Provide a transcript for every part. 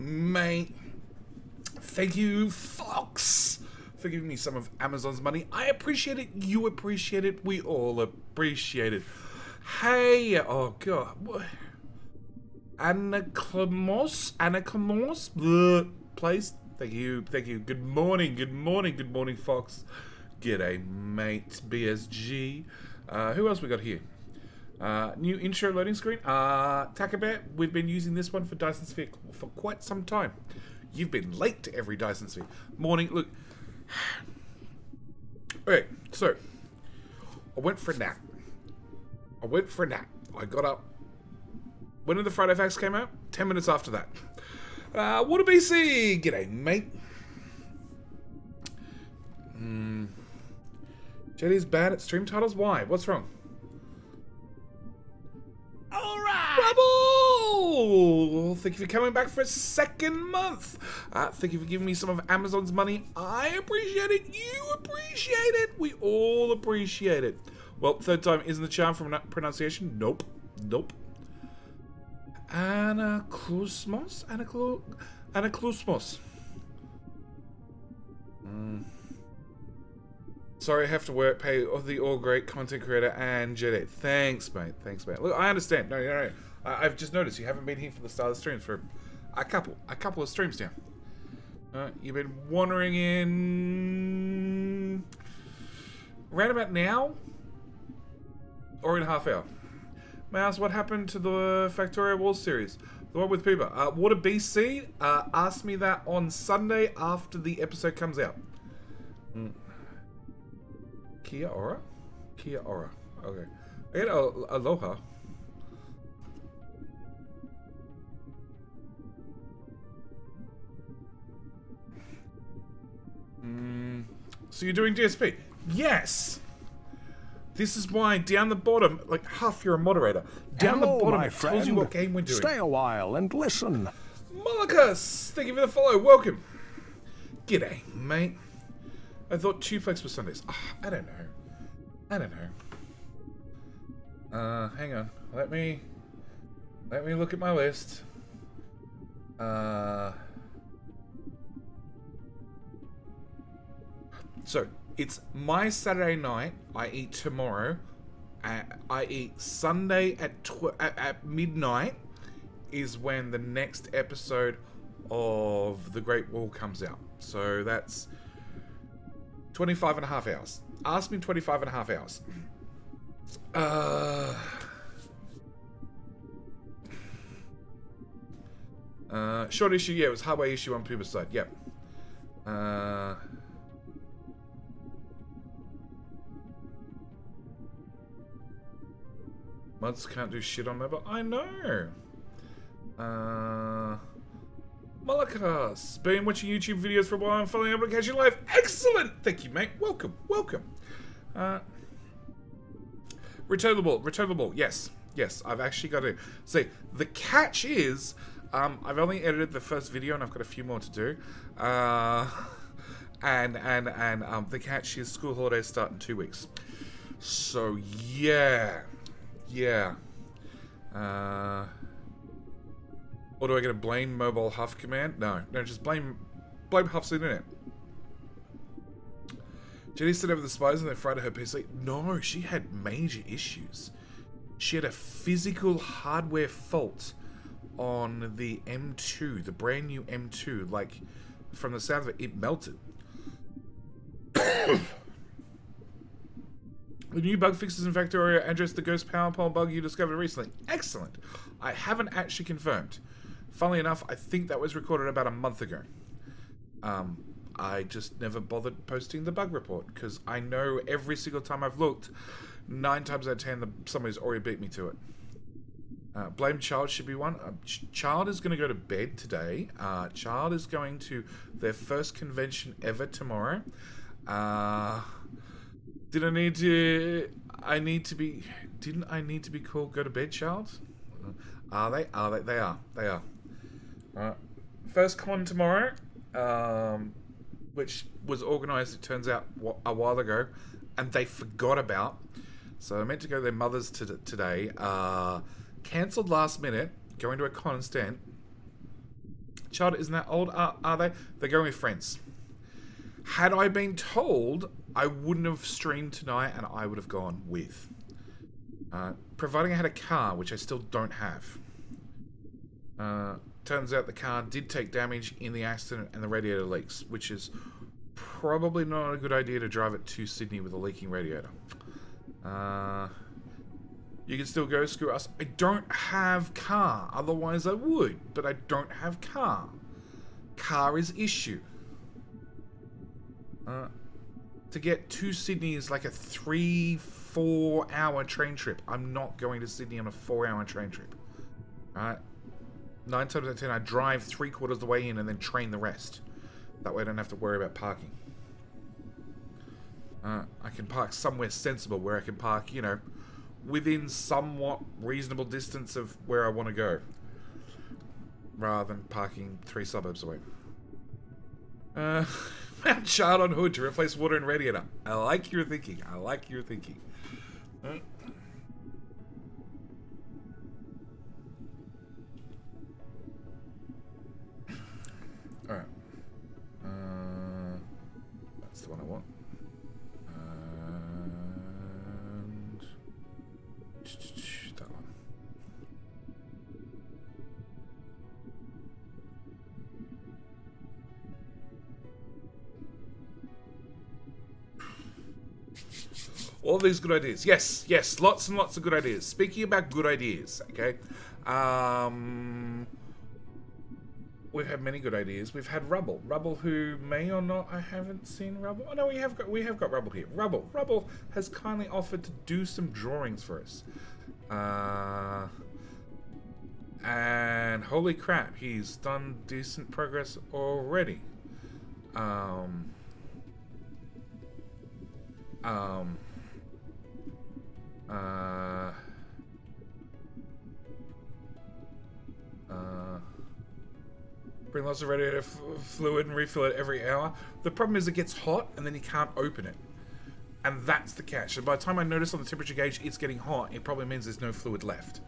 mate. Thank you, Fox, for giving me some of Amazon's money. I appreciate it. You appreciate it. We all appreciate it. Hey, oh god, what? Anaclamos, please. Thank you. Good morning, Fox. G'day, mate. BSG. Who else we got here? New intro loading screen. Takabear, we've been using this one for Dyson Sphere for quite some time. You've been late to every Dyson Sphere. Morning, look. Okay, so I went for a nap. I got up. When did the Friday Facts came out? 10 minutes after that. What a BC! G'day, mate. JD's bad at stream titles? Why? What's wrong? Alright! Rubble! Thank you for coming back for a second month. Thank you for giving me some of Amazon's money. I appreciate it. You appreciate it. We all appreciate it. Well, third time isn't the charm from pronunciation. Nope. Anaclusmos? Sorry, I have to work, pay the all great content creator and Jedi. Thanks, mate. Look, I understand. No. I've just noticed you haven't been here for the start of the streams for a couple of streams now. You've been wandering in around about now or in a half hour. Mouse, what happened to the Factorio Wall series? The one with Pooper. Water BC, ask me that on Sunday after the episode comes out. Kia ora. Okay. I get aloha. So you're doing DSP? Yes! This is why down the bottom, like half you're a moderator. Down the bottom it tells you what game we're doing. Stay a while and listen. Mollicus, thank you for the follow. Welcome. G'day, mate. I thought Tuplex was Sundays. I don't know. Hang on. Let me look at my list. So it's my Saturday night. I eat tomorrow. I eat Sunday at midnight. Is when the next episode of The Great Wall comes out. So that's 25 and a half hours. Ask me 25 and a half hours. Short issue, yeah, it was hardware issue on Puba's side. Yep. Mods can't do shit on mobile. I know. Malakas, been watching YouTube videos for a while and finally able to catch you live. Excellent! Thank you, mate. Welcome. Return the ball. Yes, I've actually got to see. The catch is, I've only edited the first video and I've got a few more to do. And the catch is school holidays start in 2 weeks. So yeah. Or do I get a blame mobile Huff command? No, just blame Huff's internet. Jenny said over the spies and they fried her PC. No, she had major issues. She had a physical hardware fault on the M2, the brand new M2. Like, from the sound of it, it melted. The new bug fixes in Factorio address the ghost power pole bug you discovered recently. Excellent. I haven't actually confirmed. Funnily enough, I think that was recorded about a month ago. I just never bothered posting the bug report because I know every single time I've looked, 9 times out of 10, somebody's already beat me to it. Blame Child should be one. Child is going to go to bed today. Child is going to their first convention ever tomorrow. Didn't I need to be called go to bed, Child? Are they? They are. First con tomorrow, which was organised, it turns out, a while ago, and they forgot about. So I meant to go to their mother's today. Cancelled last minute, going to a con instead. Child isn't that old, are they? They're going with friends. Had I been told, I wouldn't have streamed tonight, and I would have gone with. Providing I had a car, which I still don't have. Turns out the car did take damage in the accident and the radiator leaks, which is probably not a good idea to drive it to Sydney with a leaking radiator. You can still go, screw us. I don't have car, otherwise I would, but I don't have car. Car is issue. To get to Sydney is like a 3-4 hour train trip. I'm not going to Sydney on a 4-hour train trip. Alright? 9 times out of 10, I drive 3/4 of the way in and then train the rest. That way I don't have to worry about parking. I can park somewhere sensible where I can park, you know, within somewhat reasonable distance of where I want to go. Rather than parking 3 suburbs away. Mount Child on hood to replace water and radiator. I like your thinking. I like your thinking. Alright. That's the one I want. And that one. All these good ideas. Yes, yes, lots and lots of good ideas. Speaking about good ideas, okay? We've had many good ideas. We've had Rubble. Rubble, who may or not, I haven't seen Rubble. Oh no, we have got Rubble here. Rubble has kindly offered to do some drawings for us. And holy crap, he's done decent progress already. Bring lots of radiator fluid and refill it every hour. The problem is it gets hot and then you can't open it. And that's the catch. And by the time I notice on the temperature gauge it's getting hot, it probably means there's no fluid left.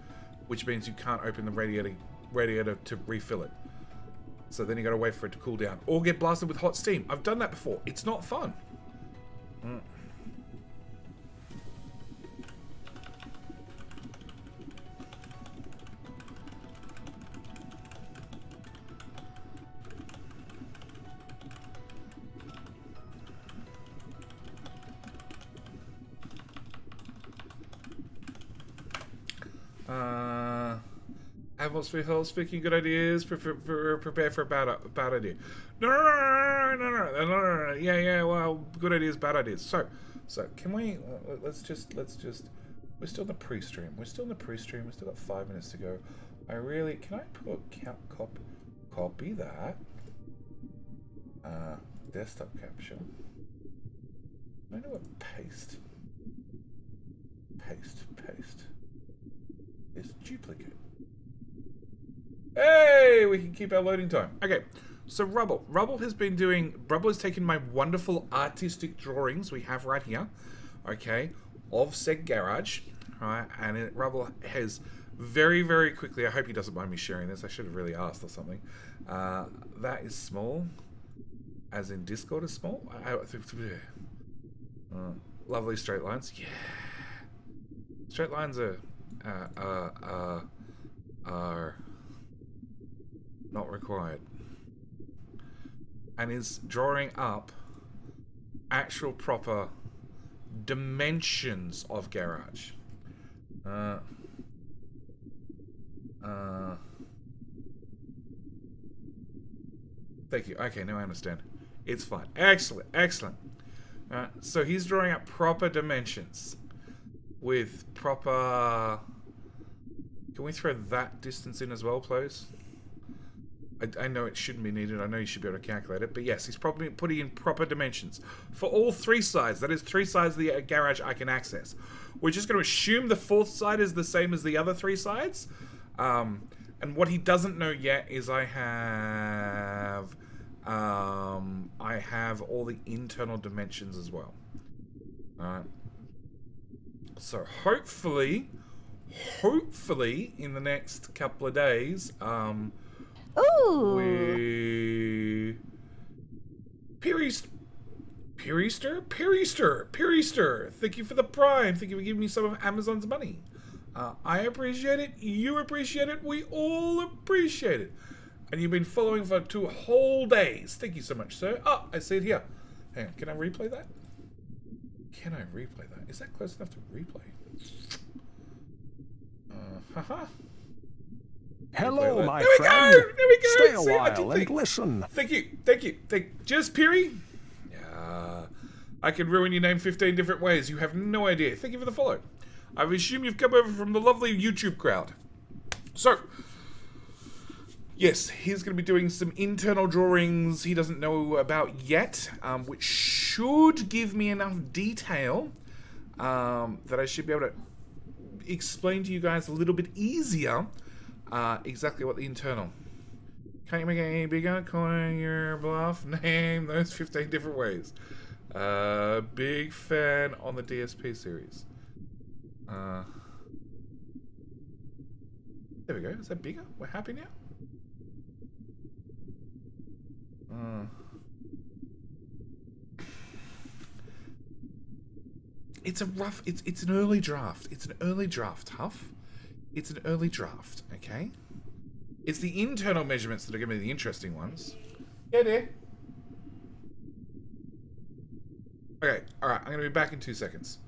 Which means you can't open the radiator to refill it. So then you gotta wait for it to cool down. Or get blasted with hot steam. I've done that before. It's not fun. Speaking good ideas, prepare for a bad idea. No. Yeah. Well, good ideas, bad ideas. So can we? Let's just. We're still in the pre-stream. We've still got 5 minutes to go. Can I put copy that? Desktop capture. I know what paste is duplicate. Hey, we can keep our loading time. Okay, so Rubble has taken my wonderful artistic drawings we have right here, okay, of said garage, right, and Rubble has very, very quickly, I hope he doesn't mind me sharing this, I should have really asked or something, that is small, as in Discord is small, lovely straight lines, yeah, straight lines are not required, and is drawing up actual proper dimensions of garage. Thank you. Okay, now I understand. It's fine. Excellent. So he's drawing up proper dimensions with proper. Can we throw that distance in as well, please? I know it shouldn't be needed. I know you should be able to calculate it. But yes, he's probably putting in proper dimensions for all 3 sides. That is 3 sides of the garage I can access. We're just going to assume the 4th side is the same as the other 3 sides. And what he doesn't know yet is I have all the internal dimensions as well. So hopefully in the next couple of days, Ooh. Perister. Thank you for the prime. Thank you for giving me some of Amazon's money. I appreciate it. You appreciate it. We all appreciate it. And you've been following for 2 whole days. Thank you so much, sir. Oh, I see it here. Hang on. Can I replay that? Can I replay that? Is that close enough to replay? Haha. Hello, my there friend. There we go. Stay a See, while and listen. Thank you. Just Piri? I can ruin your name 15 different ways. You have no idea. Thank you for the follow. I assume you've come over from the lovely YouTube crowd. So, yes, he's going to be doing some internal drawings he doesn't know about yet, which should give me enough detail that I should be able to explain to you guys a little bit easier exactly what the internal. Can't you make it any bigger? Calling your bluff? Name those 15 different ways. Big fan on the DSP series. There we go. Is that bigger? We're happy now? It's a rough... It's an early draft. It's an early draft, Huff. It's an early draft, okay? It's the internal measurements that are going to be the interesting ones. Yeah, dear. Okay, alright. I'm going to be back in 2 seconds.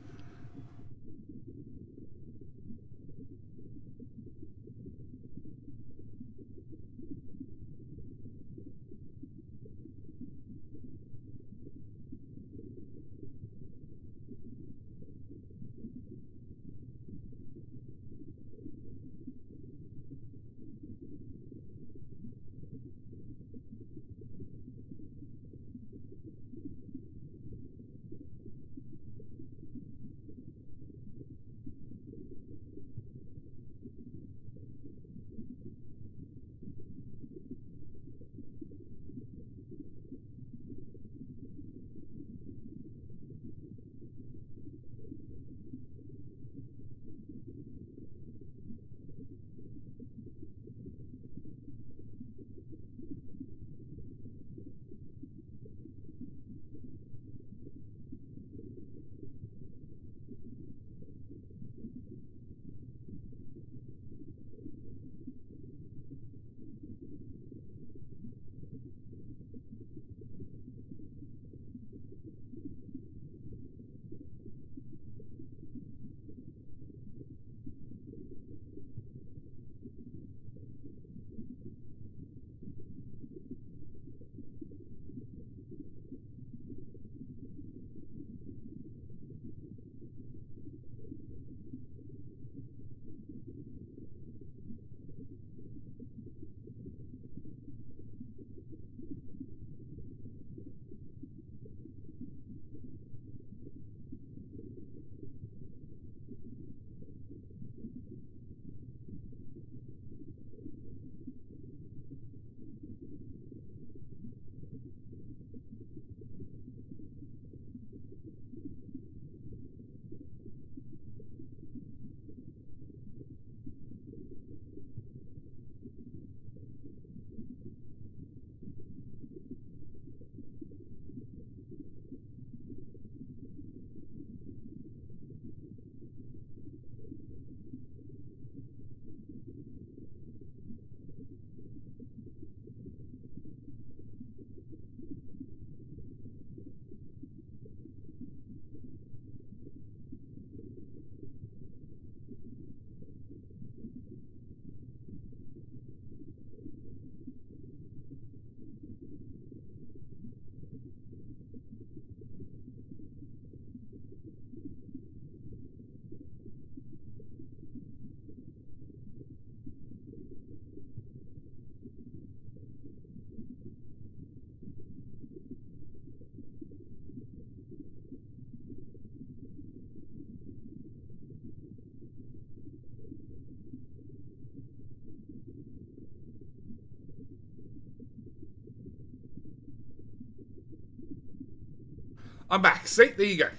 I'm back. See? There you go.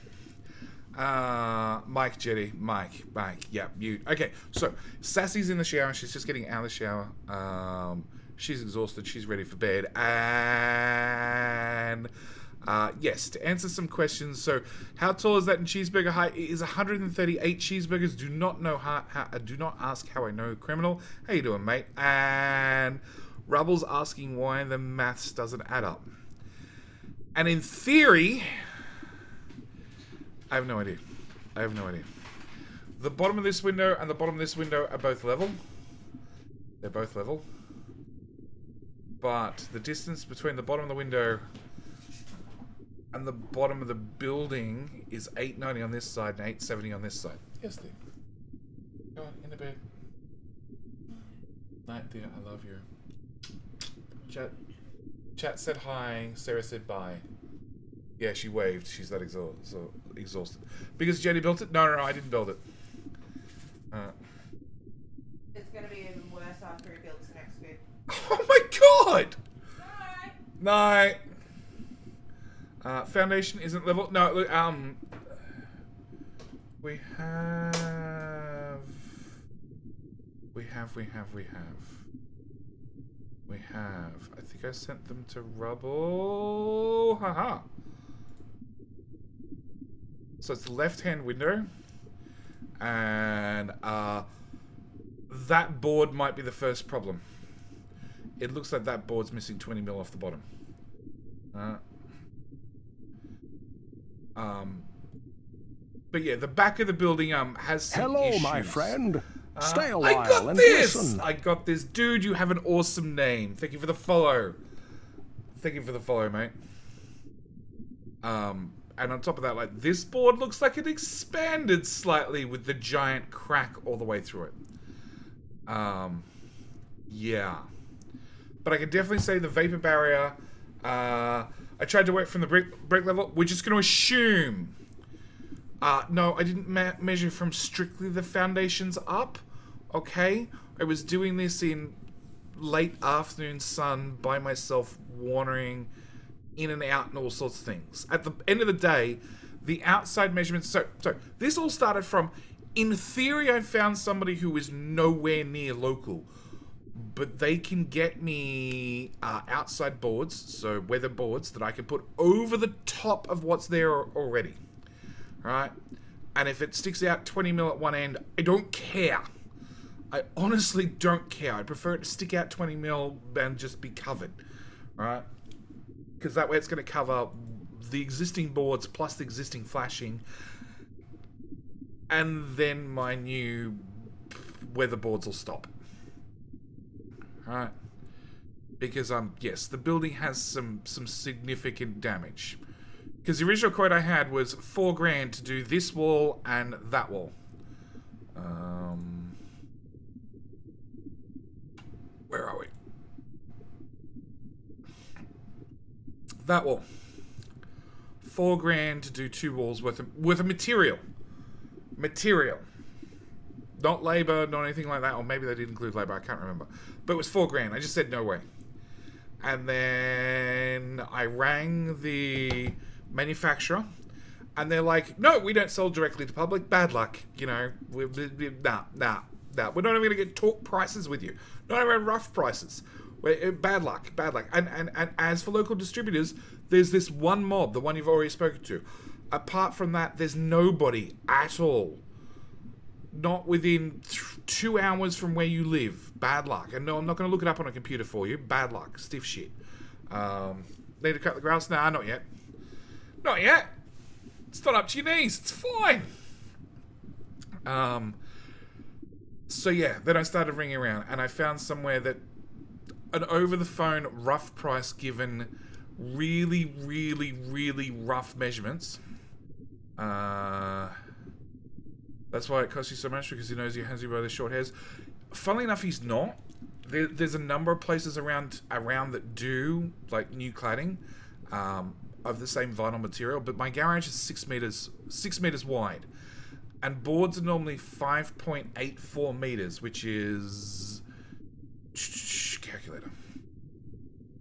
Mike, Jetty. Mike. Yeah, mute. Okay, so Sassy's in the shower. She's just getting out of the shower. She's exhausted. She's ready for bed. And yes, to answer some questions. So, how tall is that in cheeseburger height? It is 138 cheeseburgers. Do not ask how I know, criminal. How you doing, mate? And Rubble's asking why the maths doesn't add up. And in theory, I have no idea. The bottom of this window and the bottom of this window are both level. They're both level. But the distance between the bottom of the window and the bottom of the building is 890 on this side and 870 on this side. Yes, dear. Go on, into bed. Night, dear. I love you. Chat said hi. Sarah said bye. Yeah, she waved. She's that exhausted. Because Jenny built it? No, I didn't build it. It's going to be even worse after he builds the next bit. Oh my god! Night. Foundation isn't level. No, look, we have. I think I sent them to Rubble. Haha. So it's the left-hand window, and that board might be the first problem. It looks like that board's missing 20 mil off the bottom. But yeah, the back of the building has some issues. my friend. Stay a while I got and this! listen. I got this. Dude, you have an awesome name. Thank you for the follow. Thank you for the follow, mate. And on top of that, like, this board looks like it expanded slightly with the giant crack all the way through it. Yeah. But I can definitely say the vapor barrier, I tried to work from the brick level. We're just going to assume. No, I didn't measure from strictly the foundations up. Okay? I was doing this in late afternoon sun by myself, wandering in and out and all sorts of things. At the end of the day, the outside measurements... So this all started from... In theory, I found somebody who is nowhere near local. But they can get me outside boards, so weather boards, that I can put over the top of what's there already. Right? And if it sticks out 20 mil at one end, I don't care. I honestly don't care. I prefer it to stick out 20 mil and just be covered. Right? Because that way it's going to cover the existing boards plus the existing flashing. And then my new weather boards will stop. Alright. Because, yes, the building has some significant damage. Because the original quote I had was $4,000 to do this wall and that wall. Where are we? That wall. $4,000 to do 2 walls worth of material. Material. Not labor, not anything like that. Or maybe they did include labor, I can't remember. But it was $4,000. I just said no way. And then I rang the manufacturer, and they're like, no, we don't sell directly to public. Bad luck. You know, nah. We're not even going to get talk prices with you. Not even rough prices. Bad luck. And as for local distributors, there's this one mob, the one you've already spoken to. Apart from that, there's nobody at all. Not within 2 hours from where you live. Bad luck. And no, I'm not going to look it up on a computer for you. Bad luck. Stiff shit. Need to cut the grass? Nah, not yet. Not yet. It's not up to your knees. It's fine. So yeah, then I started ringing around, and I found somewhere that an over-the-phone rough price given really, really, really rough measurements. That's why it costs you so much, because he knows he has you by the short hairs. Funnily enough, he's not. There's a number of places around that do, like, new cladding of the same vinyl material, but my garage is 6 meters wide. And boards are normally 5.84 meters, which is... Calculator.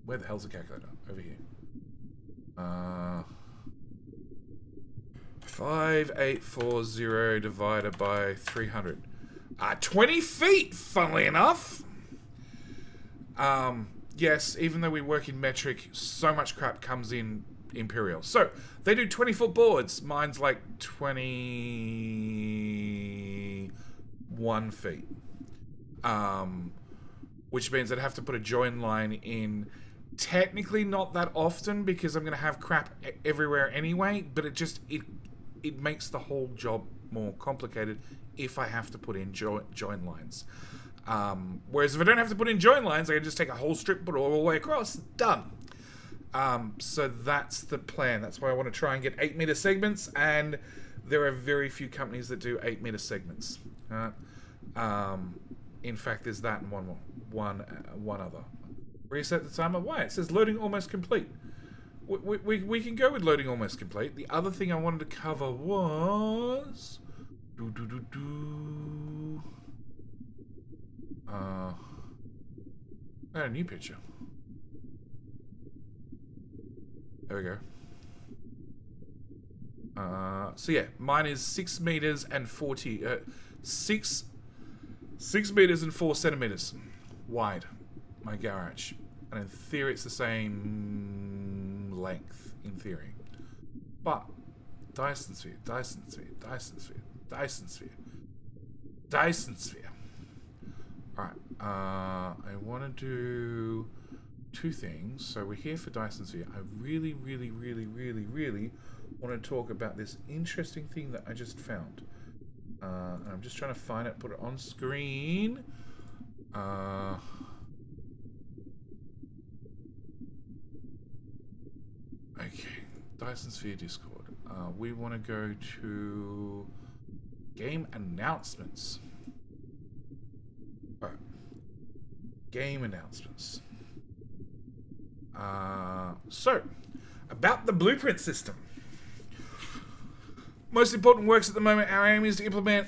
Where the hell's the calculator? Over here. 5840 divided by 300. 20 feet, funnily enough. Yes, even though we work in metric, so much crap comes in imperial. So they do 20-foot boards. Mine's like 21 feet. Which means I'd have to put a join line in. Technically not that often because I'm going to have crap everywhere anyway, but it makes the whole job more complicated if I have to put in join lines. Whereas if I don't have to put in join lines, I can just take a whole strip, put it all the way across, done. So that's the plan. That's why I want to try and get 8-meter segments, and there are very few companies that do 8-meter segments. In fact, there's that and one other. Reset the timer. Why? It says loading almost complete. We can go with loading almost complete. The other thing I wanted to cover was... a new picture. There we go. So yeah, mine is 6 meters and 40... 6 meters and 4 centimeters wide. My garage. And in theory it's the same length, in theory. But Dyson Sphere, Dyson Sphere, Dyson Sphere, Dyson Sphere, Dyson Sphere. Alright, I want to do 2 things. So we're here for Dyson Sphere. I really want to talk about this interesting thing that I just found. And I'm just trying to find it, put it on screen. Okay, Dyson Sphere Discord. We want to go to game announcements. Alright. Game announcements. So, about the blueprint system. Most important works at the moment, our aim is to implement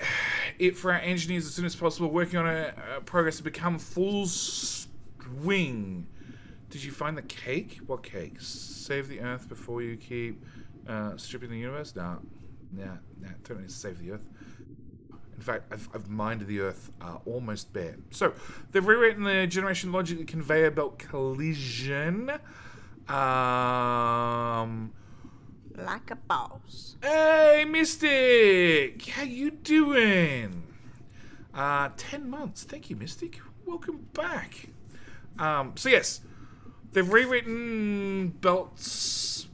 it for our engineers as soon as possible, working on a progress to become full swing. Did you find the cake? What cake? Save the Earth before you keep stripping the universe? Nah, don't need to save the Earth. In fact, I've mined the Earth almost bare. So, they've rewritten the generation logic, the conveyor belt collision. Like a boss. Hey, Mystic! How you doing? 10 months. Thank you, Mystic. Welcome back. So yes, they've rewritten belts.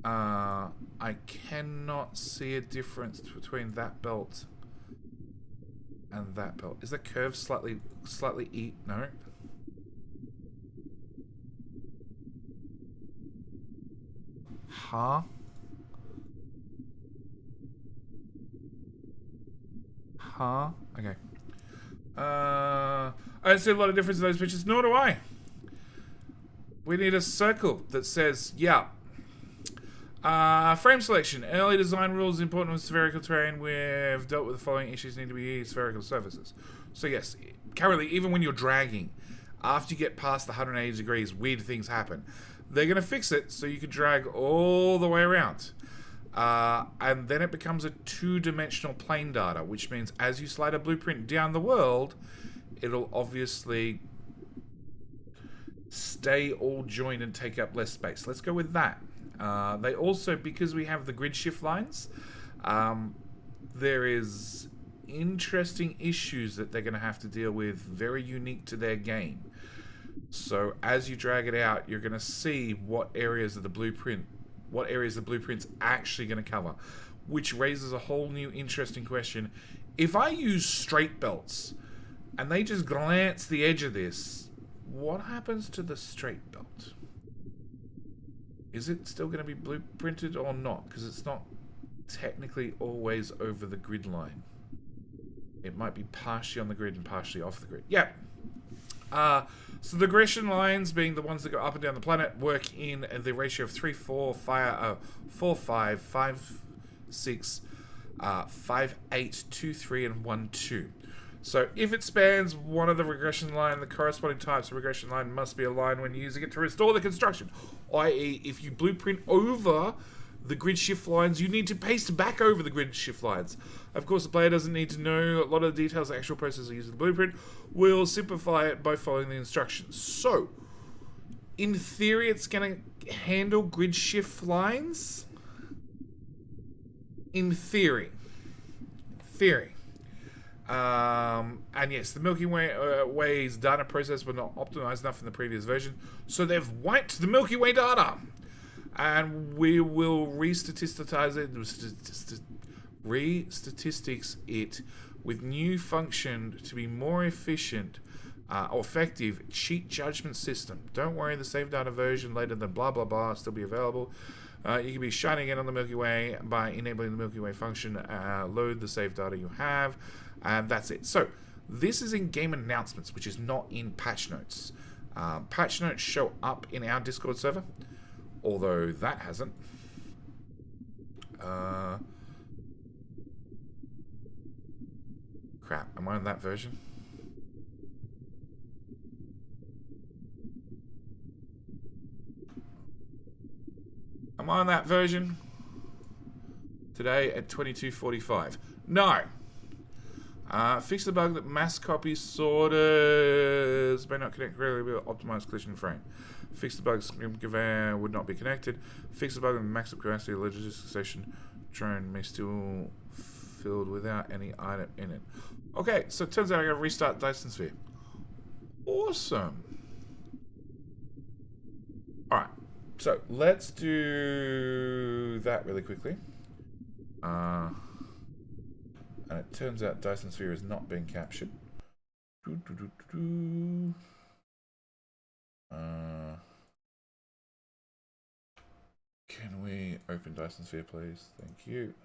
I cannot see a difference between that belt and that belt. Is the curve slightly no? Huh? Okay. I don't see a lot of difference in those pictures, nor do I. We need a circle that says, yeah. Frame selection. Early design rules important with spherical terrain. We've dealt with the following issues need to be spherical surfaces. So yes, currently, even when you're dragging, after you get past the 180 degrees, weird things happen. They're going to fix it so you can drag all the way around. And then it becomes a 2-dimensional plane data, which means as you slide a blueprint down the world, it'll obviously stay all joined and take up less space. Let's go with that. They also, because we have the grid shift lines, there is interesting issues that they're going to have to deal with, very unique to their game. So as you drag it out, you're going to see what areas of the blueprint's actually going to cover, which raises a whole new interesting question. If I use straight belts and they just glance the edge of this, what happens to the straight belt? Is it still going to be blueprinted or not? Because it's not technically always over the grid line. It might be partially on the grid and partially off the grid. Yeah. So the regression lines, being the ones that go up and down the planet, work in the ratio of 3, 4, 5, 5, 6, 5, 8, 2, 3, and 1, 2. So if it spans one of the regression line, the corresponding types of regression line must be aligned when using it to restore the construction. I.e., if you blueprint over the grid shift lines you need to paste back over the grid shift lines. Of course, the player doesn't need to know a lot of the details of the actual process of using the blueprint. We'll simplify it by following the instructions. So, in theory, it's going to handle grid shift lines. In theory. And yes, the Milky Way's data process was not optimized enough in the previous version, so they've wiped the Milky Way data. And we will re-statistics it with new function to be more efficient or effective cheat judgment system. Don't worry, the save data version later than blah blah blah still be available. You can be shining in on the Milky Way by enabling the Milky Way function. Load the save data you have, and that's it. So this is in game announcements, which is not in patch notes. Patch notes show up in our Discord server, although that hasn't. Crap, am I on that version? Am I on that version? Today at 22:45. No. Fix the bug that mass copy sorters may not connect regularly with optimized collision frame. Fix the bug screen conveyor would not be connected. Fix the bug that maximum capacity of logistics station drone may still filled without any item in it. Okay, so it turns out I gotta restart Dyson Sphere. Awesome. Alright, so let's do that really quickly. And it turns out Dyson Sphere is not being captured. Can we open Dyson Sphere, please? Thank you.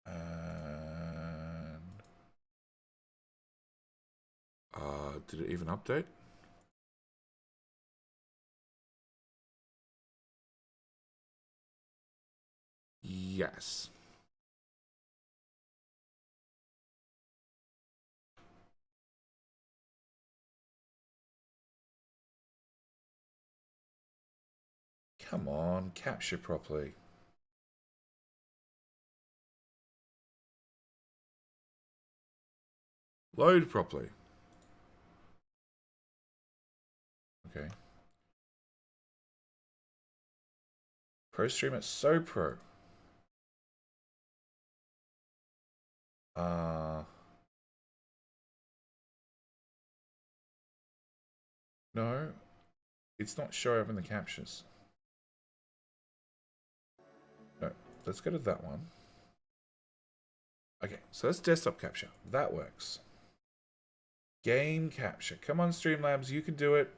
And did it even update? Yes. Come on, capture properly. Load properly. Okay. Pro stream at SoPro. No, it's not showing up in the captures. No, let's go to that one. Okay, so that's desktop capture. That works. Game capture. Come on, Streamlabs, you can do it.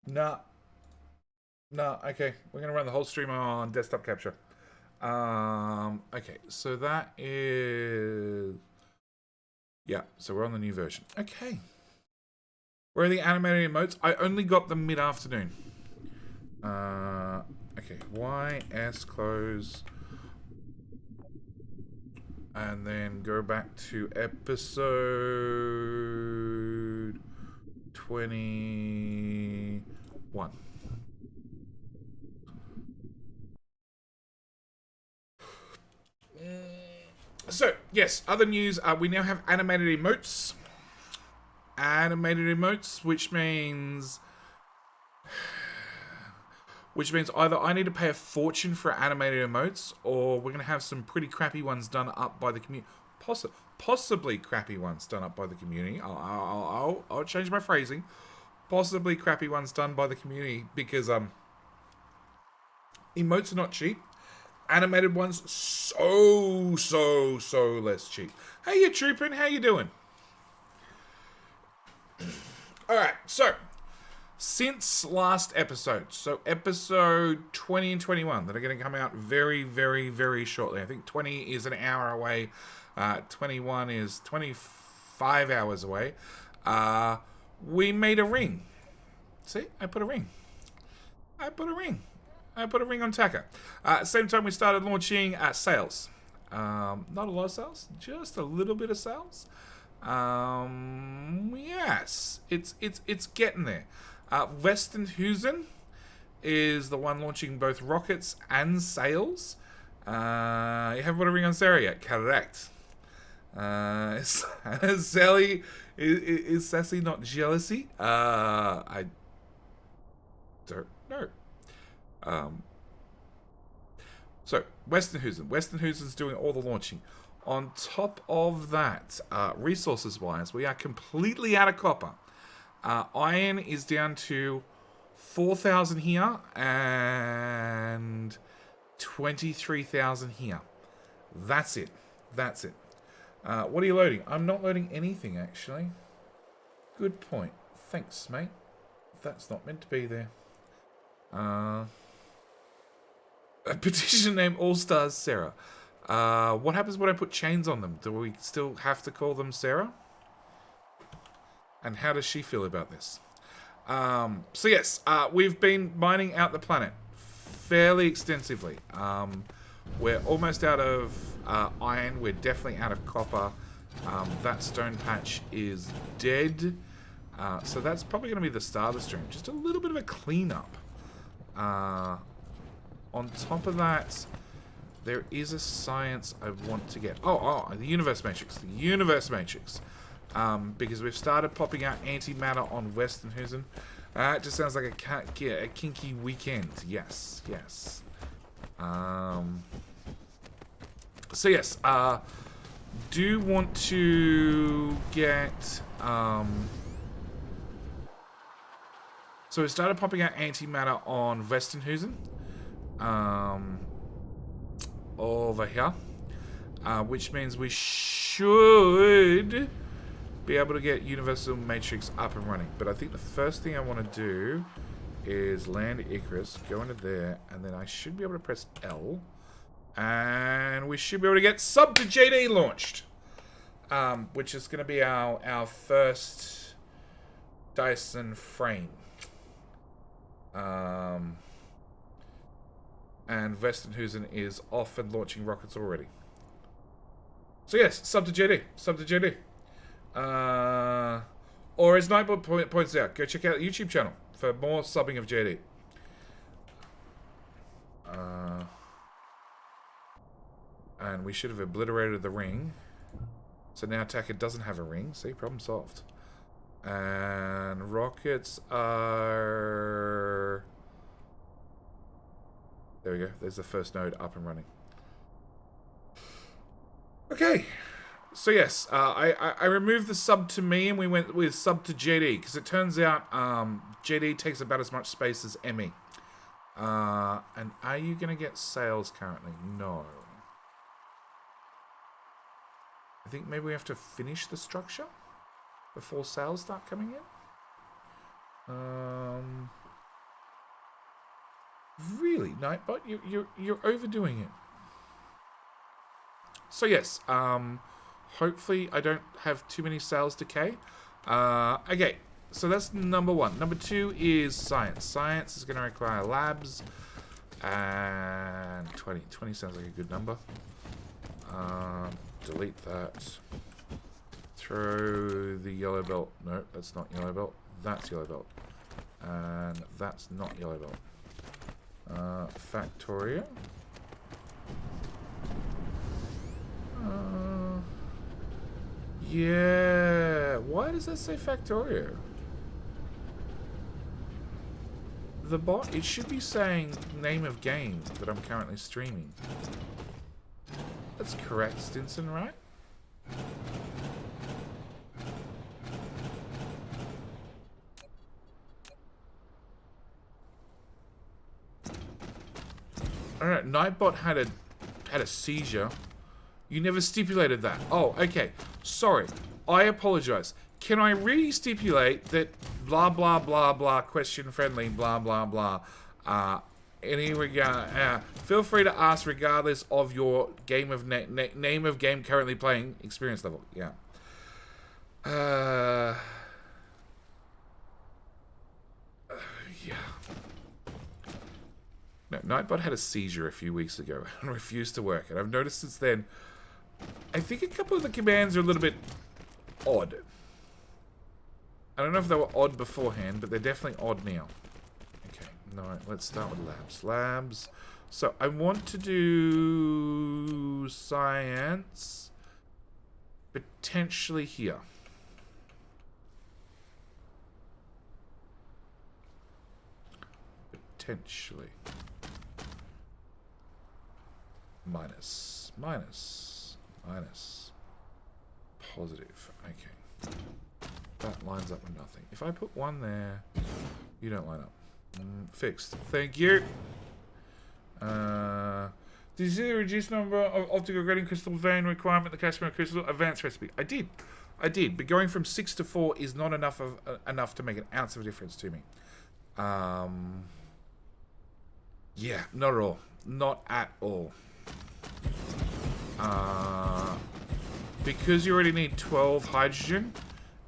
Nah. Nah, okay. We're going to run the whole stream on desktop capture. Okay, so that is... Yeah, so we're on the new version. Okay. Where are the animated emotes? I only got them mid-afternoon. Okay, YS close. And then go back to episode 21. So, yes, other news. We now have animated emotes. Animated emotes, which means either I need to pay a fortune for animated emotes, or we're going to have some pretty crappy ones done up by the community. Possibly crappy ones done up by the community. I'll change my phrasing. Possibly crappy ones done by the community, because emotes are not cheap. Animated ones so less cheap. Hey, you trooping? How you doing? All right, so since last episode, so episode 20 and 21 that are going to come out very shortly. I think 20 is an hour away. 21 is 25 hours away. We made a ring. See, I put a ring. I put a ring on Taka. Same time we started launching sales. Not a lot of sales, just a little bit of sales. Yes, it's getting there. Westenhusen is the one launching both rockets and sails. You haven't put a ring on Sarah yet, correct? Sally is sassy, not jealousy. I don't know. So Westenhusen's doing all the launching. On top of that, resources-wise, we are completely out of copper. Iron is down to 4,000 here and 23,000 here. That's it. What are you loading? I'm not loading anything, actually. Good point. Thanks, mate. That's not meant to be there. A petition named All Stars Sarah. What happens when I put chains on them? Do we still have to call them Sarah? And how does she feel about this? So yes, we've been mining out the planet fairly extensively. We're almost out of iron. We're definitely out of copper. That stone patch is dead. So that's probably going to be the start of the stream. Just a little bit of a cleanup. On top of that, there is a science I want to get. Oh, the universe matrix. The universe matrix. Because we've started popping out antimatter on Westenhusen. It just sounds like a kinky weekend. Yes. So yes, do want to get. So we started popping out antimatter on Westenhusen. Over here, which means we should be able to get Universal Matrix up and running. But I think the first thing I want to do is land Icarus, go into there, and then I should be able to press L, and we should be able to get Sub to JD launched, which is going to be our first Dyson frame. And Westenhusen is off and launching rockets already. So yes, sub to JD. Or as Nightbot points out, go check out the YouTube channel for more subbing of JD. And we should have obliterated the ring. So now Taka doesn't have a ring. See, problem solved. And rockets are... There we go. There's the first node up and running. Okay. So yes, I removed the sub to me and we went with sub to JD because it turns out JD takes about as much space as ME. And are you going to get sales currently? No. I think maybe we have to finish the structure before sales start coming in. Really, Nightbot? You're overdoing it. So yes, hopefully I don't have too many sales decay. Okay, so that's number one. Number two is science. Science is going to require labs. And 20. 20 sounds like a good number. Delete that. Throw the yellow belt. No, that's not yellow belt. That's yellow belt. And that's not yellow belt. Factoria. Yeah. Why does that say Factoria? The bot, it should be saying name of game that I'm currently streaming. That's correct, Stinson, right? Alright, Nightbot had a seizure. You never stipulated that. Oh, okay. Sorry. I apologize. Can I re-stipulate that blah blah blah blah question friendly blah blah blah any regard feel free to ask regardless of your game of name of game currently playing experience level. Yeah. Yeah. No, Nightbot had a seizure a few weeks ago and refused to work. And I've noticed since then, I think a couple of the commands are a little bit odd. I don't know if they were odd beforehand, but they're definitely odd now. Okay, no, let's start with labs. Labs. So I want to do science potentially here. Potentially. Minus. Positive. Okay. That lines up with nothing. If I put one there, you don't line up. Fixed. Thank you. Did you see the reduced number of optical grading crystal vein requirement in the COSMO crystal advanced recipe? I did, but going from 6 to 4 is not enough to make an ounce of a difference to me. Yeah, not at all. Not at all. Because you already need 12 hydrogen,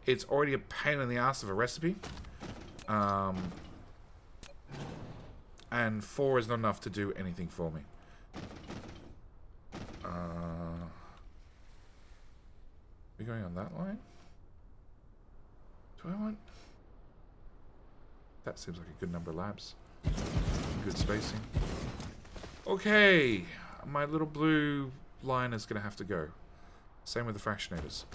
it's already a pain in the ass of a recipe. And 4 is not enough to do anything for me. We're going on that line? Do I want... That seems like a good number of labs. Good spacing. Okay, my little blue line is going to have to go. Same with the fractionators.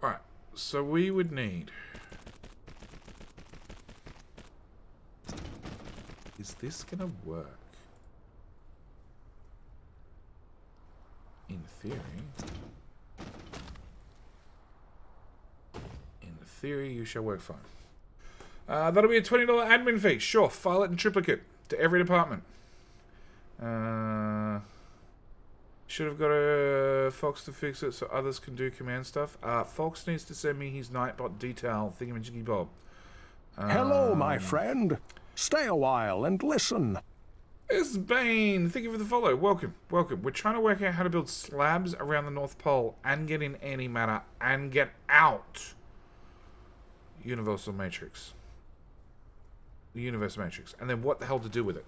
Alright, so we would need... Is this going to work? In theory... you shall work fine. That'll be a $20 admin fee. Sure, file it in triplicate to every department. Should have got a Fox to fix it so others can do command stuff. Fox needs to send me his Nightbot detail thingamajiggy bob. Hello, my friend. Stay a while and listen. It's Bane. Thank you for the follow. Welcome. We're trying to work out how to build slabs around the North Pole and get in antimatter and get out Universal Matrix. The Universe Matrix. And then what the hell to do with it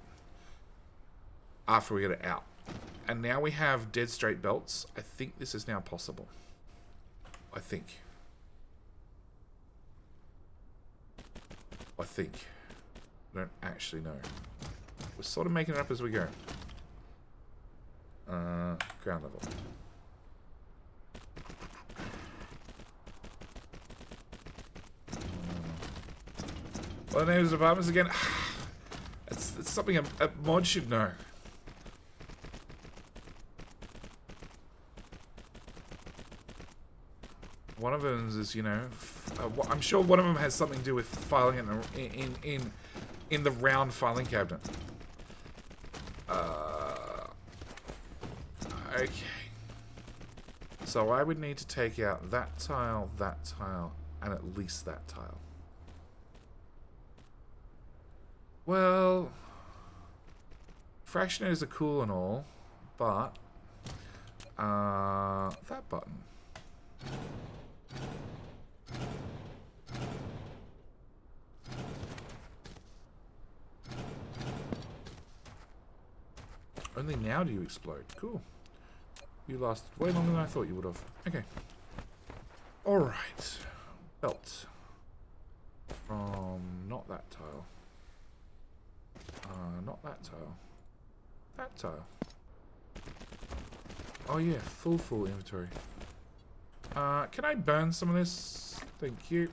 after we get it out. And now we have dead straight belts. I think this is now possible. I think. I don't actually know. We're sort of making it up as we go. Ground level. What are the names of departments again? It's something a mod should know. One of them is, you know, I'm sure one of them has something to do with filing in the round filing cabinet. Okay. So I would need to take out that tile, and at least that tile. Well, fractionators are cool and all, but that button. Only now do you explode. Cool. You lasted way longer than I thought you would have. Okay. Alright. Belt. From not that tile. Not that tile. That tile. Oh yeah, full inventory. Can I burn some of this? Thank you.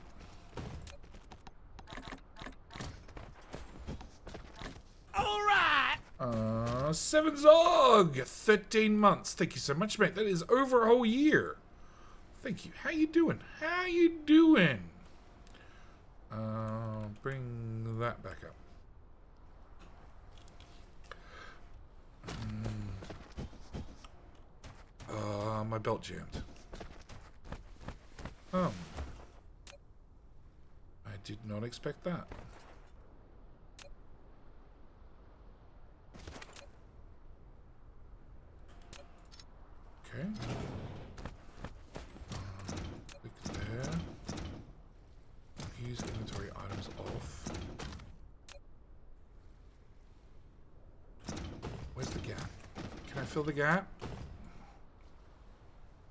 Alright! 7 Zog! 13 months. Thank you so much, mate. That is over a whole year. Thank you. How you doing? How you doing? Bring that back up. My belt jammed. I did not expect that. Okay. Click there. Use inventory items off. fill the gap.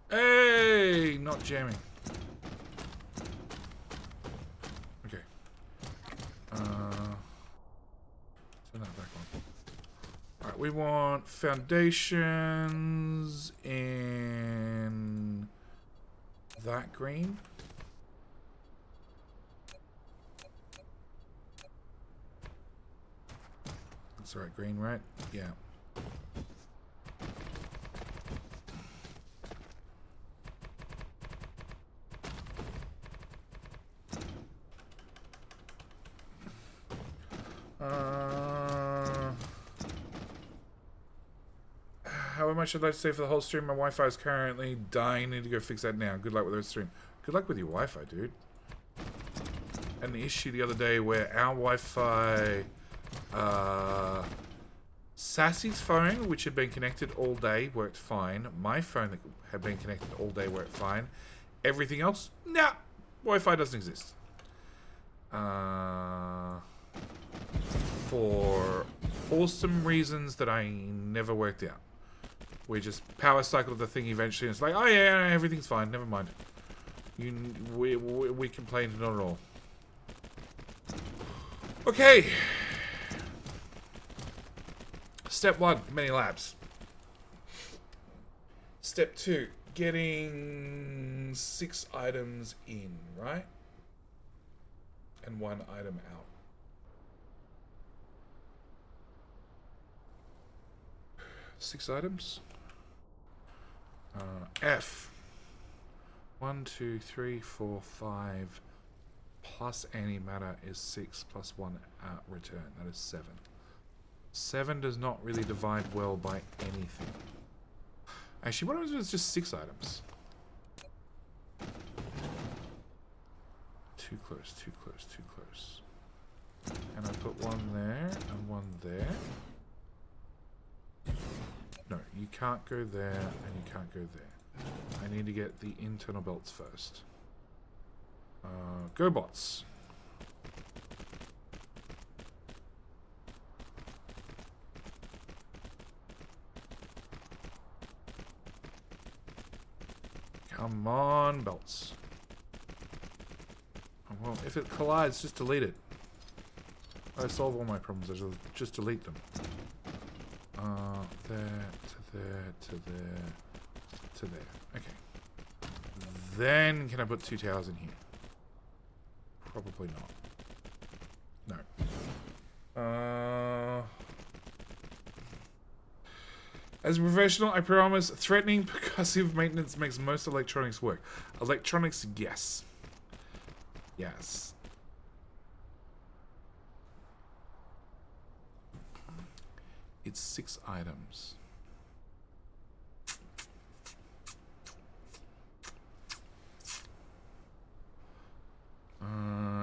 Hey, not jamming. Okay. Turn that back on. Alright, we want foundations in that green. That's the right green, right? Yeah. How much I'd like to say for the whole stream? My Wi-Fi is currently dying. Need to go fix that now. Good luck with the stream. Good luck with your Wi-Fi, dude. Had an issue the other day where our Wi-Fi, Sassy's phone, which had been connected all day, worked fine. My phone that had been connected all day worked fine. Everything else, nah, Wi-Fi doesn't exist. For awesome reasons that I never worked out. We just power cycled the thing eventually, and it's like, oh yeah, everything's fine, never mind. We complained not at all. Okay. Step 1, many labs. Step 2, getting 6 items in, right? And 1 item out. Six items. F. 1, 2, 3, 4, 5 plus antimatter is 6 plus 1 return. That is 7. 7 does not really divide well by anything. Actually, what happens if it's just 6 items? Too close, too close, too close. And I put 1 there and 1 there. No, you can't go there and you can't go there. I need to get the internal belts first. Go bots. Come on, belts. Oh, well, if it collides, just delete it. I solve all my problems. I just delete them. There, to there, to there, to there. Okay. Then, can I put 2 towers in here? Probably not. No. As a professional, I promise, threatening percussive maintenance makes most electronics work. Electronics, yes. Yes. It's 6 items.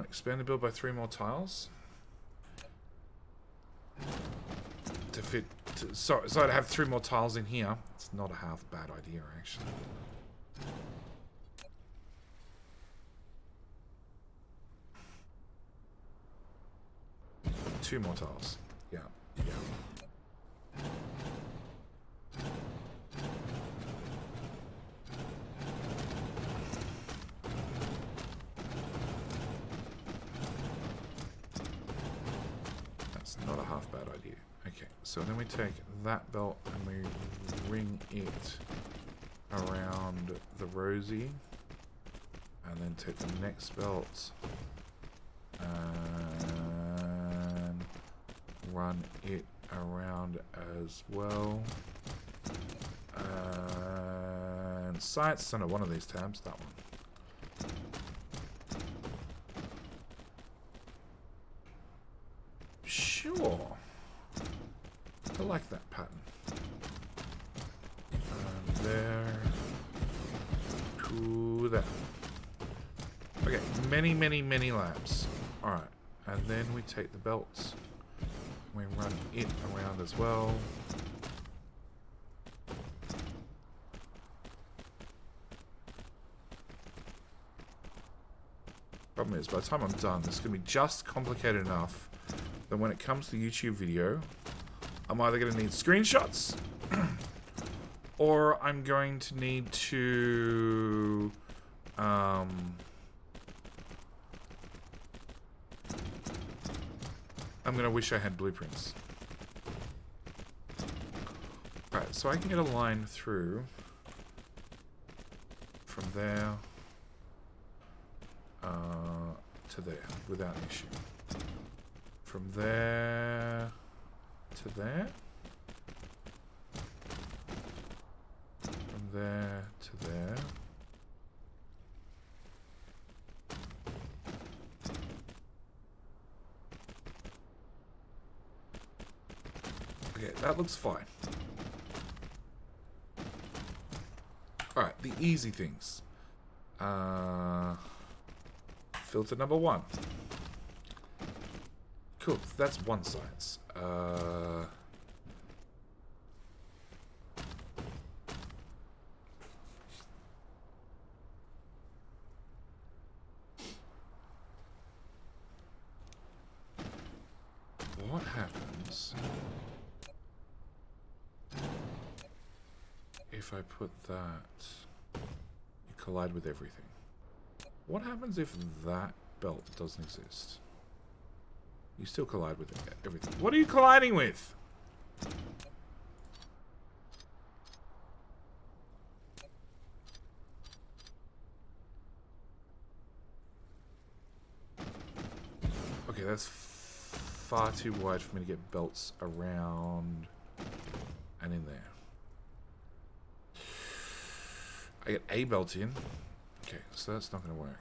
Expand the build by 3 more tiles. To fit... so to have 3 more tiles in here. It's not a half bad idea, actually. Two more tiles. Yeah. Yeah. Not a half bad idea. Okay, so then we take that belt and we ring it around the rosy, and then take the next belt and run it around as well. And science under one of these tabs, that one. Sure. I like that pattern. And there to there. Okay, many labs. Alright, and then we take the belts. We run it around as well. Problem is, by the time I'm done, this is going to be just complicated enough that when it comes to the YouTube video, I'm either going to need screenshots Or I'm going to need to... I'm going to wish I had blueprints. Alright, so I can get a line through from there to there without an issue. From there to there. From there to there. Okay, that looks fine. Alright, the easy things. Filter number 1. Cool, that's one science. What happens if I put that... You collide with everything. What happens if that belt doesn't exist? You still collide with everything. What are you colliding with? Okay, that's far too wide for me to get belts around and in there. I get a belt in. Okay, so that's not going to work.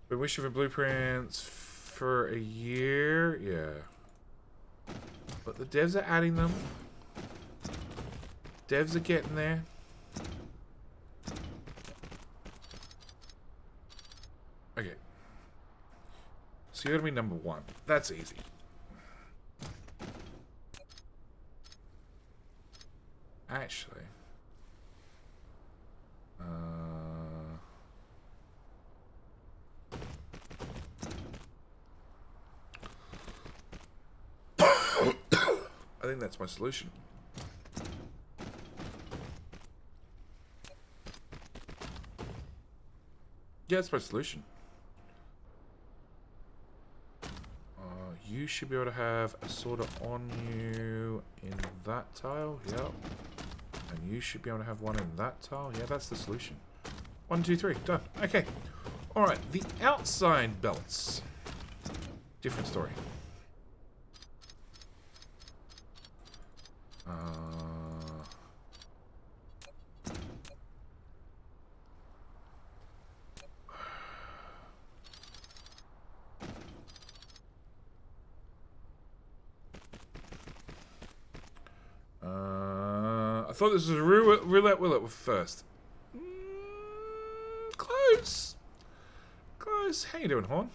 Been wishing for blueprints for a year? Yeah. But the devs are adding them. Devs are getting there. Okay. So you're going to be number 1. That's easy. Actually. I think that's my solution. Yeah, that's my solution. You should be able to have a sorter on you in that tile. Yep. And you should be able to have one in that tile. Yeah, that's the solution. 1, 2, 3. Done. Okay. Alright, the outside belts. Different story. I thought this was roulette willet first. Close. Close. How you doing, Horn?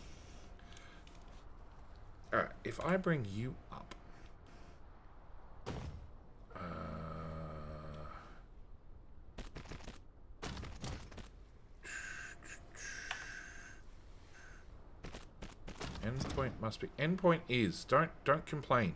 Alright, if I bring you up. Endpoint must be... Endpoint is. Don't complain.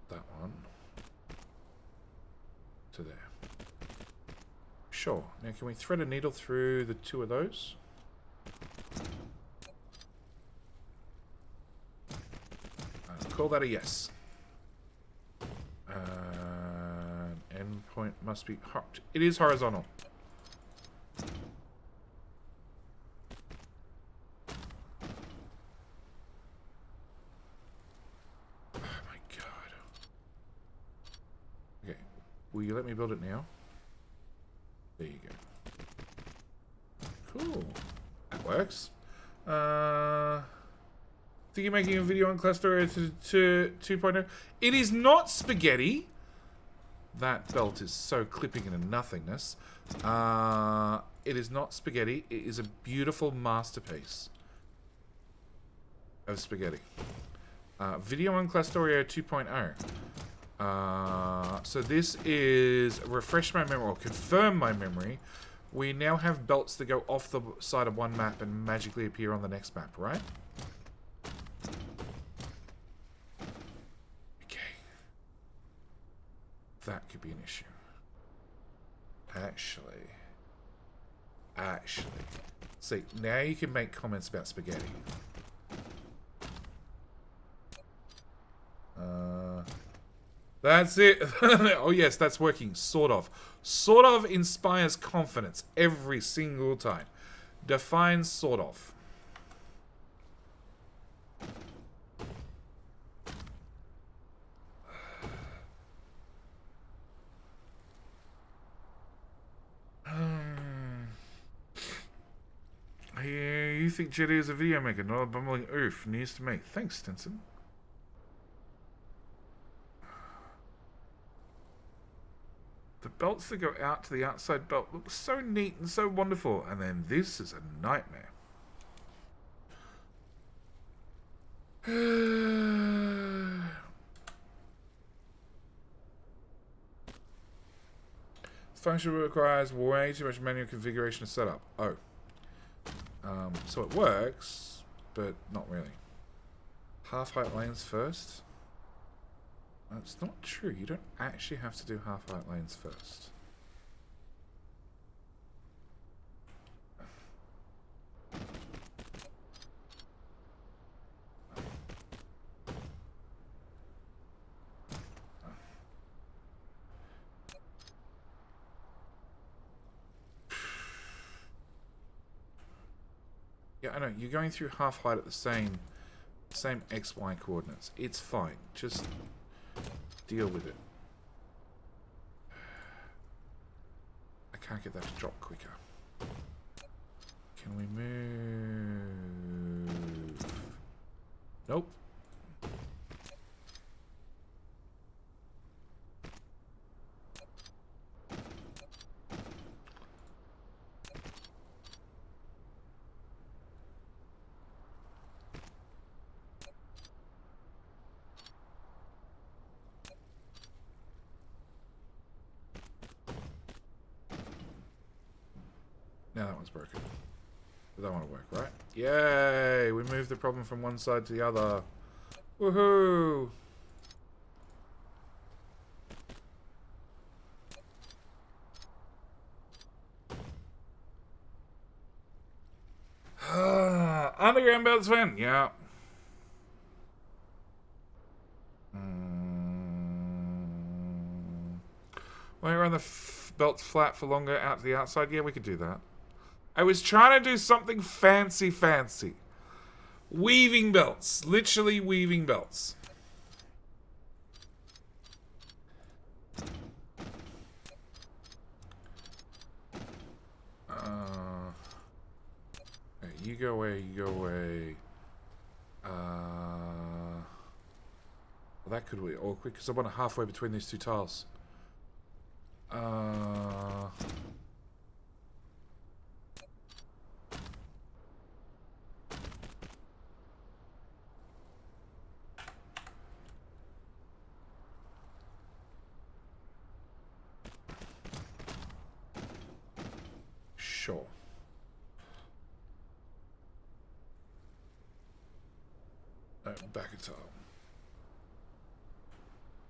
That one. To there. Sure. Now can we thread a needle through the 2 of those? Call that a yes. Endpoint must be... It is horizontal. Oh my god. Okay. Will you let me build it now? There you go. Cool. That works. Think you're making a video on Cluster to 2.0? It is not spaghetti. That belt is so clipping into nothingness. It is not spaghetti. It is a beautiful masterpiece of spaghetti. Video on Clastorio 2.0. So this is refresh my memory or confirm my memory. We now have belts that go off the side of one map and magically appear on the next map, right? Okay. That could be an issue. Actually. See, now you can make comments about spaghetti. That's it. Oh yes, that's working. Sort of. Sort of inspires confidence every single time. Define sort of. You think Jetty is a video maker, not a bumbling oof. News to me. Thanks, Stinson. The belts that go out to the outside belt look so neat and so wonderful, and then this is a nightmare. This function requires way too much manual configuration to set up. Oh. So it works, but not really. Half-height lanes first? That's not true. You don't actually have to do half-height lanes first. Yeah, I know. You're going through half-height at the same XY coordinates. It's fine. Just deal with it. I can't get that to drop quicker. Can we move? Nope. Now that one's broken. But that one will work, right? Yay! We moved the problem from one side to the other. Woohoo! Underground belts fan, yeah. When we run the belts flat for longer out to the outside, yeah, we could do that. I was trying to do something fancy. Weaving belts. Literally weaving belts. You go away, you go away. Well, that could be awkward because I want it halfway between these two tiles. Sure. Back a tile.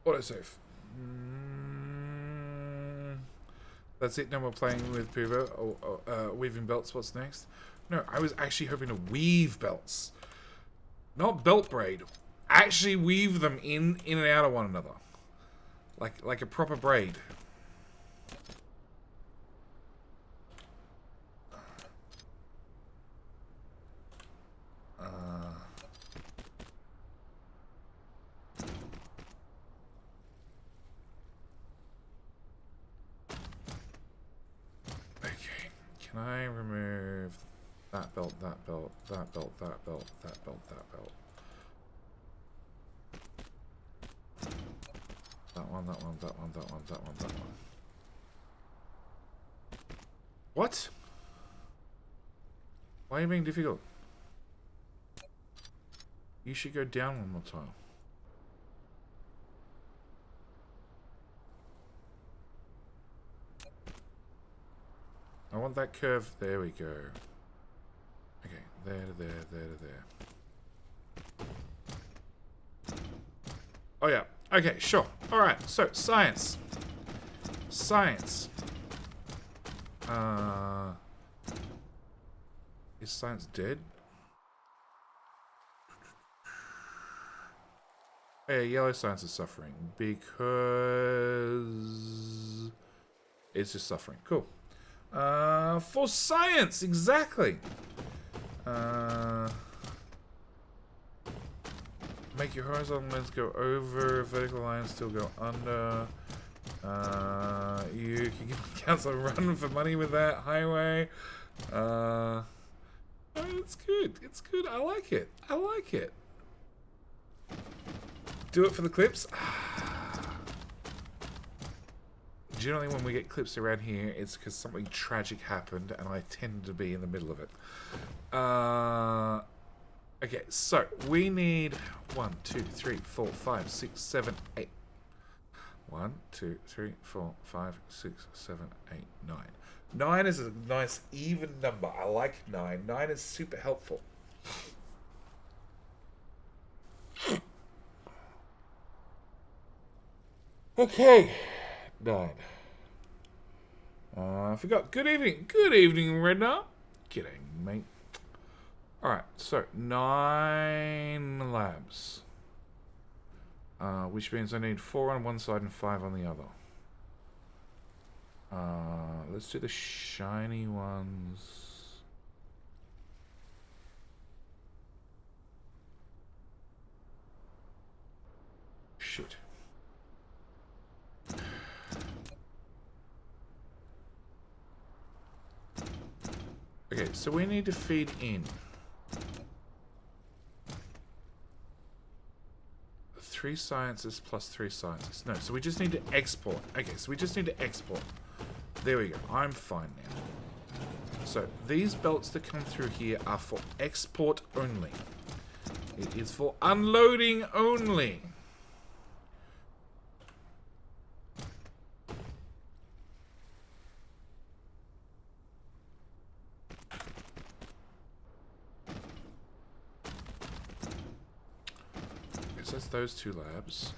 Autosave. That's it. No more playing with Pivo. Weaving belts. What's next? No, I was actually hoping to weave belts, not belt braid. Actually weave them in and out of one another, like a proper braid. Can I remove that belt, that belt, that belt, that belt, that belt, that belt? That one, that one, that one, that one, that one, that one. What? Why are you being difficult? You should go down one more time. want that curve. There we go. Okay, there to there, there to there. Oh yeah. Okay, sure. Alright, so science. Science. Is science dead? Yeah, yellow science is suffering because it's just suffering. Cool. For science, exactly. Make your horizontal lines go over, vertical lines still go under. You can give the council a run for money with that highway. It's good. It's good. I like it. I like it. Do it for the clips. Generally, when we get clips around here, it's because something tragic happened, and I tend to be in the middle of it. Okay, so we need 1, 2, 3, 4, 5, 6, 7, 8. 1, 2, 3, 4, 5, 6, 7, 8, 9. 9 is a nice even number. I like 9. 9 is super helpful. Okay. 9. I forgot. Good evening. Good evening, Redknapp. G'day, mate. Alright, so 9 labs. Which means I need 4 on one side and 5 on the other. Let's do the shiny ones. Shit. Okay, so we need to feed in 3 sciences plus 3 sciences. No, so we just need to export. Okay, so we just need to export. There we go. I'm fine now. So these belts that come through here are for export only. It is for unloading only. So that's those 2 labs.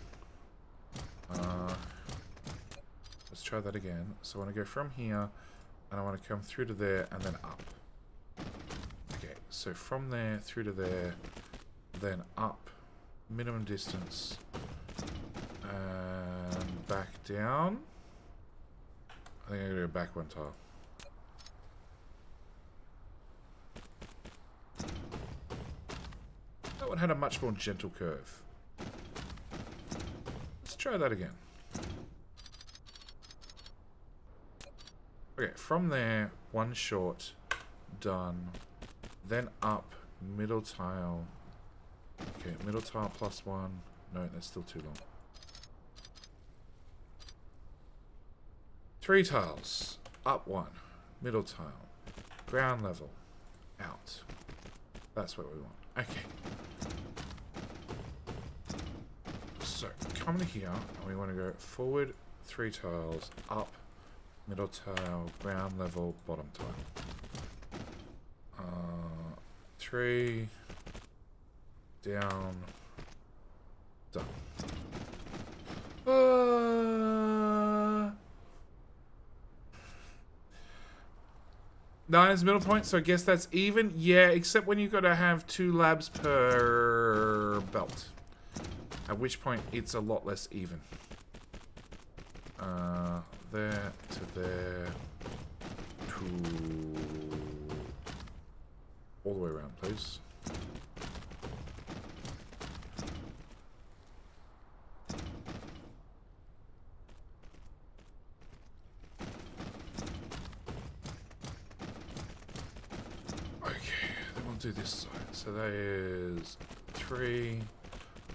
Let's try that again. So I want to go from here, and I want to come through to there, and then up. Okay, so from there, through to there, then up, minimum distance, and back down. I think I'm going to go back 1 tile. That one had a much more gentle curve. Let's try that again. Okay, from there, 1 short, done. Then up, middle tile. Okay, middle tile plus 1. No, that's still too long. 3 tiles, up 1, middle tile, ground level, out. That's what we want. Okay. So, come to here, and we want to go forward 3 tiles, up, middle tile, ground level, bottom tile. 3, down, done. 9 is middle point, so I guess that's even. Yeah, except when you've got to have 2 labs per belt. At which point, it's a lot less even. There to there to all the way around, please. Okay, then we'll do this side. So that is 3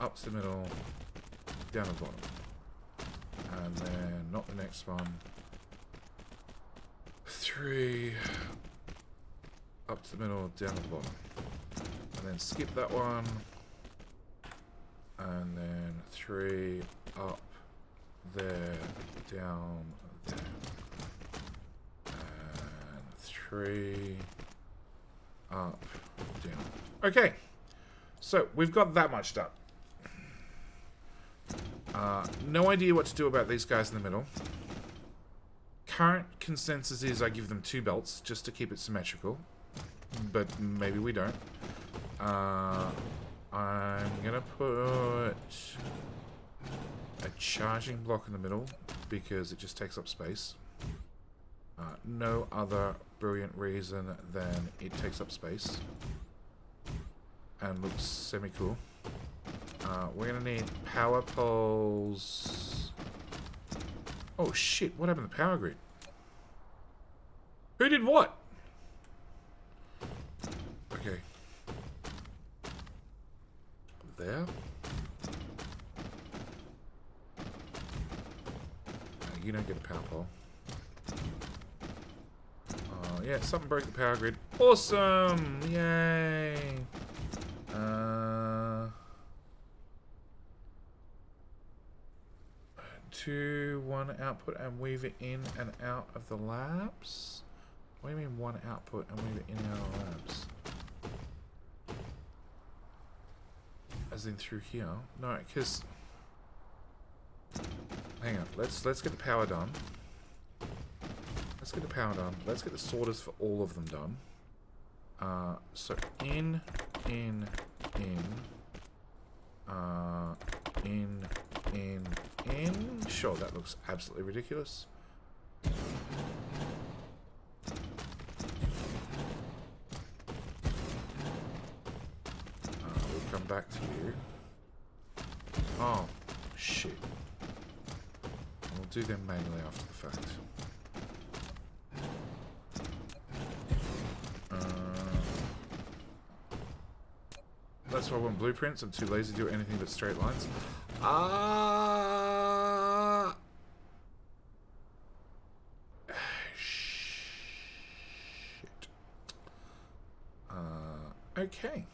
up to the middle, down the bottom. And then not the next one. 3 up to the middle, down to the bottom. And then skip that one. And then 3 up there, down there. And 3, up, down. Okay, so we've got that much done. No idea what to do about these guys in the middle. Current consensus is I give them 2 belts just to keep it symmetrical, but maybe we don't. I'm gonna put a charging block in the middle because it just takes up space. No other brilliant reason than it takes up space and looks semi-cool. We're gonna need power poles. Oh shit, what happened to the power grid? Who did what? Okay. There. You don't get a power pole. Yeah, something broke the power grid. Awesome! Yay! 2, 1 output and weave it in and out of the labs? What do you mean 1 output and weave it in and out of the labs? As in through here? No, because... Hang on, let's get the power done. Let's get the power done. Let's get the sorters for all of them done. So in. Sure, that looks absolutely ridiculous. We'll come back to you. Oh, shit. We'll do them manually after the fact. That's why I want blueprints. I'm too lazy to do anything but straight lines. Shit. Okay.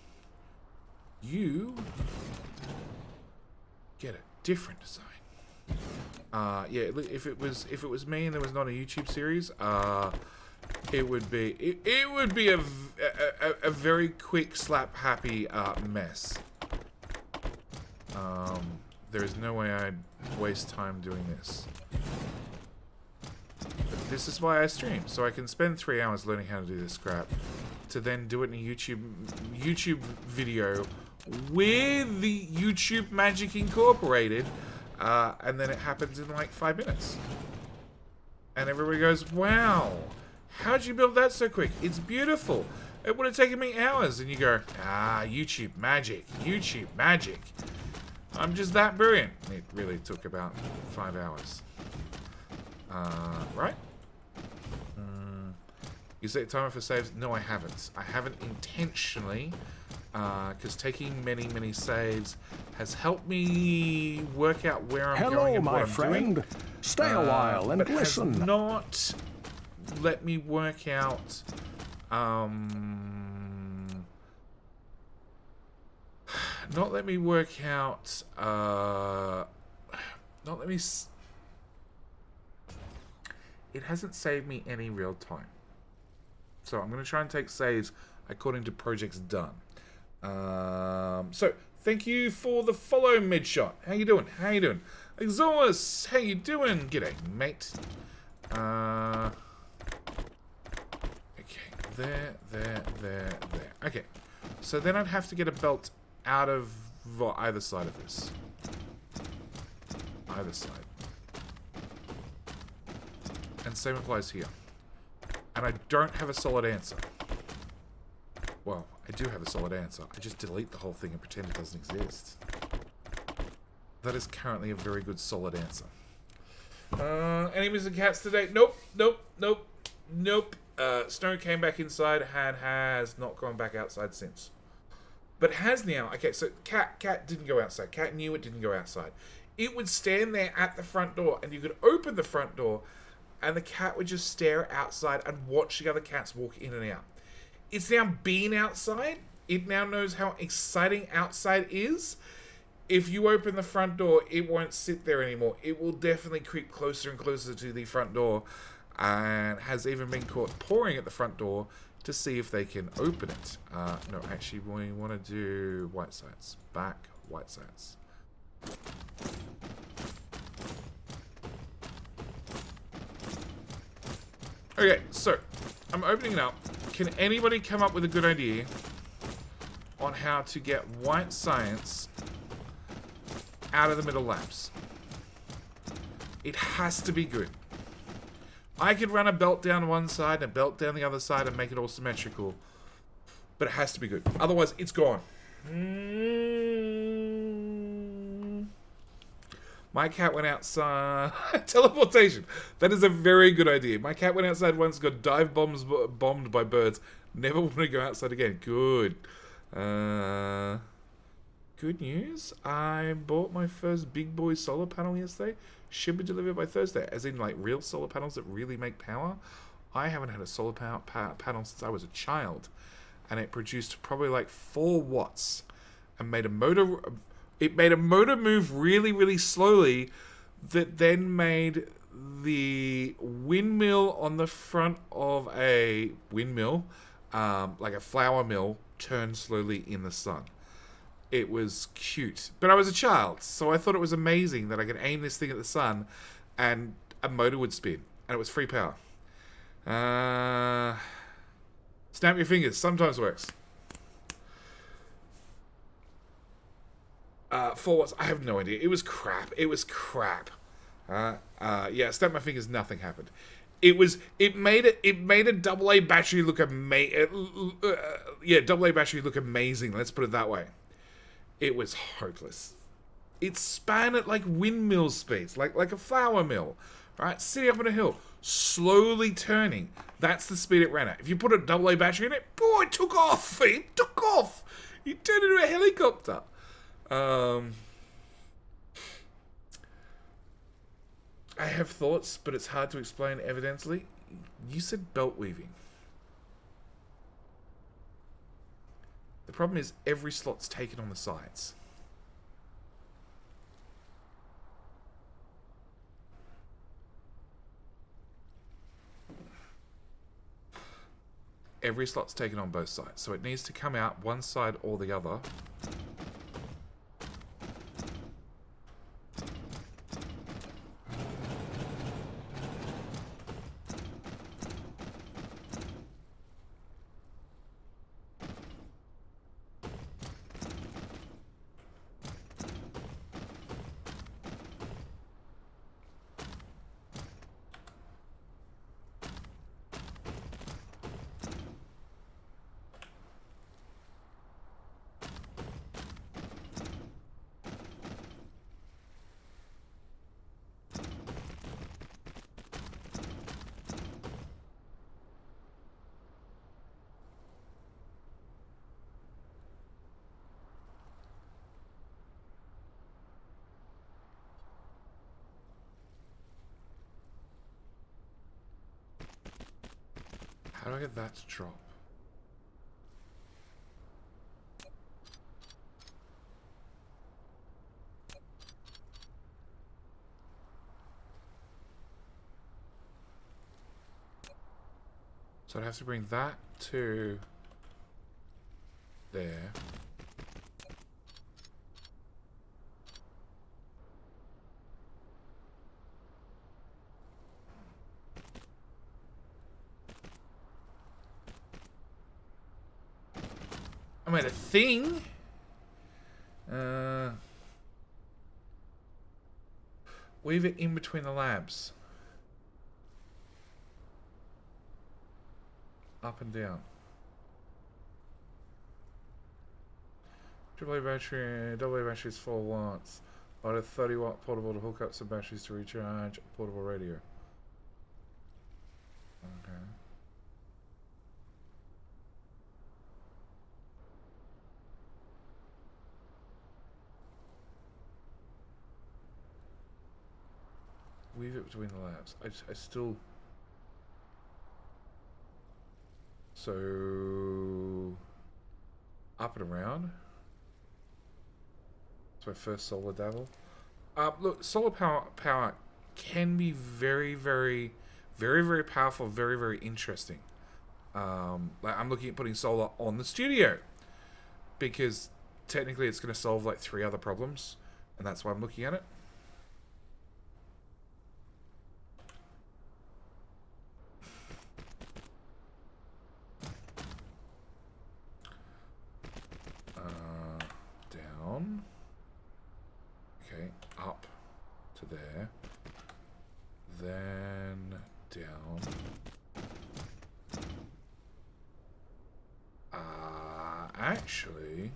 You get a different design. Yeah. If it was me and there was not a YouTube series, it would be a very quick slap happy mess. There is no way I'd waste time doing this. But this is why I stream, so I can spend 3 hours learning how to do this crap, to then do it in a YouTube video with the YouTube magic incorporated, and then it happens in like 5 minutes. And everybody goes, "Wow, how'd you build that so quick? It's beautiful. It would have taken me hours." And you go, YouTube magic, YouTube magic. I'm just that brilliant. It really took about 5 hours. Right? You set a timer for saves? No, I haven't. I haven't intentionally, because taking many saves has helped me work out where I'm going and what I'm doing. Stay a while and listen. Has not let me work out it hasn't saved me any real time. So I'm going to try and take saves according to projects done. So thank you for the follow, Midshot. How you doing? Exorus, how you doing? G'day, mate. Okay, there. Okay, so then I'd have to get a belt out of either side of this. Either side. And same applies here. And I don't have a solid answer. Well, I do have a solid answer. I just delete the whole thing and pretend it doesn't exist. That is currently a very good solid answer. Any missing cats today? Nope. Snow came back inside and has not gone back outside since. But has now. Okay, so Cat didn't go outside. Cat knew it didn't go outside. It would stand there at the front door, and you could open the front door, and the cat would just stare outside and watch the other cats walk in and out. It's now been outside. It now knows how exciting outside is. If you open the front door, it won't sit there anymore. It will definitely creep closer and closer to the front door and has even been caught pouring at the front door to see if they can open it. No, actually, we want to do white science. Back white science. Okay, so I'm opening it up. Can anybody come up with a good idea on how to get white science out of the middle labs? It has to be good. I could run a belt down one side and a belt down the other side and make it all symmetrical. But it has to be good. Otherwise, it's gone. My cat went outside. Teleportation. That is a very good idea. My cat went outside once, got bombed by birds. Never want to go outside again. Good. Good news. I bought my first big boy solar panel yesterday. Should be delivered by Thursday. As in, like, real solar panels that really make power. I haven't had a solar panel since I was a child. And it produced probably like 4 watts. And made a motor... It made a motor move really, really slowly that then made the windmill on the front of a windmill, like a flour mill, turn slowly in the sun. It was cute. But I was a child, so I thought it was amazing that I could aim this thing at the sun and a motor would spin. And it was free power. Snap your fingers. Sometimes works. 4 watts. I have no idea. It was crap. It was crap. Yeah, snap my fingers. Nothing happened. It made a AA battery look amazing. Yeah, AA battery look amazing. Let's put it that way. It was hopeless. It span at like windmill speeds, like a flour mill, right? Sitting up on a hill, slowly turning. That's the speed it ran at. If you put a AA battery in it, boy, it took off. It took off. You turned into a helicopter. I have thoughts, but it's hard to explain evidently. You said belt weaving. The problem is every slot's taken on the sides. Every slot's taken on both sides, so it needs to come out one side or the other. How do I get that to drop? So I'd have to bring that to there. I made a thing. Weave it in between the labs. Up and down. AA battery is 4 watts. Light a 30 watt portable to hook up some batteries to recharge a portable radio. Okay. Weave it between the labs. I still... So... Up and around. That's my first solar dabble. Look, solar power can be very, very, Very, very powerful, very, very interesting. Like I'm looking at putting solar on the studio because technically it's going to solve like 3 other problems, and that's why I'm looking at it. Down. Okay, up to there. Then down. Actually,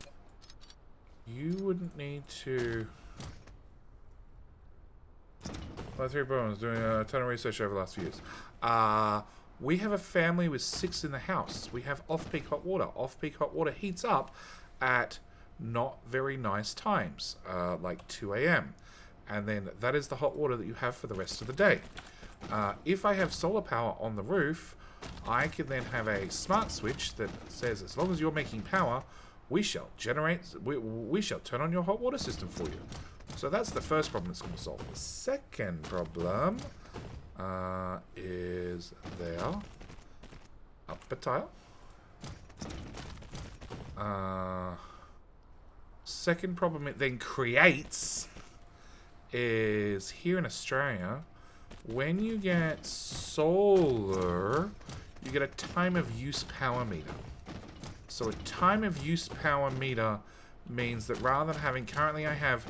you wouldn't need to. Well, 3 problems. Doing a ton of research over the last few years. We have a family with 6 in the house. We have off-peak hot water. Off-peak hot water heats up at not very nice times, like 2 a.m. And then that is the hot water that you have for the rest of the day. If I have solar power on the roof, I can then have a smart switch that says, as long as you're making power, we shall generate, we shall turn on your hot water system for you. So that's the first problem it's going to solve. The second problem is there. Up a tile. Second problem it then creates is here in Australia, when you get solar, you get a time of use power meter. So a time of use power meter means that rather than having, currently I have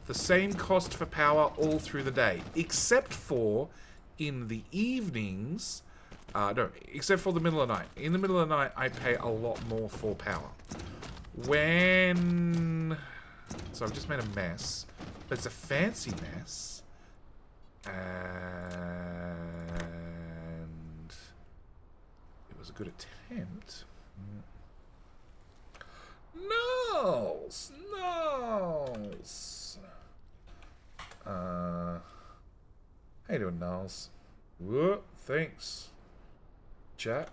the same cost for power all through the day, except for in the evenings, no, except for the middle of the night. In the middle of the night, I pay a lot more for power. When, so I've just made a mess, but it's a fancy mess. And it was a good attempt. Nulls! Nulls! How you doing, Nulls? Whoop, thanks. Chat.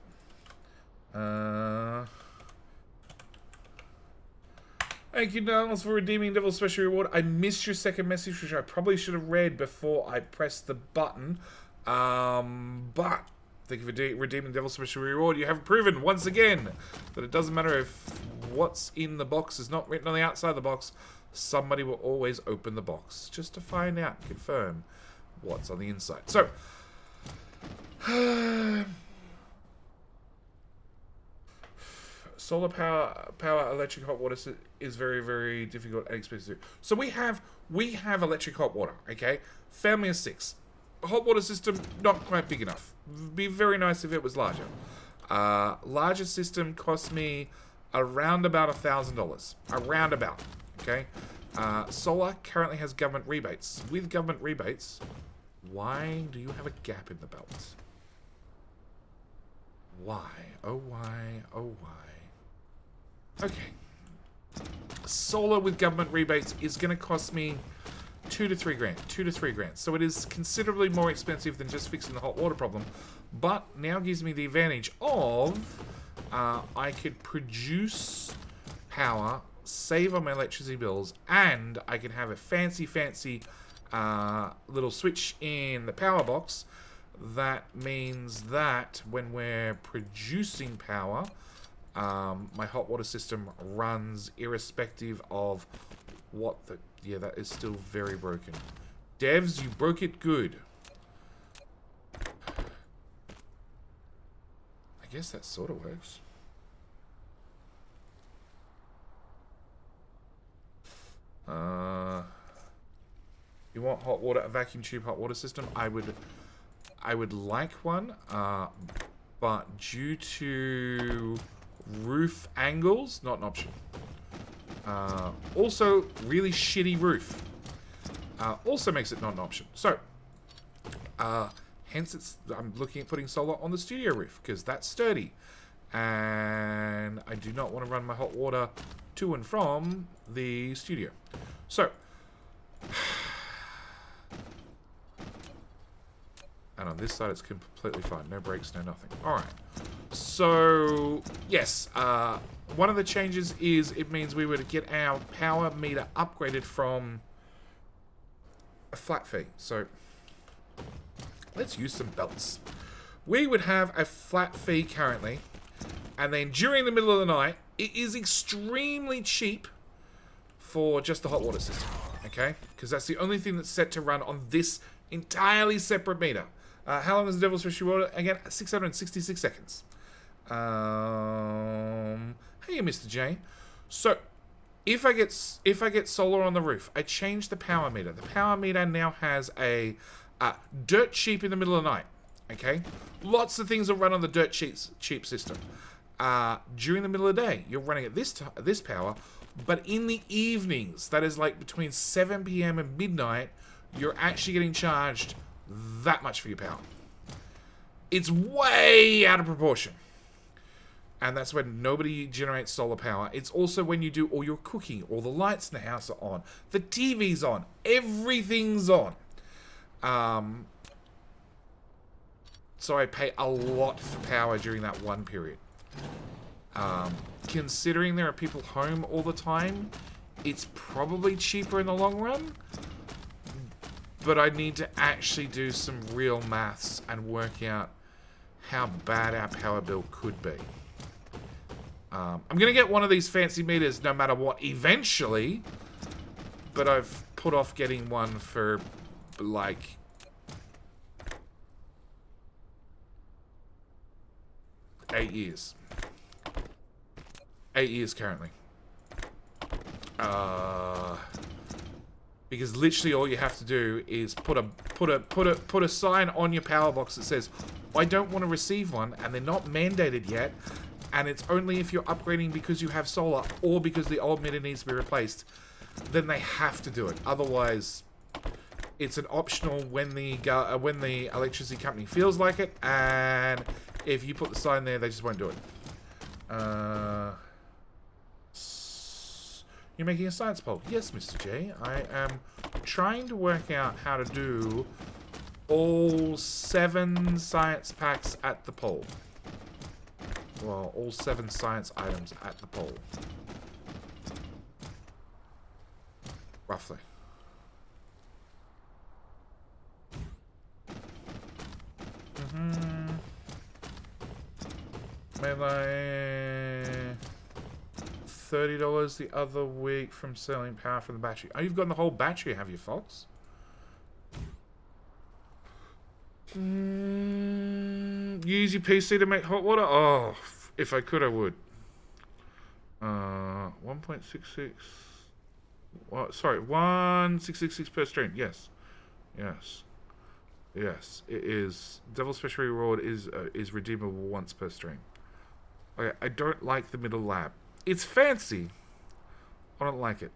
Thank you, Nulls, for redeeming Devil's Special Reward. I missed your second message, which I probably should have read before I pressed the button. But thank you for redeeming Devil's Special Reward. You have proven, once again, that it doesn't matter if what's in the box is not written on the outside of the box. Somebody will always open the box just to find out, confirm what's on the inside. So, solar power electric hot water is very, very difficult and expensive. So we have electric hot water, okay? Family of 6. Hot water system, not quite big enough. Be very nice if it was larger. Larger system cost me around about $1,000. Around about, okay? Solar currently has government rebates. With government rebates, why do you have a gap in the belt? Why? Oh, why? Oh, why? Okay. Solar with government rebates is going to cost me 2 to 3 grand. 2 to 3 grand. So it is considerably more expensive than just fixing the hot water problem. But now gives me the advantage of I could produce power, save on my electricity bills, and I can have a fancy little switch in the power box. That means that when we're producing power, my hot water system runs irrespective of what the... Yeah, that is still very broken. Devs, you broke it good. I guess that sort of works. You want hot water, a vacuum tube hot water system? I would like one, but due to roof angles, not an option. Also, really shitty roof. Also makes it not an option. So, hence I'm looking at putting solar on the studio roof, because that's sturdy. And I do not want to run my hot water to and from the studio. So, and on this side it's completely fine. No breaks, no nothing. Alright. So, yes, one of the changes is it means we would get our power meter upgraded from a flat fee. So, Let's use some belts. We would have a flat fee currently, and then during the middle of the night, it is extremely cheap for just the hot water system, okay? Because that's the only thing that's set to run on this entirely separate meter. How long is the Devil's Fishery Water? Again, 666 seconds. Hey, Mr. J. So, if I get solar on the roof, I change the power meter. The power meter now has a dirt cheap in the middle of the night. Okay, lots of things will run on the dirt cheap system. During the middle of the day, you're running at this power, but in the evenings, that is like between 7 p.m. and midnight, you're actually getting charged that much for your power. It's way out of proportion. And that's when nobody generates solar power. It's also when you do all your cooking. All the lights in the house are on. The TV's on. Everything's on. So I pay a lot for power during that one period. Considering there are people home all the time, it's probably cheaper in the long run. But I need to actually do some real maths and work out how bad our power bill could be. I'm going to get one of these fancy meters no matter what eventually. But I've put off getting one for, like, eight years. 8 years currently. Because literally all you have to do is put a sign on your power box that says, I don't want to receive one, and they're not mandated yet, and it's only if you're upgrading because you have solar or because the old meter needs to be replaced, then they have to do it. Otherwise, it's an optional when the electricity company feels like it, and if you put the sign there, they just won't do it. You're making a science poll. Yes, Mr. J. I am trying to work out how to do all 7 science packs at the poll. Well, all 7 science items at the poll. Roughly. Melee. $30 the other week from selling power from the battery. Oh, you've got the whole battery, have you, Fox? Use your PC to make hot water? Oh, if I could, I would. 1.66. What? Sorry, 1.666 per stream. Yes, yes, yes. It is. Devil's Fishery Reward is redeemable once per stream. Okay, I don't like the middle lab. It's fancy. I don't like it.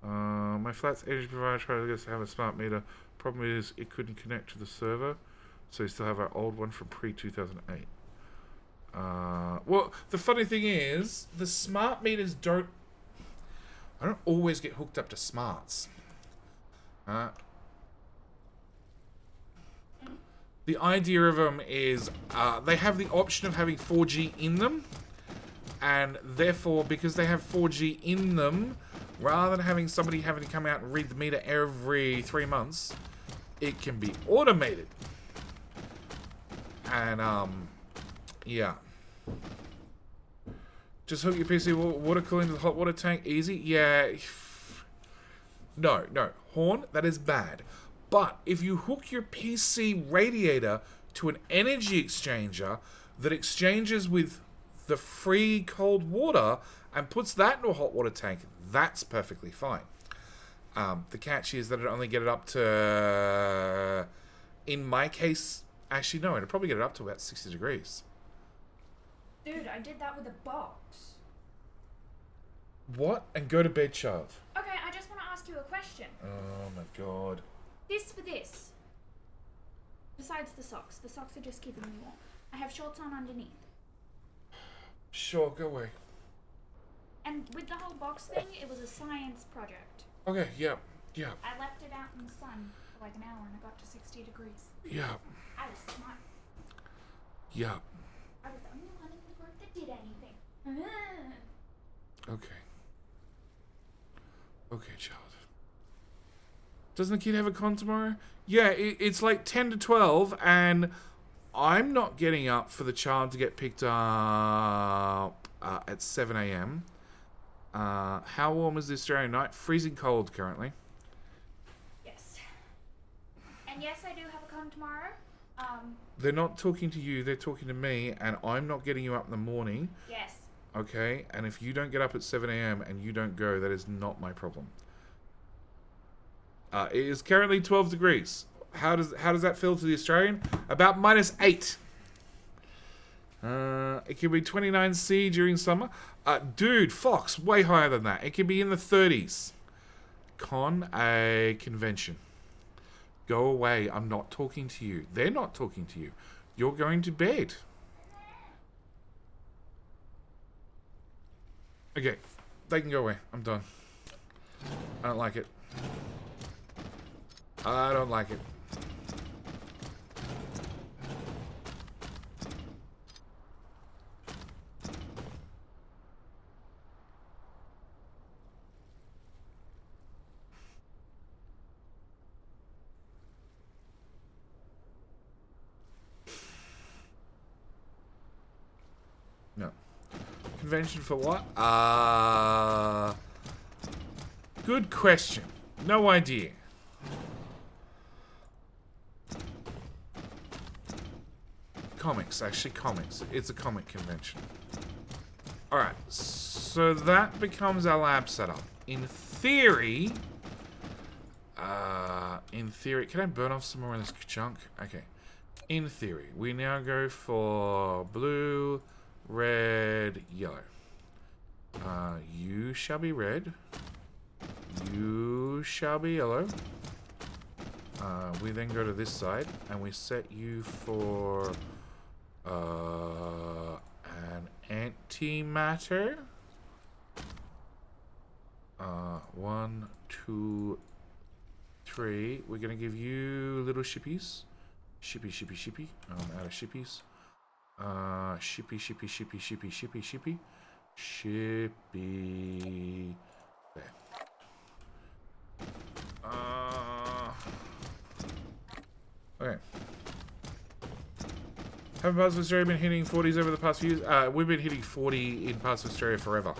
My flat's energy provider tries to have a smart meter. Problem is, it couldn't connect to the server, so we still have our old one from pre-2008. Well, the funny thing is, the smart meters I don't always get hooked up to smarts. The idea of them is they have the option of having 4G in them, and therefore, because they have 4G in them, rather than having somebody having to come out and read the meter every 3 months, it can be automated. And, yeah. Just hook your PC water cooling to the hot water tank. Easy? Yeah. No. Horn, that is bad. But if you hook your PC radiator to an energy exchanger that exchanges with the free cold water and puts that into a hot water tank, that's perfectly fine. The catch is that it'd only get it up to, in my case, actually no, it'd probably get it up to about 60 degrees. Dude, I did that with a box. What? And go to bed, child. Okay, I just want to ask you a question. Oh my god. This for this. Besides the socks. The socks are just keeping me warm. I have shorts on underneath. Sure, go away. And with the whole box thing, it was a science project. Okay, yeah. I left it out in the sun for like an hour and I got to 60 degrees. Yeah. I was smart. Yeah. I was the only one in the group that did anything. Okay. Okay, child. Doesn't the kid have a con tomorrow? Yeah, it's like 10 to 12, and I'm not getting up for the child to get picked up at 7 a.m. How warm is the Australian night? Freezing cold currently. Yes. And yes, I do have a con tomorrow. They're not talking to you, they're talking to me, and I'm not getting you up in the morning. Yes. Okay? And if you don't get up at 7 a.m. and you don't go, that is not my problem. It is currently 12 degrees. How does that feel to the Australian? About -8. It can be 29C during summer. Dude, Fox, way higher than that. It can be in the 30s. Con a convention. Go away. I'm not talking to you. They're not talking to you. You're going to bed. Okay. They can go away. I'm done. I don't like it. I don't like it. No. Convention for what? Good question. No idea. Comics, actually comics. It's a comic convention. Alright, so that becomes our lab setup. In theory, can I burn off some more of this junk? Okay. In theory, we now go for blue, red, yellow. You shall be red. You shall be yellow. We then go to this side and we set you for an antimatter. 1, 2, 3. We're gonna give you little shippies. Shippy. Out of shippies. Shippy. There. Okay. Haven't parts of Australia been hitting 40s over the past few years? We've been hitting 40 in parts of Australia forever.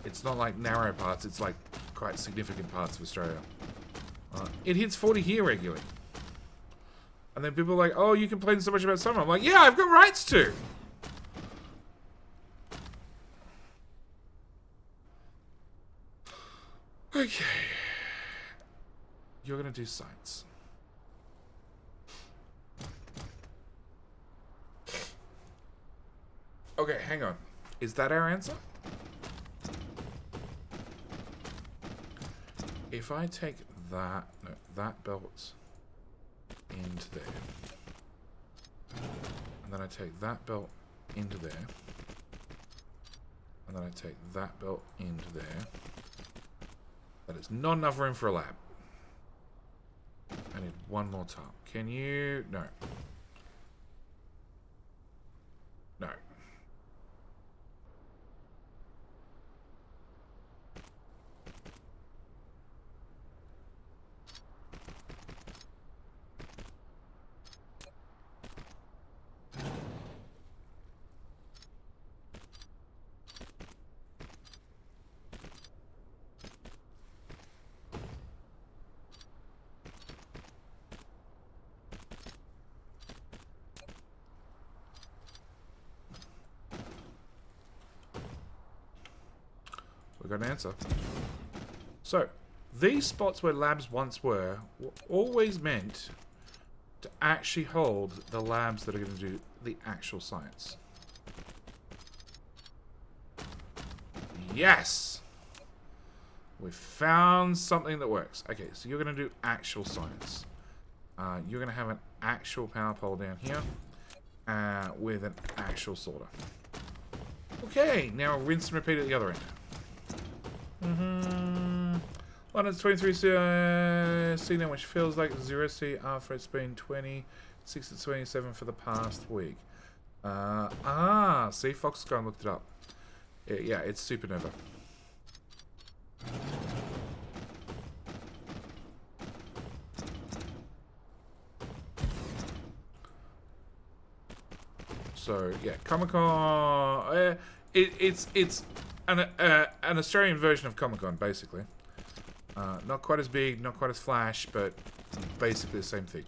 It's not like narrow parts, it's like quite significant parts of Australia. It hits 40 here regularly. And then people are like, oh, you complain so much about summer. I'm like, yeah, I've got rights to. Okay. You're going to do science. Okay, hang on. Is that our answer? If I take that belt into there, and then I take that belt into there, and then I take that belt into there, that is not enough room for a lab. I need one more top. Can you? No. No. Got an answer. So, these spots where labs once were always meant to actually hold the labs that are going to do the actual science. Yes! We found something that works. Okay, so you're going to do actual science. You're going to have an actual power pole down here with an actual sorter. Okay, now rinse and repeat at the other end. London's 23 C now, which feels like 0 C after it's been 26 to 27 for the past week. See, Fox gone looked it up. Yeah, it's supernova. So yeah, Comic-Con. It's an Australian version of Comic-Con, basically. Not quite as big, not quite as flash, but basically the same thing.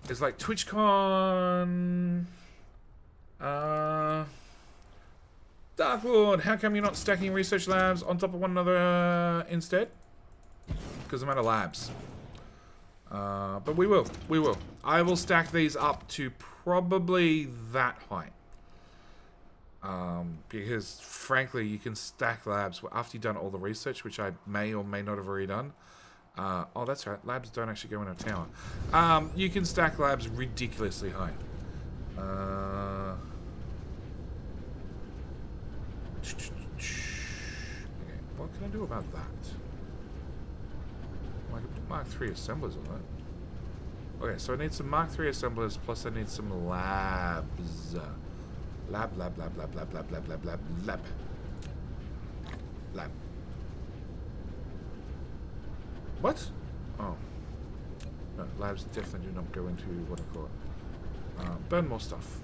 It's like TwitchCon. Dark Lord, how come you're not stacking research labs on top of one another instead? Because I'm out of labs. But we will. We will. I will stack these up to probably that height. Because, frankly, you can stack labs after you've done all the research, which I may or may not have already done. Oh, that's right. Labs don't actually go in a tower. You can stack labs ridiculously high. Okay, what can I do about that? Well, I can put Mark III assemblers on that. Okay, so I need some Mark III assemblers, plus I need some labs. Lab. What? Oh. No, labs definitely do not go into what I call it. Burn more stuff.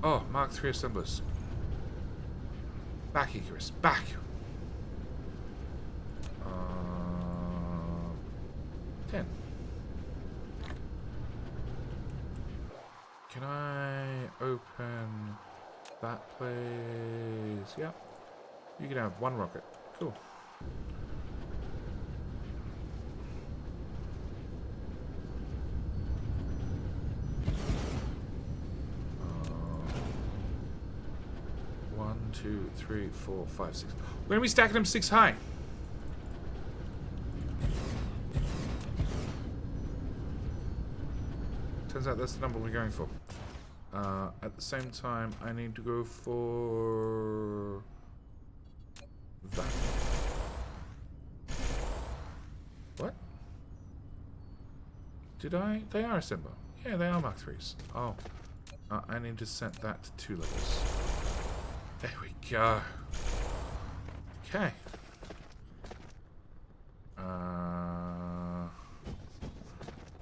Oh, Mark III assemblers. Back, Icarus. Back! Uh, 10. Can I open that, please? Yeah. You can have one rocket. Cool. One, 2, 3, 4, 5, 6. We're going to be stacking them 6 high. Turns out that's the number we're going for. At the same time, I need to go for that. What? Did I? They are assembled. Yeah, they are Mark IIIs. Oh. I need to set that to 2 levels. There we go. Okay.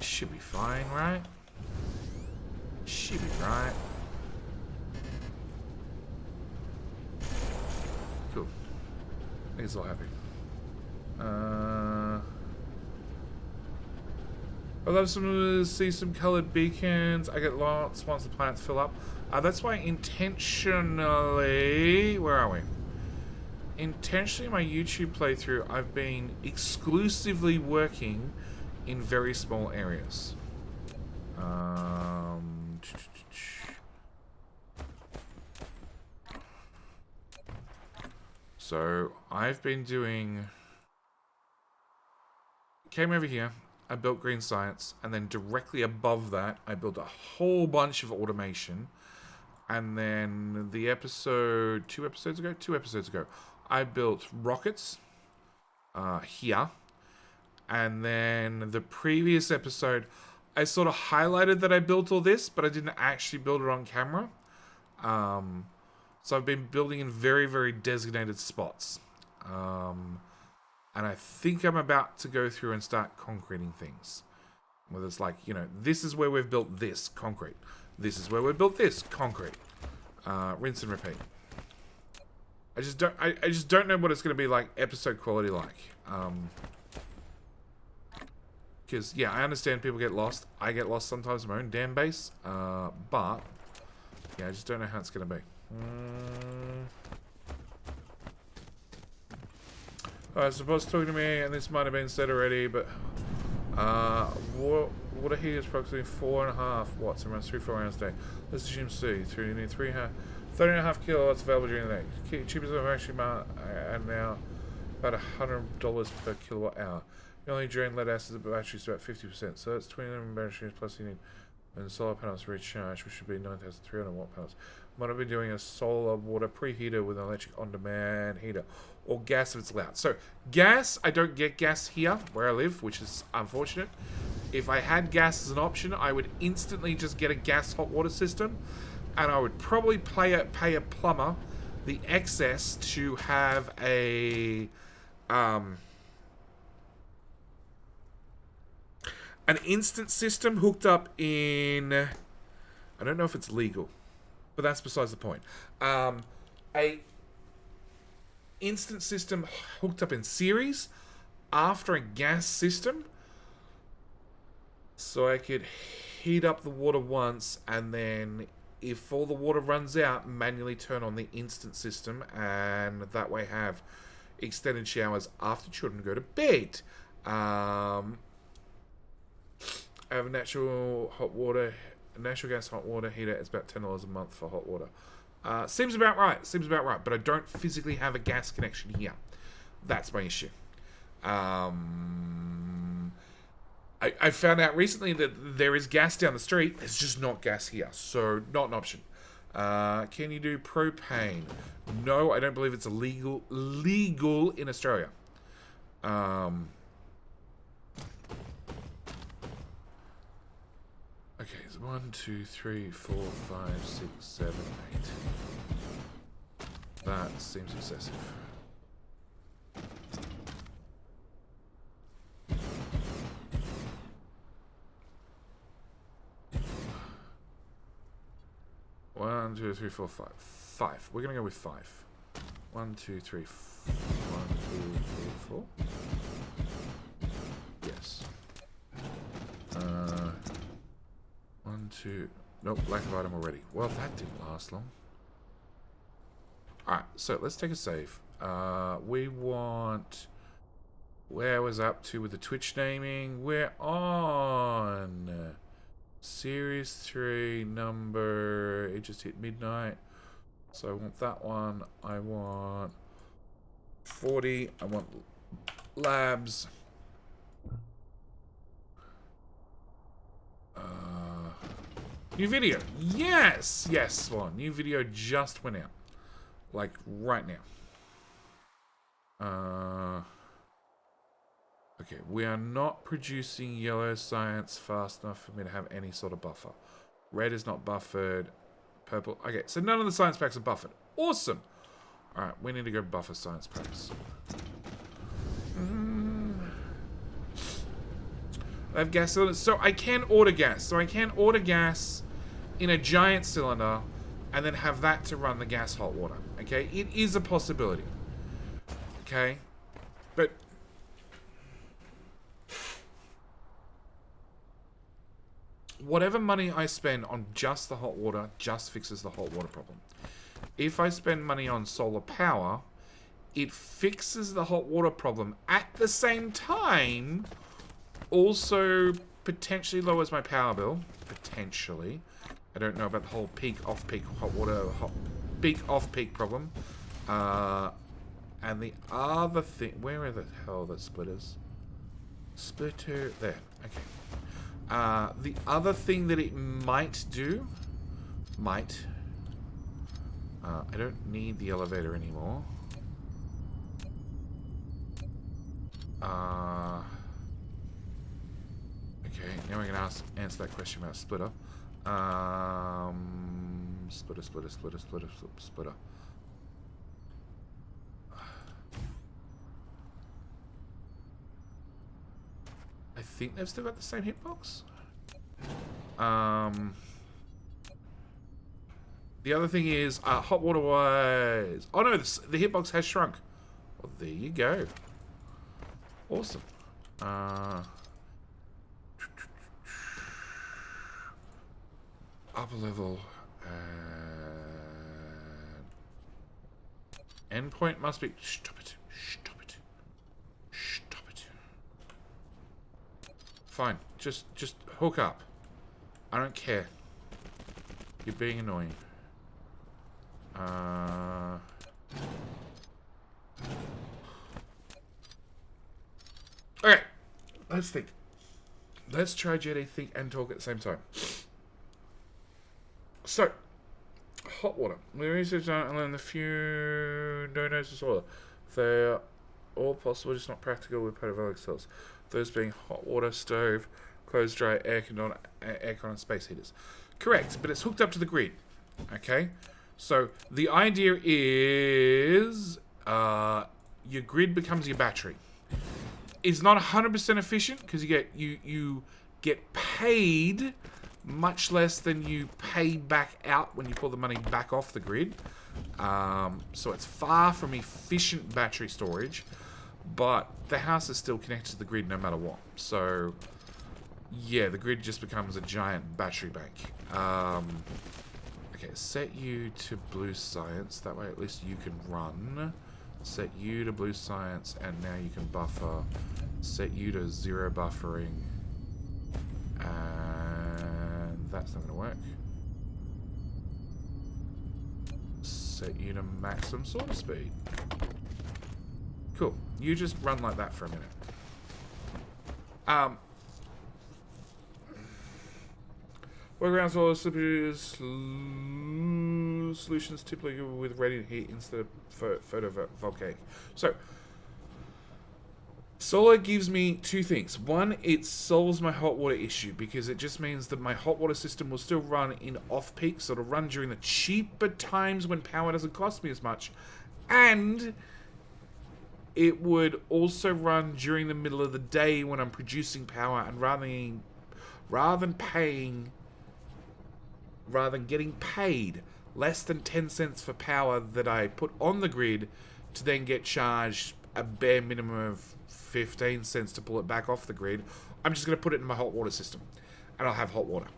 Should be fine, right? Should be right. Cool. I think it's all happy. I love to see some colored beacons. I get lots once the planets fill up. That's why intentionally... Where are we? Intentionally, my YouTube playthrough, I've been exclusively working in very small areas. So, I've been doing... Came over here. I built Green Science, and then directly above that, I built a whole bunch of automation. And then the episode, 2 episodes ago, I built rockets here. And then the previous episode, I sort of highlighted that I built all this, but I didn't actually build it on camera. So I've been building in very, very designated spots. And I think I'm about to go through and start concreting things. Whether it's like, you know, this is where we've built this, concrete. This is where we've built this, concrete. Rinse and repeat. I just don't know what it's going to be like, episode quality like. Because, yeah, I understand people get lost. I get lost sometimes in my own damn base. But, yeah, I just don't know how it's going to be. I suppose talking to me, and this might have been said already, but water heat is approximately 4.5 watts and runs 3-4 hours a day. Let's assume C. You need 30.5 kilowatts available during the day. Cheapest I've actually and now about $100 per kilowatt hour. You only drain lead acid batteries about 50%, so that's 29 batteries plus you need. And solar panels recharge, which should be 9,300 watt panels. Might have been doing a solar water preheater with an electric on-demand heater, or gas if it's allowed. So gas, I don't get gas here where I live, which is unfortunate. If I had gas as an option, I would instantly just get a gas hot water system, and I would probably pay a plumber the excess to have an instant system hooked up in... I don't know if it's legal, but that's besides the point. A instant system hooked up in series after a gas system, so I could heat up the water once, and then if all the water runs out, manually turn on the instant system, and that way have extended showers after children go to bed. I have natural gas hot water heater. It's about $10 a month for hot water. Seems about right. But I don't physically have a gas connection here. That's my issue. I found out recently that there is gas down the street. There's just not gas here, so not an option. Can you do propane? No, I don't believe it's legal in Australia. Okay, so 1, 2, 3, 4, 5, 6, 7, 8. That seems excessive. One, 2, 3, 4, 5. 5. We're gonna go with 5. 1, 2, 3, 1, 2, 3, 4. Yes. 1, 2. Nope, lack of item already. Well, that didn't last long. Alright, so let's take a save. We want... Where was I up to with the Twitch naming? We're on... Series 3, number... It just hit midnight. So I want that one. I want 40. I want labs. New video. Yes! Yes, Swan. New video just went out. Like, right now. Okay, we are not producing yellow science fast enough for me to have any sort of buffer. Red is not buffered. Purple. Okay, so none of the science packs are buffered. Awesome! Alright, we need to go buffer science packs. I have gas cylinders. So I can order gas. So I can order gas in a giant cylinder and then have that to run the gas hot water. Okay? It is a possibility. Okay? But... whatever money I spend on just the hot water just fixes the hot water problem. If I spend money on solar power, it fixes the hot water problem. At the same time, also potentially lowers my power bill. Potentially. I don't know about the whole peak, off-peak hot water, peak, off-peak problem. And the other thing... where are the hell are the splitters? Splitter... there. Okay. The other thing that it might do... I don't need the elevator anymore. Okay, now we're going to answer that question about splitter. Splitter. I think they've still got the same hitbox. The other thing is, hot water wise... oh no, the hitbox has shrunk. Well, there you go. Awesome. Upper level. Endpoint must be... stop it. Fine. Just hook up. I don't care. You're being annoying. Okay. Let's think. Let's try Jetty, think, and talk at the same time. So, hot water. We researched and learned a few no-nos to solar. They're all possible, just not practical with photovoltaic cells. Those being hot water, stove, clothes dry, aircon, and space heaters. Correct, but it's hooked up to the grid. Okay? So, the idea is your grid becomes your battery. It's not 100% efficient because you get paid much less than you pay back out when you pull the money back off the grid. So it's far from efficient battery storage, but the house is still connected to the grid no matter what. So yeah, the grid just becomes a giant battery bank. Okay, set you to blue science. That way at least you can run. Set you to blue science, and now you can buffer. Set you to 0 buffering. And that's not going to work. Set you to maximum sorter speed. Cool. You just run like that for a minute. Workarounds or solutions typically with radiant heat instead of photovoltaic. So, solar gives me two things. One, it solves my hot water issue because it just means that my hot water system will still run in off-peak, so it'll run during the cheaper times when power doesn't cost me as much. And it would also run during the middle of the day when I'm producing power, and rather than getting paid less than 10 cents for power that I put on the grid to then get charged a bare minimum of 15 cents to pull it back off the grid, I'm just going to put it in my hot water system and I'll have hot water.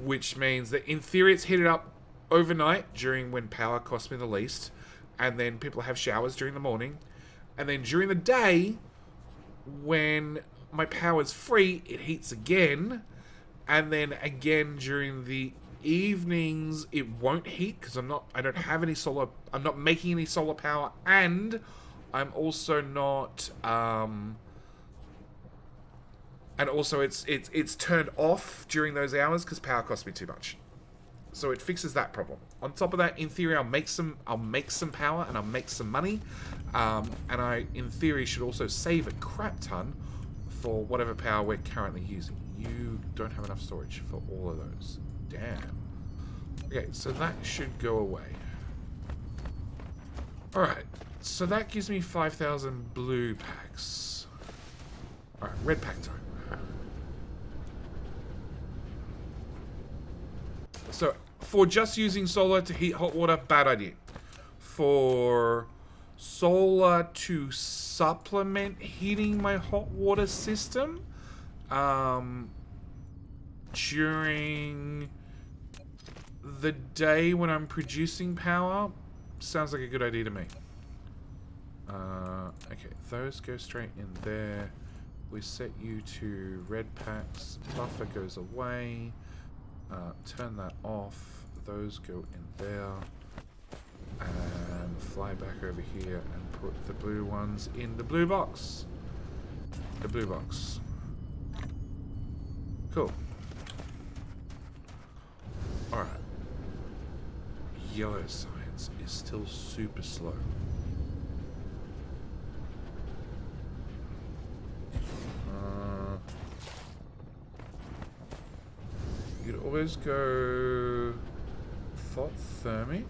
Which means that in theory it's heated up overnight during when power costs me the least, and then people have showers during the morning, and then during the day when my power's free it heats again. And then again during the evenings it won't heat because I don't have any solar. I'm not making any solar power, and I'm also not and also it's turned off during those hours because power costs me too much. So it fixes that problem. On top of that, in theory, I'll make some power and I'll make some money, and I in theory should also save a crap ton for whatever power we're currently using. You don't have enough storage for all of those. Damn. Okay, so that should go away. Alright, so that gives me 5,000 blue packs. Alright, red pack time. So, for just using solar to heat hot water, bad idea. For solar to supplement heating my hot water system, during the day when I'm producing power, sounds like a good idea to me. Okay, those go straight in there. We set you to red packs. Buffer goes away. Turn that off. Those go in there. And fly back over here and put the blue ones in the blue box. The blue box. Cool. Alright. Yellow science is still super slow. You could always go thermic.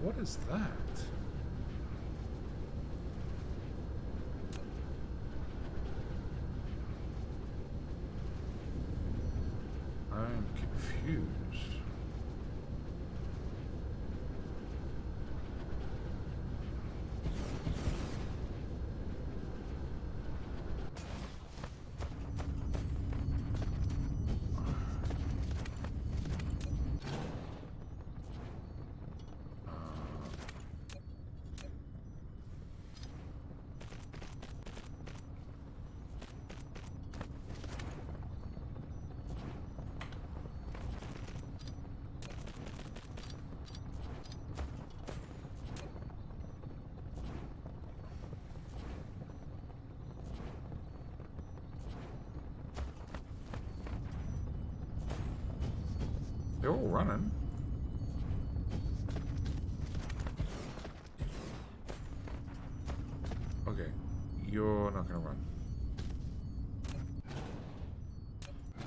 What is that? I'm confused. They're all running. Okay, you're not gonna run.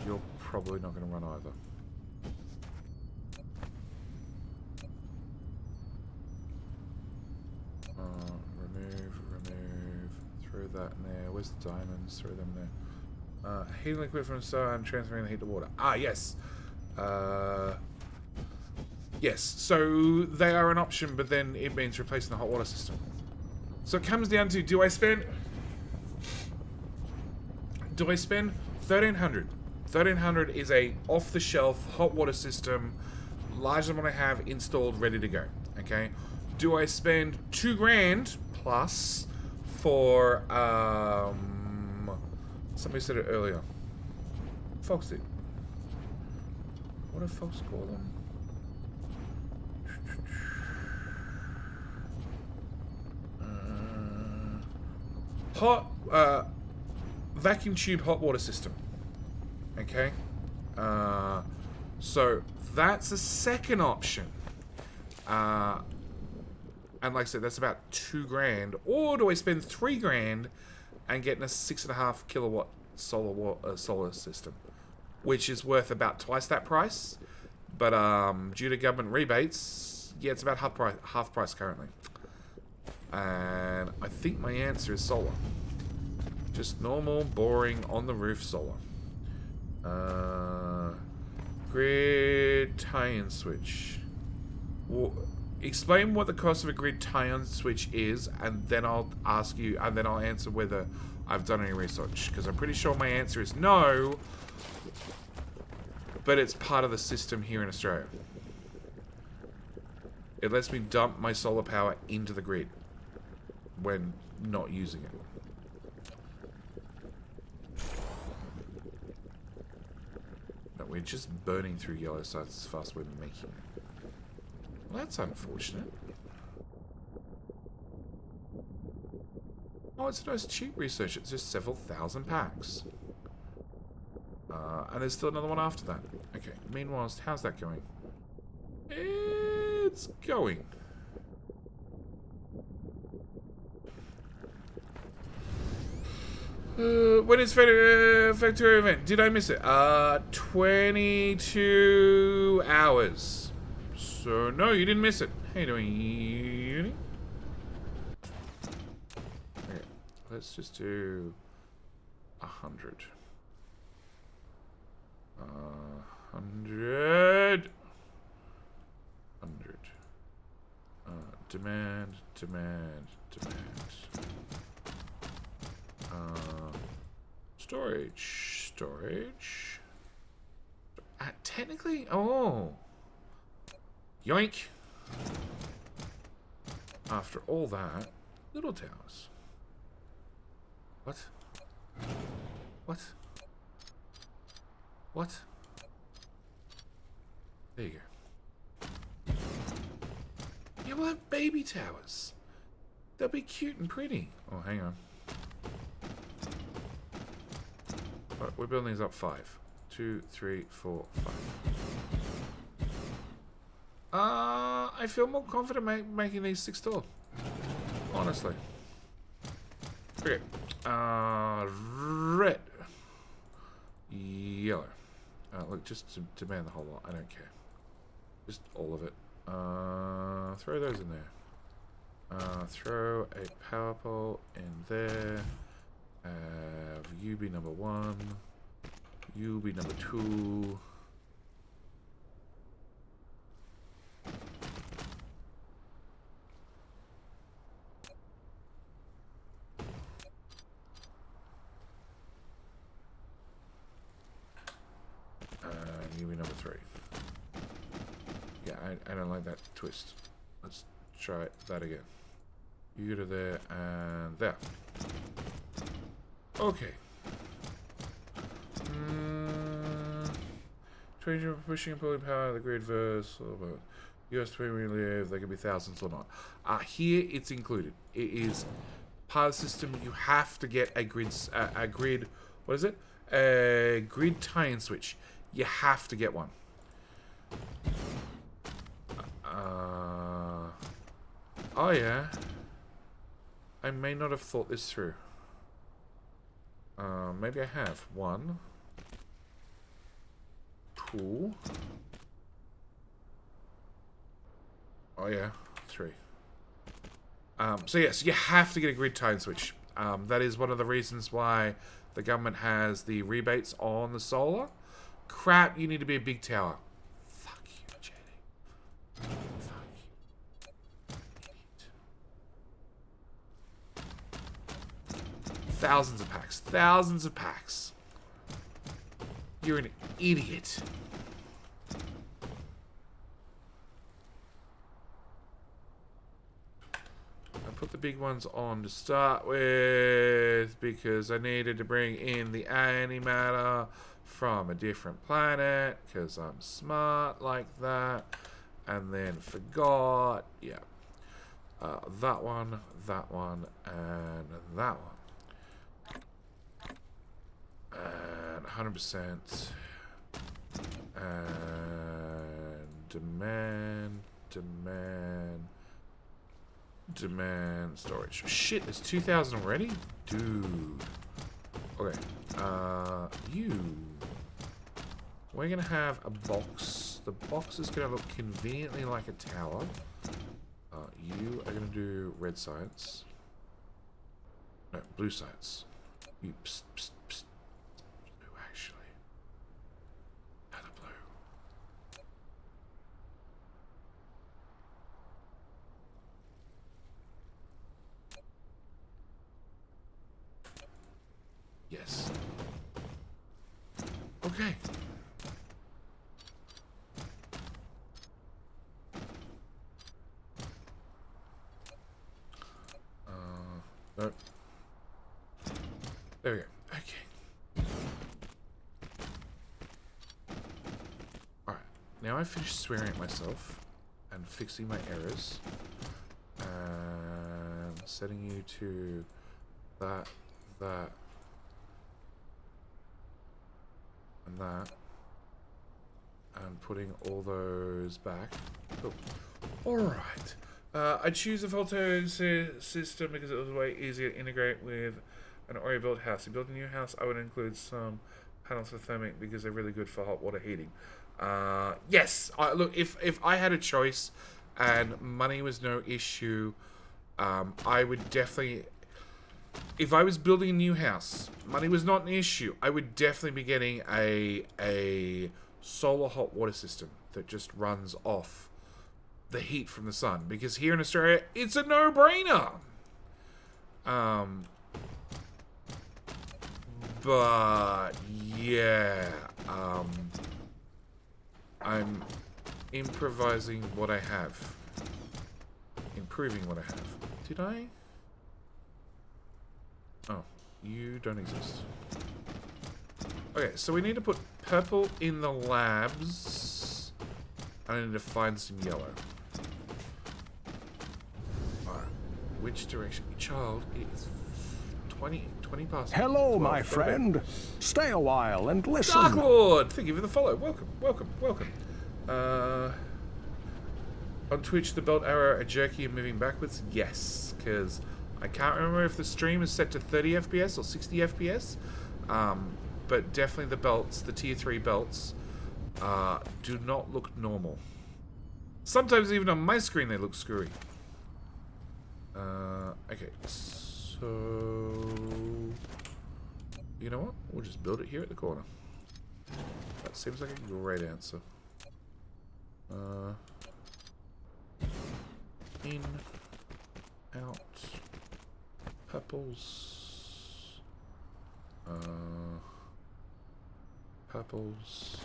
You're probably not gonna run either. Remove, Throw that in there. Where's the diamonds? Throw them there. Heating liquid from the sun and transferring the heat to water. Ah, yes. Yes, so they are an option, but then it means replacing the hot water system. So it comes down to, do I spend 1,300? 1,300 is a off-the-shelf hot water system, larger than what I have installed, ready to go. Okay. Do I spend 2 grand plus for somebody said it earlier. Folks did. What do folks call them? Vacuum tube hot water system. Okay. So that's a second option. And like I said, that's about 2 grand. Or do I spend 3 grand and get a 6.5 kilowatt solar system, which is worth about twice that price, but due to government rebates, yeah, it's about half price currently. And I think my answer is solar. Just normal, boring, on the roof solar. Grid tie-in switch. Well, explain what the cost of a grid tie-in switch is, and then I'll ask you, and then I'll answer whether I've done any research, because I'm pretty sure my answer is no, but it's part of the system here in Australia. It lets me dump my solar power into the grid when not using it. No, we're just burning through yellow sites as fast as we're making it. Well, that's unfortunate. Oh, it's a nice cheap research. It's just several thousand packs. And there's still another one after that. Okay, meanwhile, how's that going? It's going. When is factory event? Did I miss it? 22 hours. So, no, you didn't miss it. How you doing, Uni? Okay, let's just do 100. 100. Demand. Storage. Technically, oh. Yoink. After all that, little towers. What? There you go. Yeah, we'll have baby towers. They'll be cute and pretty. Oh, hang on. Right, we're building these up 5. 2, 3, 4, 5. I feel more confident making these 6 tall. Honestly. Okay. Red. Yellow. Look, just to demand the whole lot. I don't care. Just all of it. Throw those in there. Throw a power pole in there. You be number 1. You be number 2. You be number 3. Yeah, I don't like that twist. Let's try that again. You go to there and there. Okay. Changing pushing and pulling power of the grid versus US Premier Live, there could be thousands or not. Here it's included. It is part of the system. You have to get a grid, what is it? A grid tie-in switch. You have to get one. Oh yeah. I may not have thought this through. Maybe I have. 1, 2. Oh yeah, 3. So yes, you have to get a grid tie-in switch. That is one of the reasons why the government has the rebates on the solar. Crap, you need to be a big tower. Fuck you, JD. Fuck. Thousands of packs. Thousands of packs. You're an idiot. I put the big ones on to start with because I needed to bring in the antimatter from a different planet because I'm smart like that, and then forgot. Yeah, that one, and that one, and 100%, and demand storage. Shit, there's 2,000 already? Dude. Okay. We're gonna have a box. The box is gonna look conveniently like a tower. You are gonna do red science. No, blue science. You psst, psst, psst. Blue, actually. Another blue. Yes. Okay. Nope. There we go. Okay. Alright. Now I've finished swearing at myself and fixing my errors. And setting you to that, and that. And putting all those back. Cool. Alright. I choose a photo system because it was way easier to integrate with an already built house. To build a new house, I would include some panels for thermic because they're really good for hot water heating. Yes, look, if I had a choice and money was no issue, I would definitely... If I was building a new house, money was not an issue, I would definitely be getting a solar hot water system that just runs off the heat from the sun, because here in Australia it's a no-brainer. But yeah, I'm improvising what I have, improving what I have. Did I? Oh, you don't exist. Okay, so we need to put purple in the labs. I need to find some yellow. Which direction? Child, it's 20 past. Hello, 12. my friend. Stay a while and listen. Dark Lord! Thank you for the follow. Welcome. On Twitch, the belt arrow are jerky and moving backwards? Yes, because I can't remember if the stream is set to 30 FPS or 60 FPS. But definitely the belts, the tier 3 belts, do not look normal. Sometimes even on my screen they look screwy. Okay, so... You know what? We'll just build it here at the corner. That seems like a great answer. In, out, purples, purples,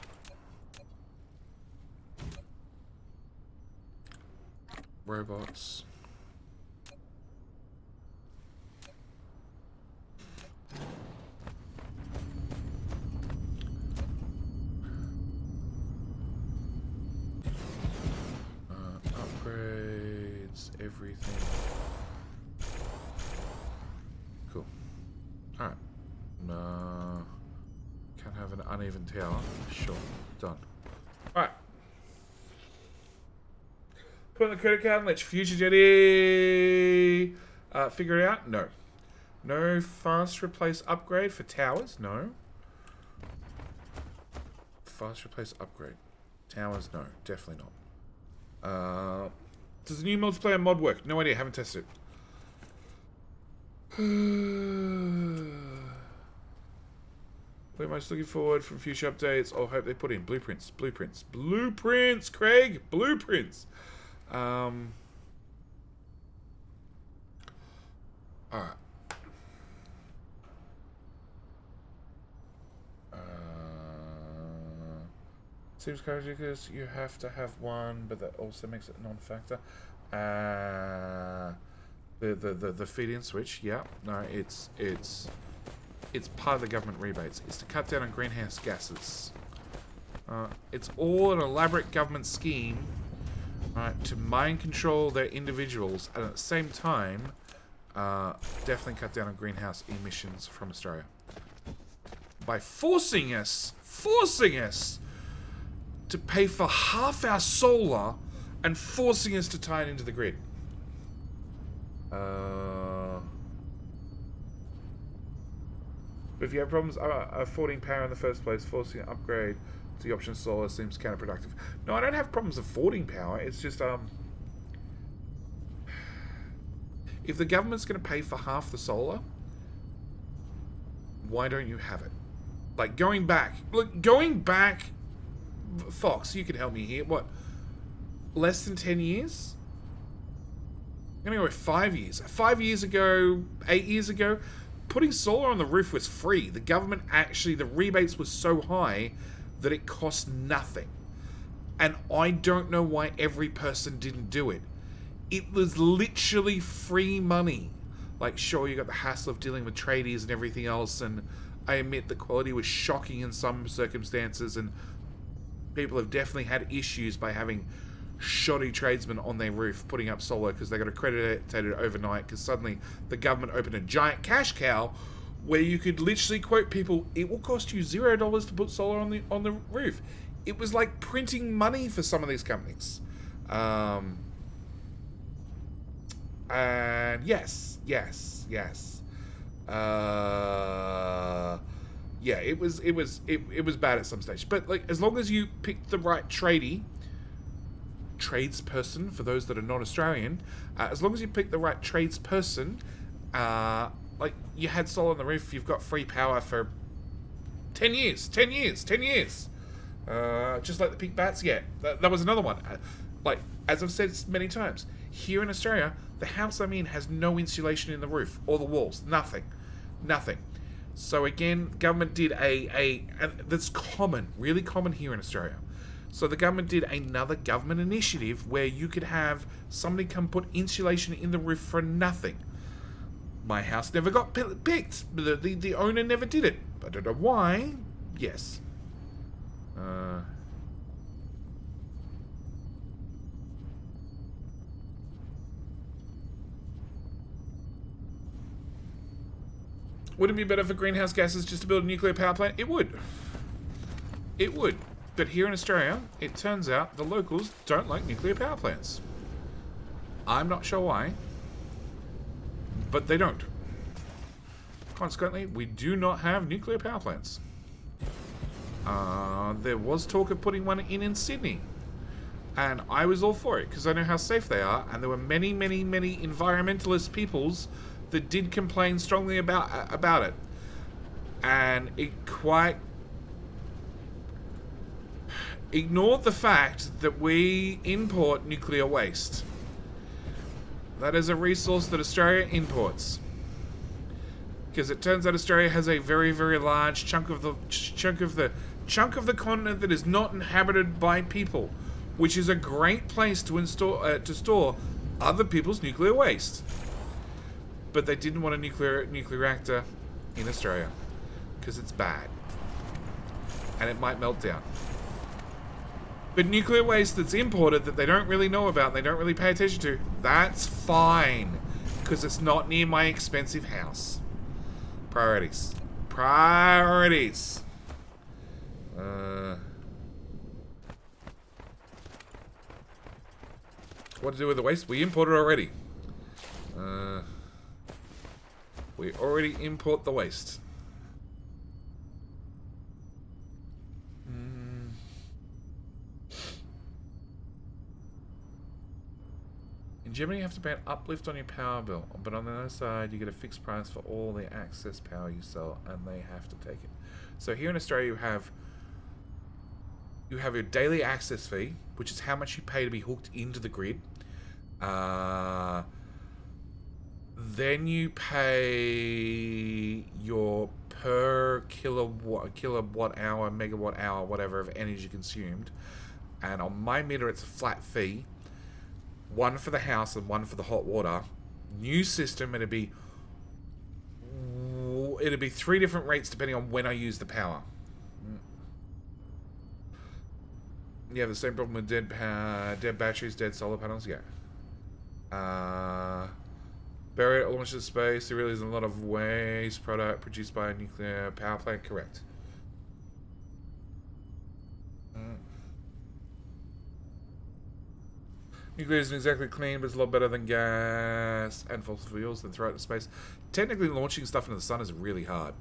robots. Upgrades, everything. Cool. Alright. Can't have an uneven tower. Sure. Done. Alright. Put in the credit card and let Future Jetty figure it out? No. No fast replace upgrade for towers? No. Fast replace upgrade. Towers? No. Definitely not. Does the new multiplayer mod work? No idea. Haven't tested it. We're most looking forward from future updates. Or hope they put in blueprints, Craig, blueprints. All right. Seems crazy because you have to have one, but that also makes it a non-factor. The feed-in switch, yeah, no, it's part of the government rebates. It's to cut down on greenhouse gases. It's all an elaborate government scheme, right, to mind control their individuals, and at the same time, definitely cut down on greenhouse emissions from Australia by forcing us to pay for half our solar and forcing us to tie it into the grid. If you have problems affording power in the first place, forcing an upgrade to the option solar seems counterproductive. No, I don't have problems affording power. It's just if the government's going to pay for half the solar, why don't you have it? Like going back, Fox, you can help me here. What? Less than 10 years? I'm going to go with 5 years. 5 years ago, 8 years ago, putting solar on the roof was free. The government actually, the rebates were so high that it cost nothing. And I don't know why every person didn't do it. It was literally free money. Like, sure, you got the hassle of dealing with tradies and everything else, and I admit the quality was shocking in some circumstances, and people have definitely had issues by having shoddy tradesmen on their roof putting up solar because they got accredited overnight because suddenly the government opened a giant cash cow where you could literally quote people, it will cost you $0 to put solar on the roof. It was like printing money for some of these companies. And yes. Yeah, it was bad at some stage. But like, as long as you picked the right tradesperson, for those that are not Australian, as long as you pick the right tradesperson, like you had solar on the roof, you've got free power for 10 years. Just like the peak bats, yeah. That was another one. Like, as I've said many times, here in Australia, the house I'm in has no insulation in the roof or the walls. Nothing. So again, government did and that's common, really common here in Australia. So the government did another government initiative where you could have somebody come put insulation in the roof for nothing. My house never got picked. The owner never did it. I don't know why. Yes. Would it be better for greenhouse gases just to build a nuclear power plant? It would. But here in Australia, it turns out the locals don't like nuclear power plants. I'm not sure why, but they don't. Consequently, we do not have nuclear power plants. There was talk of putting one in Sydney, and I was all for it because I know how safe they are, and there were many environmentalist peoples that did complain strongly about it, and it quite ignored the fact that we import nuclear waste. That is a resource that Australia imports, because it turns out Australia has a very large chunk of the continent that is not inhabited by people, which is a great place to store other people's nuclear waste. But they didn't want a nuclear reactor in Australia because it's bad and it might melt down. But nuclear waste that's imported that they don't really know about, they don't really pay attention to, that's fine because it's not near my expensive house. Priorities. What to do with the waste? We imported already. We already import the waste. generally you have to pay an uplift on your power bill, but on the other side you get a fixed price for all the excess power you sell, and they have to take it. So here in Australia you have your daily access fee, which is how much you pay to be hooked into the grid. Then you pay your per kilowatt hour, megawatt hour, whatever of energy consumed. And on my meter, it's a flat fee. One for the house and one for the hot water. New system, it'd be 3 different rates depending on when I use the power. You have the same problem with dead batteries, dead solar panels. Yeah. Bury it, launch into space. There really isn't a lot of waste product produced by a nuclear power plant. Correct. Nuclear isn't exactly clean, but it's a lot better than gas and fossil fuels that throw it into space. Technically, launching stuff into the sun is really hard.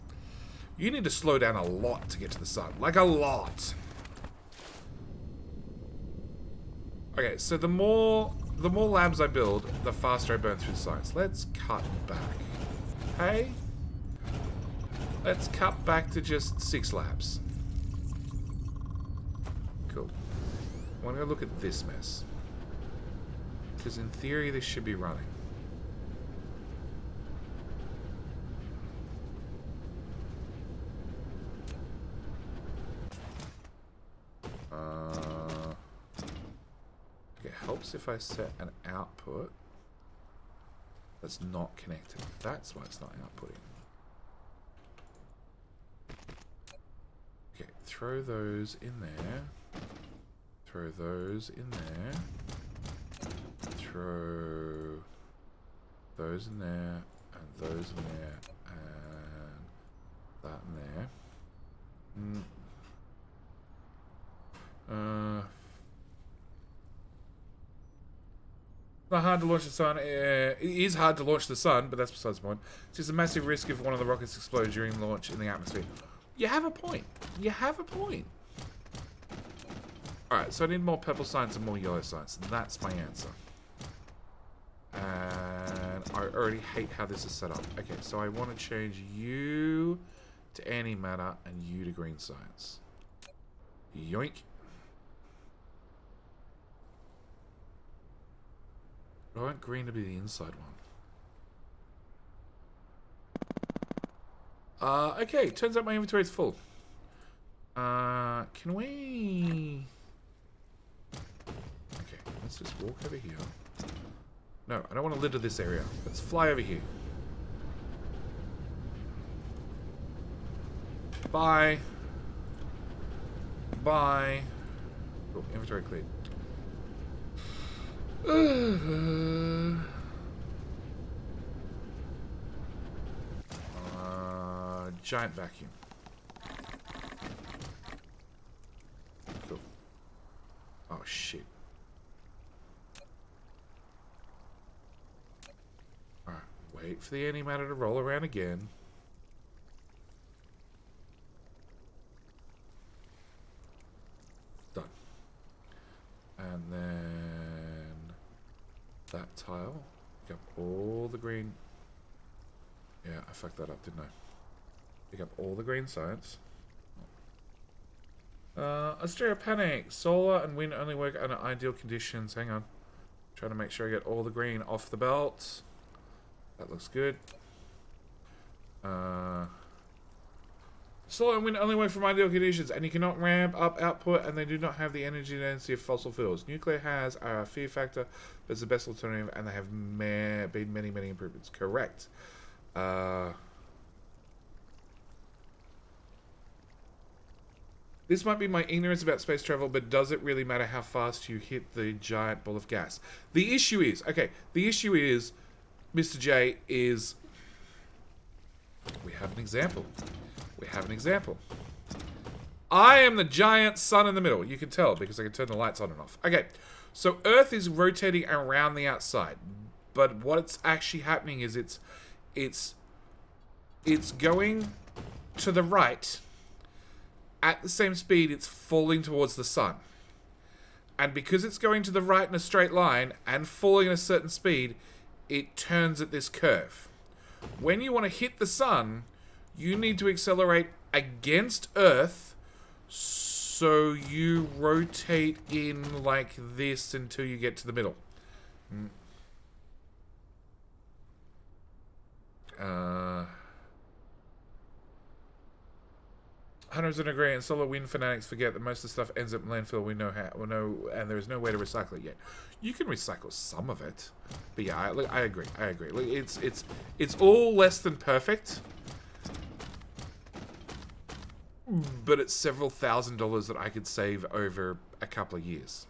You need to slow down a lot to get to the sun. Like, a lot. Okay, so the more labs I build, the faster I burn through science. Let's cut back. Hey? Let's cut back to just 6 labs. Cool. I want to go look at this mess. Because in theory, this should be running. Okay, helps if I set an output that's not connected. That's why it's not outputting. Okay, throw those in there. Throw those in there. Throw those in there, and those in there, and that in there. Not hard to launch the sun. It is hard to launch the sun, but that's besides the point. It's just a massive risk if one of the rockets explodes during launch in the atmosphere. You have a point. You have a point. Alright, so I need more purple science and more yellow science. That's my answer. And I already hate how this is set up. Okay, so I want to change you to antimatter and you to green science. Yoink. I want green to be the inside one. Okay, turns out my inventory is full. Can we... Okay, let's just walk over here. No, I don't want to litter this area. Let's fly over here. Bye. Bye. Oh, inventory cleared. Giant vacuum. Cool. Oh, shit. Alright, wait for the antimatter to roll around again. Done. And then that tile. Pick up all the green. Yeah, I fucked that up, didn't I? Pick up all the green science. Australia panic. Solar and wind only work under ideal conditions. Hang on. Trying to make sure I get all the green off the belt. That looks good. Solar and wind only work from ideal conditions, and you cannot ramp up output, and they do not have the energy density of fossil fuels. Nuclear has a fear factor, but it's the best alternative, and they have been many, many improvements. Correct. This might be my ignorance about space travel, but does it really matter how fast you hit the giant ball of gas? The issue is, okay, the issue is, Mr. J, is... We have an example. We have an example. I am the giant sun in the middle. You can tell because I can turn the lights on and off. Okay, so Earth is rotating around the outside. But what's actually happening is it's going to the right. At the same speed, it's falling towards the sun. And because it's going to the right in a straight line and falling at a certain speed, it turns at this curve. When you want to hit the sun, you need to accelerate against Earth, so you rotate in like this until you get to the middle. 100% agree, and solar wind fanatics forget that most of the stuff ends up in landfill. We know how, and there is no way to recycle it yet. You can recycle some of it, but yeah, I agree. Look, it's all less than perfect, but it's several $1,000s that I could save over a couple of years,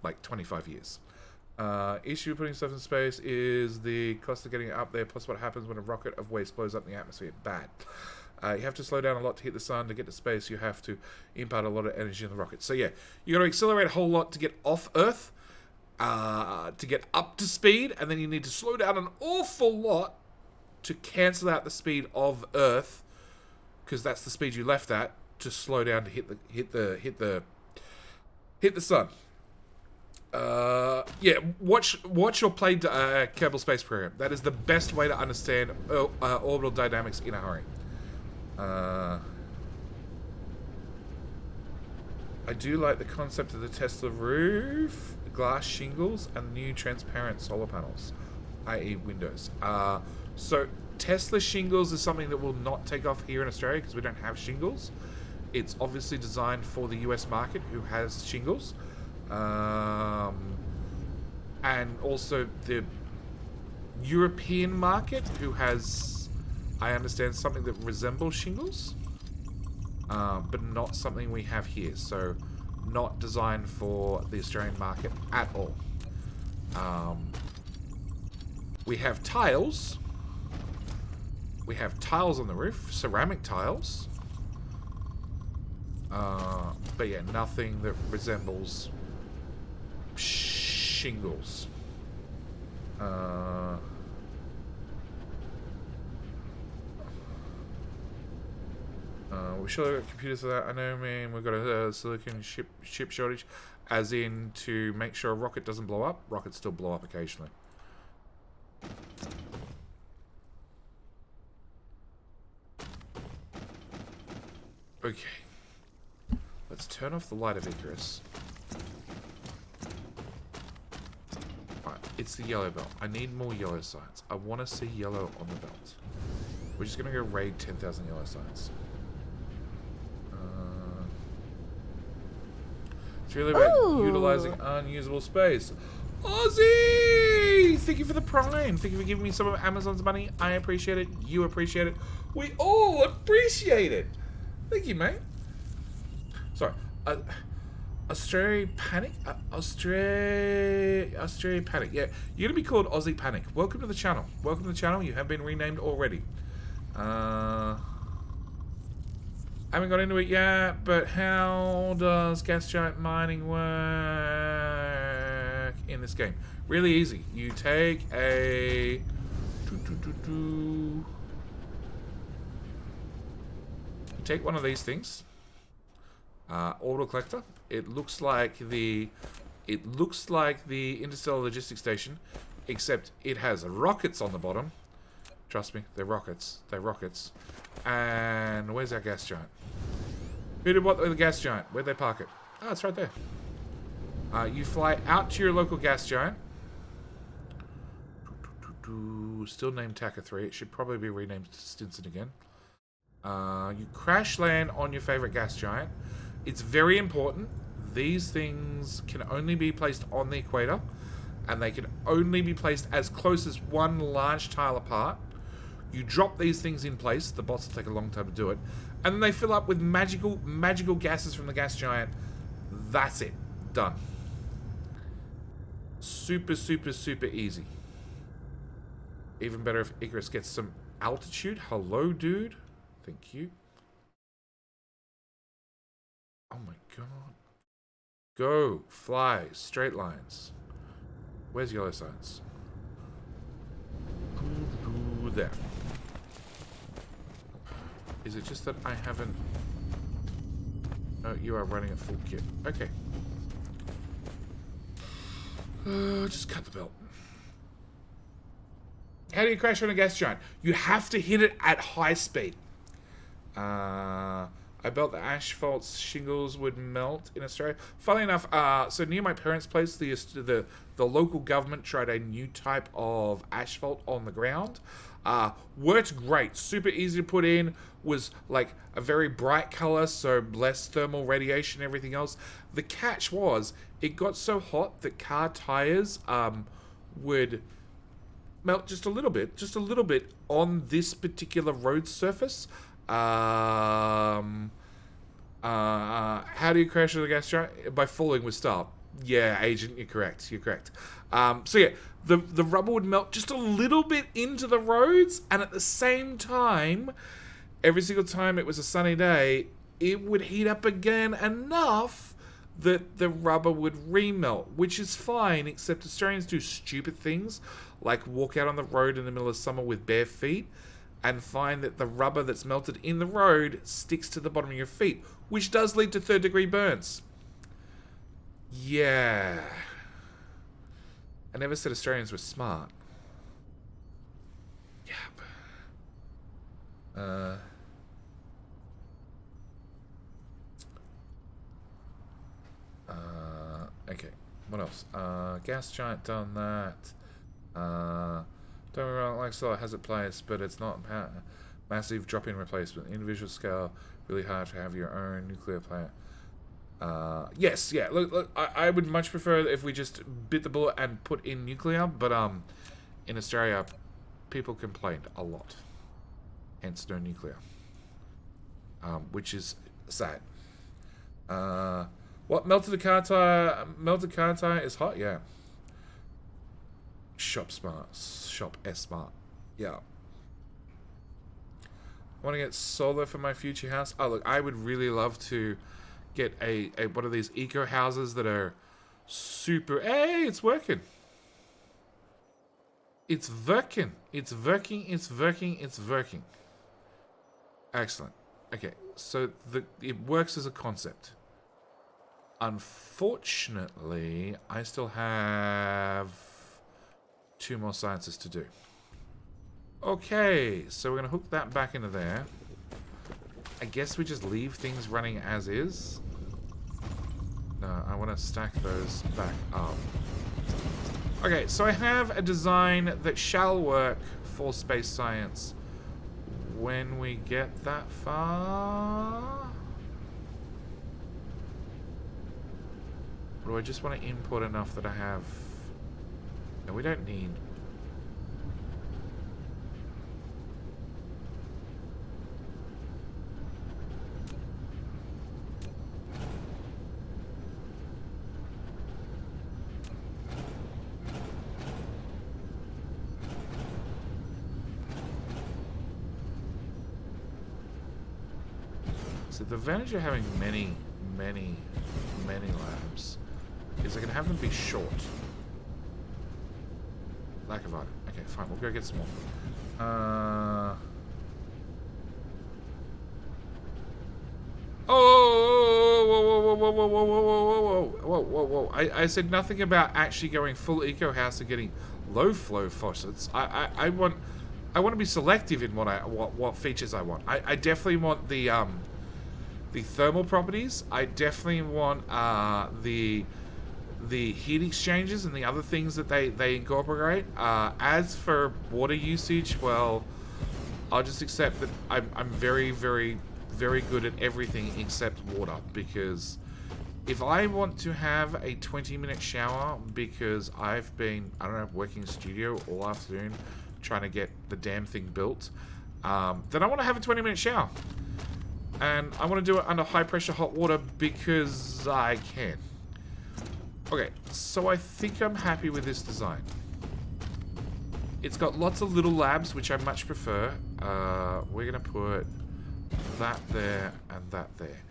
like 25 years. Issue with putting stuff in space is the cost of getting it up there, plus what happens when a rocket of waste blows up in the atmosphere. Bad. You have to slow down a lot to hit the sun. To get to space, you have to impart a lot of energy in the rocket. So yeah, you got to accelerate a whole lot to get off Earth, to get up to speed, and then you need to slow down an awful lot to cancel out the speed of Earth, because that's the speed you left at, to slow down to hit the sun. Yeah, watch or play Kerbal Space Program. That is the best way to understand orbital dynamics in a hurry. I do like the concept of the Tesla roof, glass shingles, and new transparent solar panels, i.e. windows. So Tesla shingles is something that will not take off here in Australia because we don't have shingles. It's obviously designed for the US market, who has shingles. And also the European market, who has, I understand, something that resembles shingles, but not something we have here. So not designed for the Australian market at all. We have tiles. We have tiles on the roof, ceramic tiles. But yeah, nothing that resembles shingles. We sure got computers for that. I know, man. We've got a silicon chip shortage, as in to make sure a rocket doesn't blow up. Rockets still blow up occasionally. Okay. Let's turn off the light of Icarus. Alright, it's the yellow belt. I need more yellow signs. I want to see yellow on the belt. We're just going to go raid 10,000 yellow signs. It's really about utilizing unusable space. Ozzy! Thank you for the prime. Thank you for giving me some of Amazon's money. I appreciate it. You appreciate it. We all appreciate it. Thank you, mate. Sorry. Australia Panic? Australia Panic. Yeah, you're going to be called Aussie Panic. Welcome to the channel. Welcome to the channel. You have been renamed already. I haven't got into it yet, but how does gas giant mining work in this game? Really easy. You take a... You take one of these things. Orbital collector. It looks like the Interstellar Logistics Station, except it has rockets on the bottom. Trust me, they're rockets. They're rockets. And where's our gas giant? Who did what with the gas giant? Where'd they park it? Oh, it's right there. You fly out to your local gas giant. Still named Taka 3. It should probably be renamed Stinson again. You crash land on your favorite gas giant. It's very important. These things can only be placed on the equator, and they can only be placed as close as one large tile apart. You drop these things in place. The bots will take a long time to do it. And then they fill up with magical gases from the gas giant. That's it. Done. Super, super, super easy. Even better if Icarus gets some altitude. Hello, dude. Thank you. Oh my god. Go. Fly. Straight lines. Where's yellow signs? There. Is it just that I haven't... No, you are running at full kit. Okay. Just cut the belt. How do you crash on a gas giant? You have to hit it at high speed. I built the asphalt shingles would melt in Australia. Funnily enough, so near my parents' place, the local government tried a new type of asphalt on the ground. Worked great. Super easy to put in. Was like a very bright color, so less thermal radiation and everything else. The catch was, it got so hot that car tires would melt just a little bit on this particular road surface. How do you crash with a gas giant? By falling with style. Yeah, agent, you're correct. So yeah, the rubber would melt just a little bit into the roads, and at the same time, every single time it was a sunny day, it would heat up again enough that the rubber would remelt, which is fine, except Australians do stupid things, like walk out on the road in the middle of summer with bare feet, and find that the rubber that's melted in the road sticks to the bottom of your feet, which does lead to third-degree burns. Yeah. I never said Australians were smart. Yep. Okay. What else? Gas giant done that. Don't get me wrong, like Solar has its place, but it's not massive drop-in replacement. Individual scale, really hard to have your own nuclear plant. Yes, yeah. Look, I would much prefer if we just bit the bullet and put in nuclear, but in Australia, people complained a lot. Hence, no nuclear. Which is sad. What melted car tire is hot? Yeah. Shop S-Smart. Yeah. I want to get solar for my future house. Oh, look, I would really love to get a one of these eco houses that are super... Hey, it's working. It's working. Excellent. Okay, so it works as a concept. Unfortunately, I still have 2 more sciences to do. Okay, so we're going to hook that back into there. I guess we just leave things running as is. No, I want to stack those back up. Okay, so I have a design that shall work for space science when we get that far. Or do I just want to input enough that I have... No, we don't need... So the advantage of having many labs is I can have them be short. Lack of item. Okay, fine. We'll go get some more. Whoa. I said nothing about actually going full eco house and getting low flow faucets. I want to be selective in what features I want. I definitely want the thermal properties. I definitely want the heat exchangers and the other things that they incorporate. As for water usage, well, I'll just accept that I'm very good at everything except water, because if I want to have a 20-minute shower because I've been, I don't know, working in studio all afternoon trying to get the damn thing built, then I want to have a 20-minute shower. And I want to do it under high pressure hot water because I can. Okay, so I think I'm happy with this design. It's got lots of little labs, which I much prefer. We're going to put that there and that there.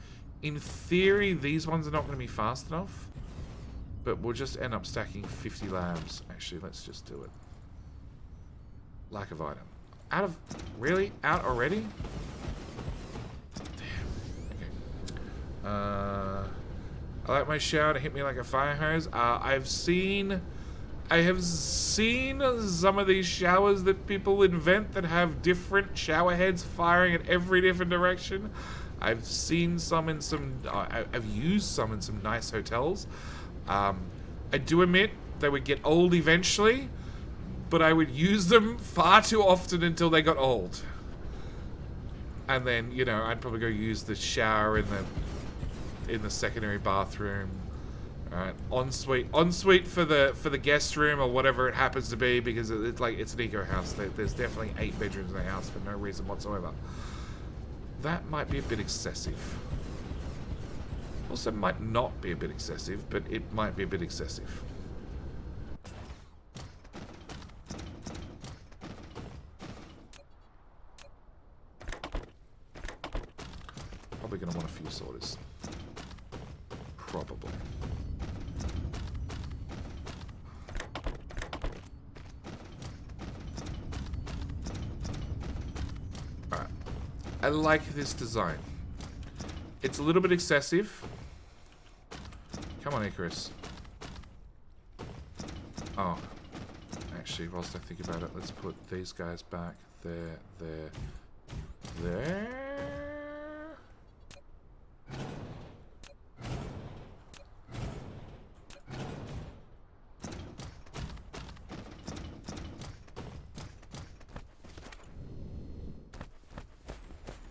In theory, these ones are not going to be fast enough, but we'll just end up stacking 50 labs. Actually, let's just do it. Lack of item. Out of... Really? Out already? I like my shower to hit me like a fire hose. I've seen I have seen some of these showers that people invent that have different shower heads firing in every different direction. I've seen some in some... I've used some in some nice hotels. I do admit they would get old eventually, but I would use them far too often until they got old. And then, you know, I'd probably go use the shower in the secondary bathroom. Alright, ensuite for the guest room or whatever it happens to be, because it's an eco house. There's definitely 8 bedrooms in the house for no reason whatsoever. That might be a bit excessive. Also might not be a bit excessive, but it might be a bit excessive. Probably going to want a few sorters. Probably. Alright. I like this design. It's a little bit excessive. Come on, Icarus. Oh. Actually, whilst I think about it, let's put these guys back there, there.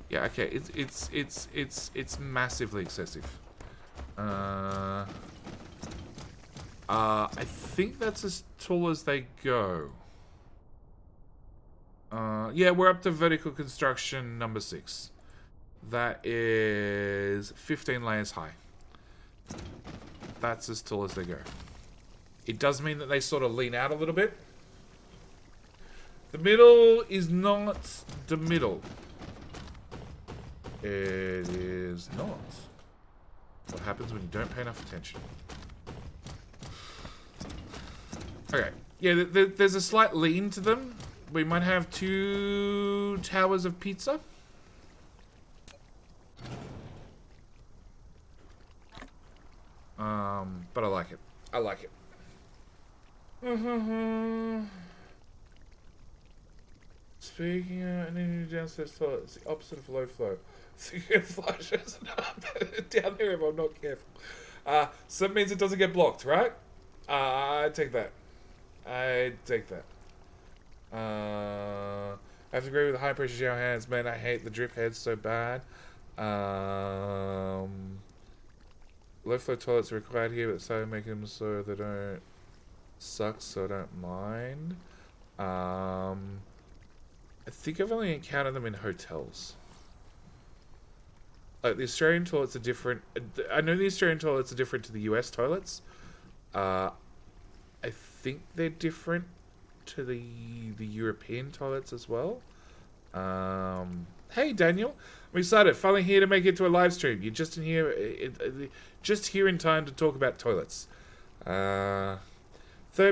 Yeah, okay, it's massively excessive. I think that's as tall as they go. Yeah, we're up to vertical construction number 6. That is 15 layers high. That's as tall as they go. It does mean that they sort of lean out a little bit. The middle is not the middle. It is not. What happens when you don't pay enough attention? Okay. Yeah, there's a slight lean to them. We might have 2 towers of pizza. But I like it. I like it. Speaking of an new downstairs toilet, it's the opposite of low flow. So you can flush as down there if I'm not careful. So that means it doesn't get blocked, right? I take that. I take that. I have to agree with the high pressure shower hands, man. I hate the drip heads so bad. Low flow toilets are required here, but so making them so they don't suck, so I don't mind. I think I've only encountered them in hotels. Like, the Australian toilets are different. I know the Australian toilets are different to the US toilets. I think they're different to the European toilets as well. Hey, Daniel. I'm excited. Finally here to make it to a live stream. You're just here in time to talk about toilets. Third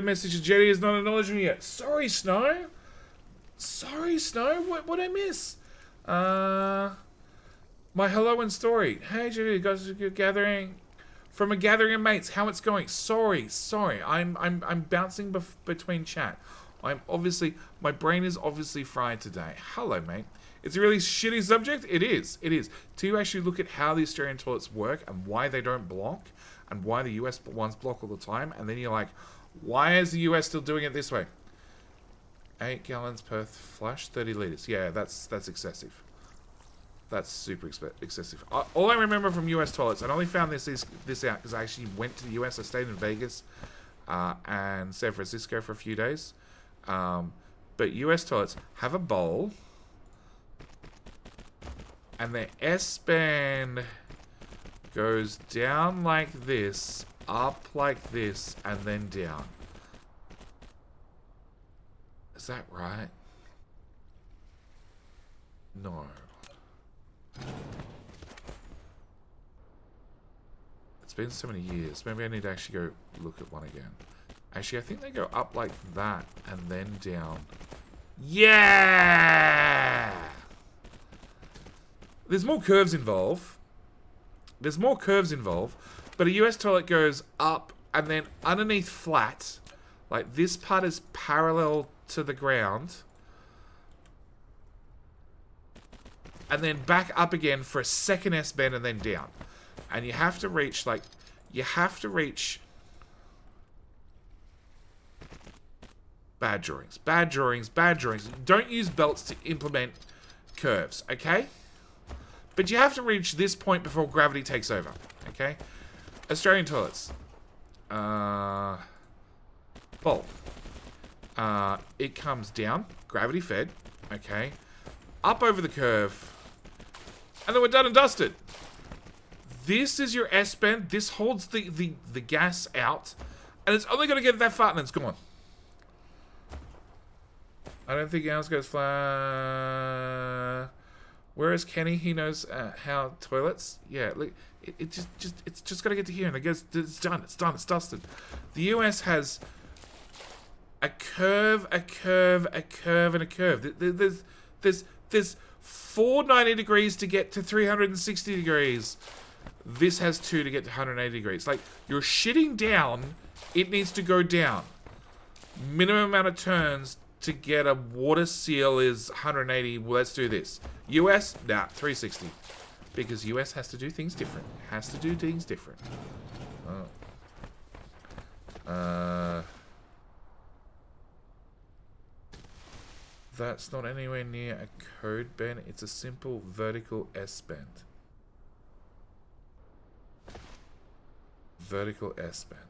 message to Jetty is not acknowledged me yet. Sorry, Snow. Sorry, Snow. What I miss? My hello and story. Hey, Jetty, you guys are gathering from a gathering of mates. How it's going? Sorry. I'm bouncing between chat. My brain is obviously fried today. Hello, mate. It's a really shitty subject. It is. To actually look at how the Australian toilets work and why they don't block and why the US ones block all the time, and then you're like, why is the US still doing it this way? 8 gallons per flush, 30 liters. Yeah, that's excessive. That's super excessive. All I remember from US toilets, I only found this out because I actually went to the US. I stayed in Vegas and San Francisco for a few days. But US toilets have a bowl, and the S-band goes down like this, up like this, and then down. Is that right? No. It's been so many years. Maybe I need to actually go look at one again. Actually, I think they go up like that and then down. Yeah! There's more curves involved. But a US toilet goes up and then underneath flat, Like, this part is parallel to the ground. And then back up again for a second S-bend and then down. And you have to reach, like... You have to reach... Bad drawings. Bad drawings. Bad drawings. Don't use belts to implement curves, okay? But you have to reach this point before gravity takes over, okay? Australian toilets. Bowl. It comes down, gravity fed, okay? Up over the curve. And then we're done and dusted. This is your S-bend. This holds the gas out. And it's only going to get that far and then it's gone. I don't think ours goes flat. Whereas Kenny, he knows how toilets. Yeah, look, it's just got to get to here and it goes. It's done. It's done. It's dusted. The US has a curve, a curve, a curve, and a curve. There's 490 degrees to get to 360 degrees. This has 2 to get to 180 degrees. Like, you're shitting down, it needs to go down. Minimum amount of turns to get a water seal is 180. Well, let's do this. US, nah, 360. Because US has to do things different. Has to do things different. Oh. That's not anywhere near a code bend. It's a simple vertical S-bend. Vertical S-bend.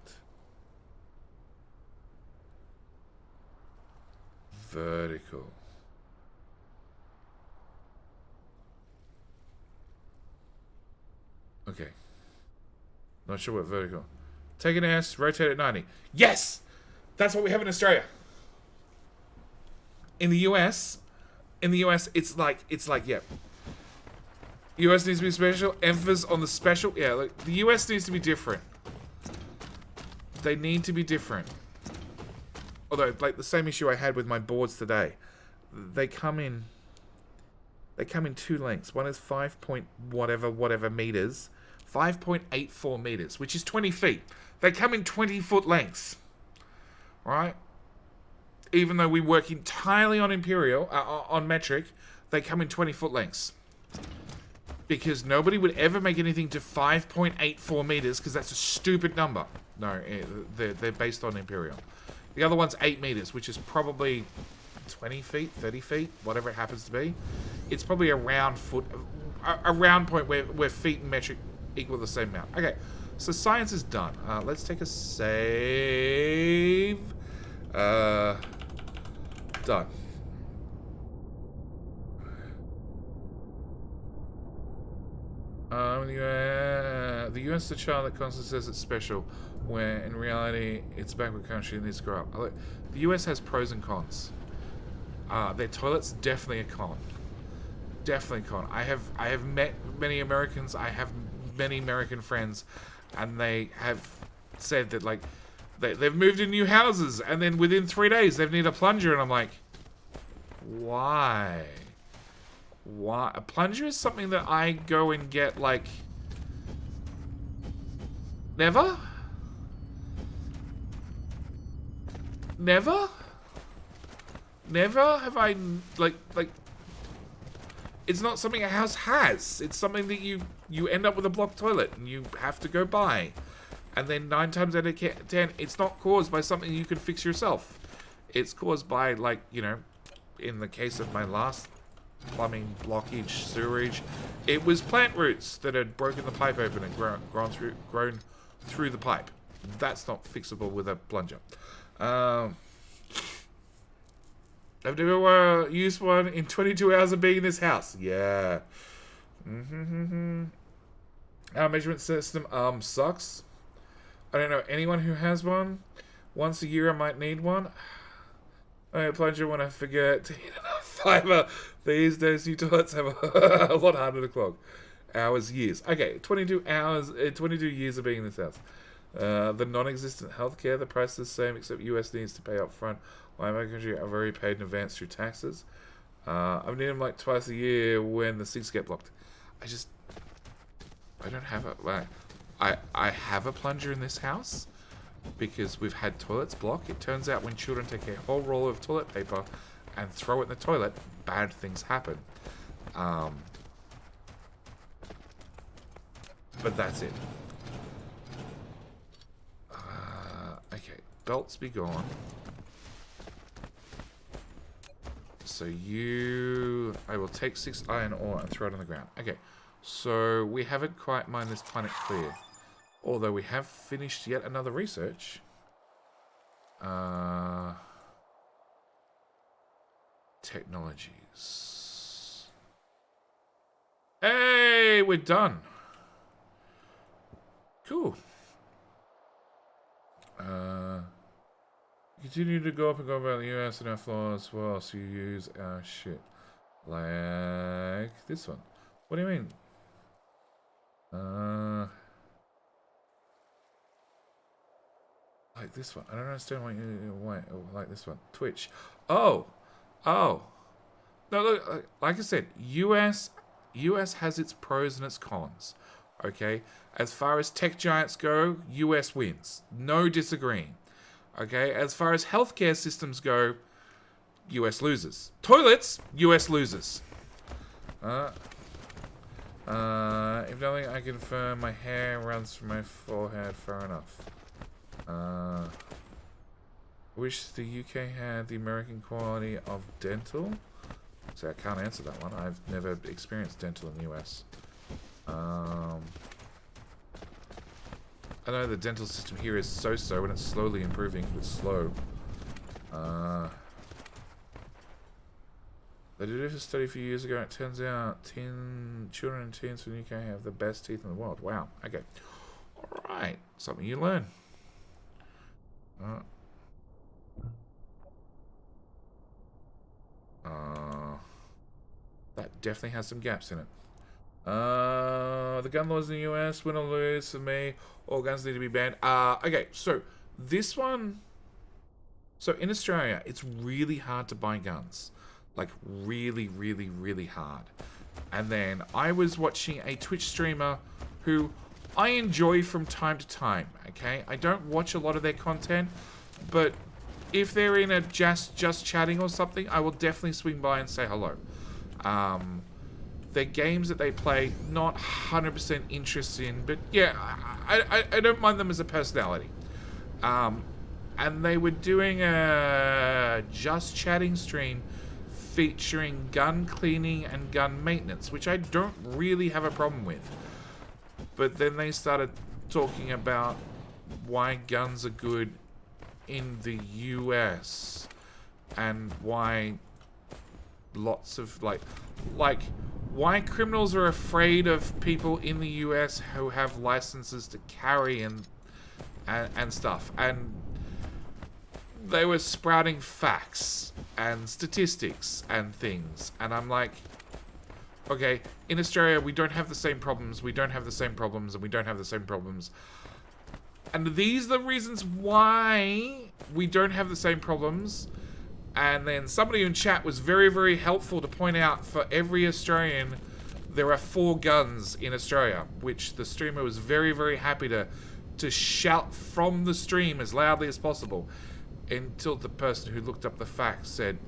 Vertical. Okay. Not sure what vertical. Take an S, rotate it 90. Yes! That's what we have in Australia. In the US, it's like, yeah. US needs to be special. Emphasis on the special. Yeah, like, the US needs to be different. They need to be different. Although, like, the same issue I had with my boards today. They come in 2 lengths. One is 5 point whatever meters. 5.84 meters, which is 20 feet. They come in 20-foot lengths. Right? Even though we work entirely on imperial, on metric, they come in 20-foot lengths. Because nobody would ever make anything to 5.84 meters, because that's a stupid number. No, they're based on imperial. The other one's 8 meters, which is probably 20 feet, 30 feet, whatever it happens to be. It's probably a round point where feet and metric equal the same amount. Okay, so science is done. Let's take a save. Done. The US is the child that constantly says it's special, where in reality it's a backward country and needs to grow up. The US has pros and cons. Their toilets, definitely a con. Definitely a con. I have met many Americans. I have many American friends, and they have said that, like, they've moved in new houses, and then within 3 days they need a plunger, and I'm like, why? Why? A plunger is something that I go and get, like, never? Never? Never have I, like, it's not something a house has. It's something that you end up with a blocked toilet and you have to go buy. And then 9 times out of 10, it's not caused by something you can fix yourself. It's caused by, like, you know, in the case of my last plumbing blockage, sewerage, it was plant roots that had broken the pipe open and grown through the pipe. That's not fixable with a plunger. I've never used one in 22 hours of being in this house. Yeah. Our measurement system sucks. I don't know anyone who has one. Once a year I might need one. I plunger when I forget to hit enough fiber. These days new toilets have a lot harder to clog. Hours, years. Okay, 22 hours, 22 years of being in this house. The non-existent healthcare, the price is the same except US needs to pay up front. While in my country I've already paid in advance through taxes. I've needed them like twice a year when the sinks get blocked. I don't have a, like, I have a plunger in this house, because we've had toilets block. It turns out when children take a whole roll of toilet paper and throw it in the toilet, bad things happen. But that's it. Okay, belts be gone. So I will take 6 iron ore and throw it on the ground. Okay, so we haven't quite mined this planet clear. Although we have finished yet another research. Technologies. Hey, we're done. Cool. Continue to go up and go about the US and our flaws as well, so you use our shit. Like this one. What do you mean? Like this one. I don't understand why like this one. Twitch. Oh. No, look, like I said, US has its pros and its cons. Okay? As far as tech giants go, US wins. No disagreeing. Okay? As far as healthcare systems go, US loses. Toilets, US loses. If nothing, I confirm my hair runs from my forehead far enough. Wish the UK had the American quality of dental. So I can't answer that one. I've never experienced dental in the US. I know the dental system here is so-so and it's slowly improving, but it's slow. They did a study a few years ago and it turns out children and teens from the UK have the best teeth in the world. Wow. Okay. Alright. Something you learn. That definitely has some gaps in it. The gun laws in the US, win or lose for me. All guns need to be banned. Okay, so this one. So in Australia, it's really hard to buy guns. Like really, really, really hard. And then I was watching a Twitch streamer who I enjoy from time to time. Okay, I don't watch a lot of their content, but if they're in a just chatting or something, I will definitely swing by and say hello. Their games that they play, not 100% interested in, but yeah, I don't mind them as a personality. And they were doing a just chatting stream featuring gun cleaning and gun maintenance, which I don't really have a problem with. But then they started talking about why guns are good in the US and why lots of like why criminals are afraid of people in the US who have licenses to carry and stuff, and they were sprouting facts and statistics and things, and I'm like, okay, in Australia we don't have the same problems, and we don't have the same problems. And these are the reasons why we don't have the same problems. And then somebody in chat was very, very helpful to point out for every Australian, there are 4 guns in Australia, which the streamer was very, very happy to shout from the stream as loudly as possible, until the person who looked up the facts said,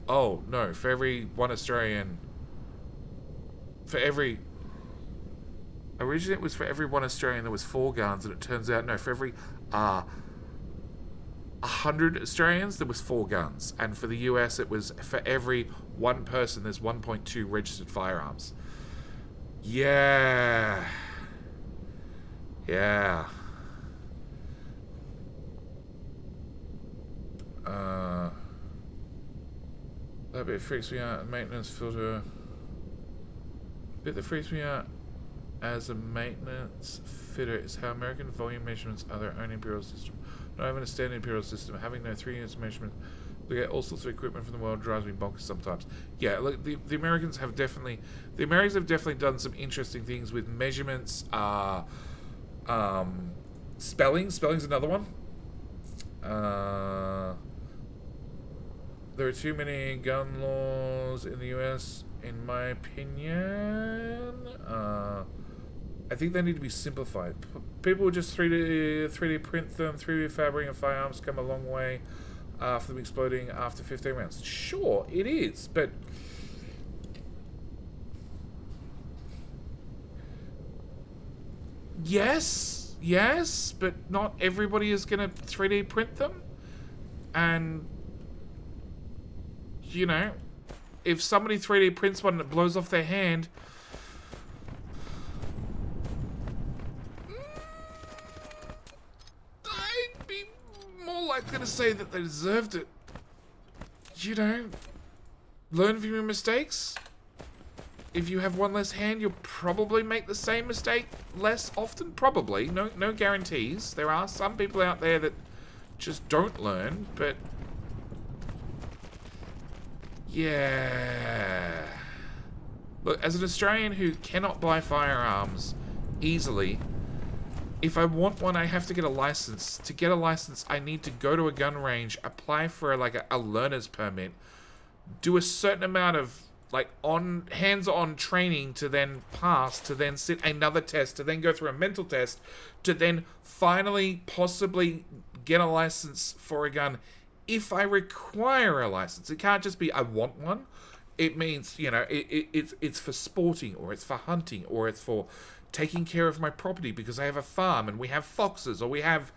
oh, no, for every one Australian, originally it was for every one Australian there was 4 guns, and it turns out, no, for every 100 Australians there was 4 guns, and for the US it was for every 1 person there's 1.2 registered firearms. Yeah. That bit freaks me out. Maintenance filter. Bit that freaks me out as a maintenance fitter is how American volume measurements are their own imperial system. Not having a standard imperial system, having no 3 units measurement, they get all sorts of equipment from the world, drives me bonkers sometimes. Yeah, look, the Americans have definitely done some interesting things with measurements. Spelling's another one. There are too many gun laws in the US, in my opinion. I think they need to be simplified. People will just 3D print them. 3D fabricating of firearms come a long way after them exploding after 15 rounds. Sure, it is, but yes, but not everybody is going to 3D print them. And, you know, if somebody 3D prints one and it blows off their hand, I'd be more likely to say that they deserved it. You know, learn from your mistakes. If you have one less hand, you'll probably make the same mistake less often. Probably. No guarantees. There are some people out there that just don't learn, but yeah. Look, as an Australian who cannot buy firearms easily, if I want one, I have to get a license. To get a license, I need to go to a gun range, apply for like a learner's permit, do a certain amount of like hands-on training to then pass, to then sit another test, to then go through a mental test, to then finally possibly get a license for a gun if I require a license. It can't just be I want one. It means, you know, it's for sporting, or it's for hunting, or it's for taking care of my property because I have a farm and we have foxes, or we have,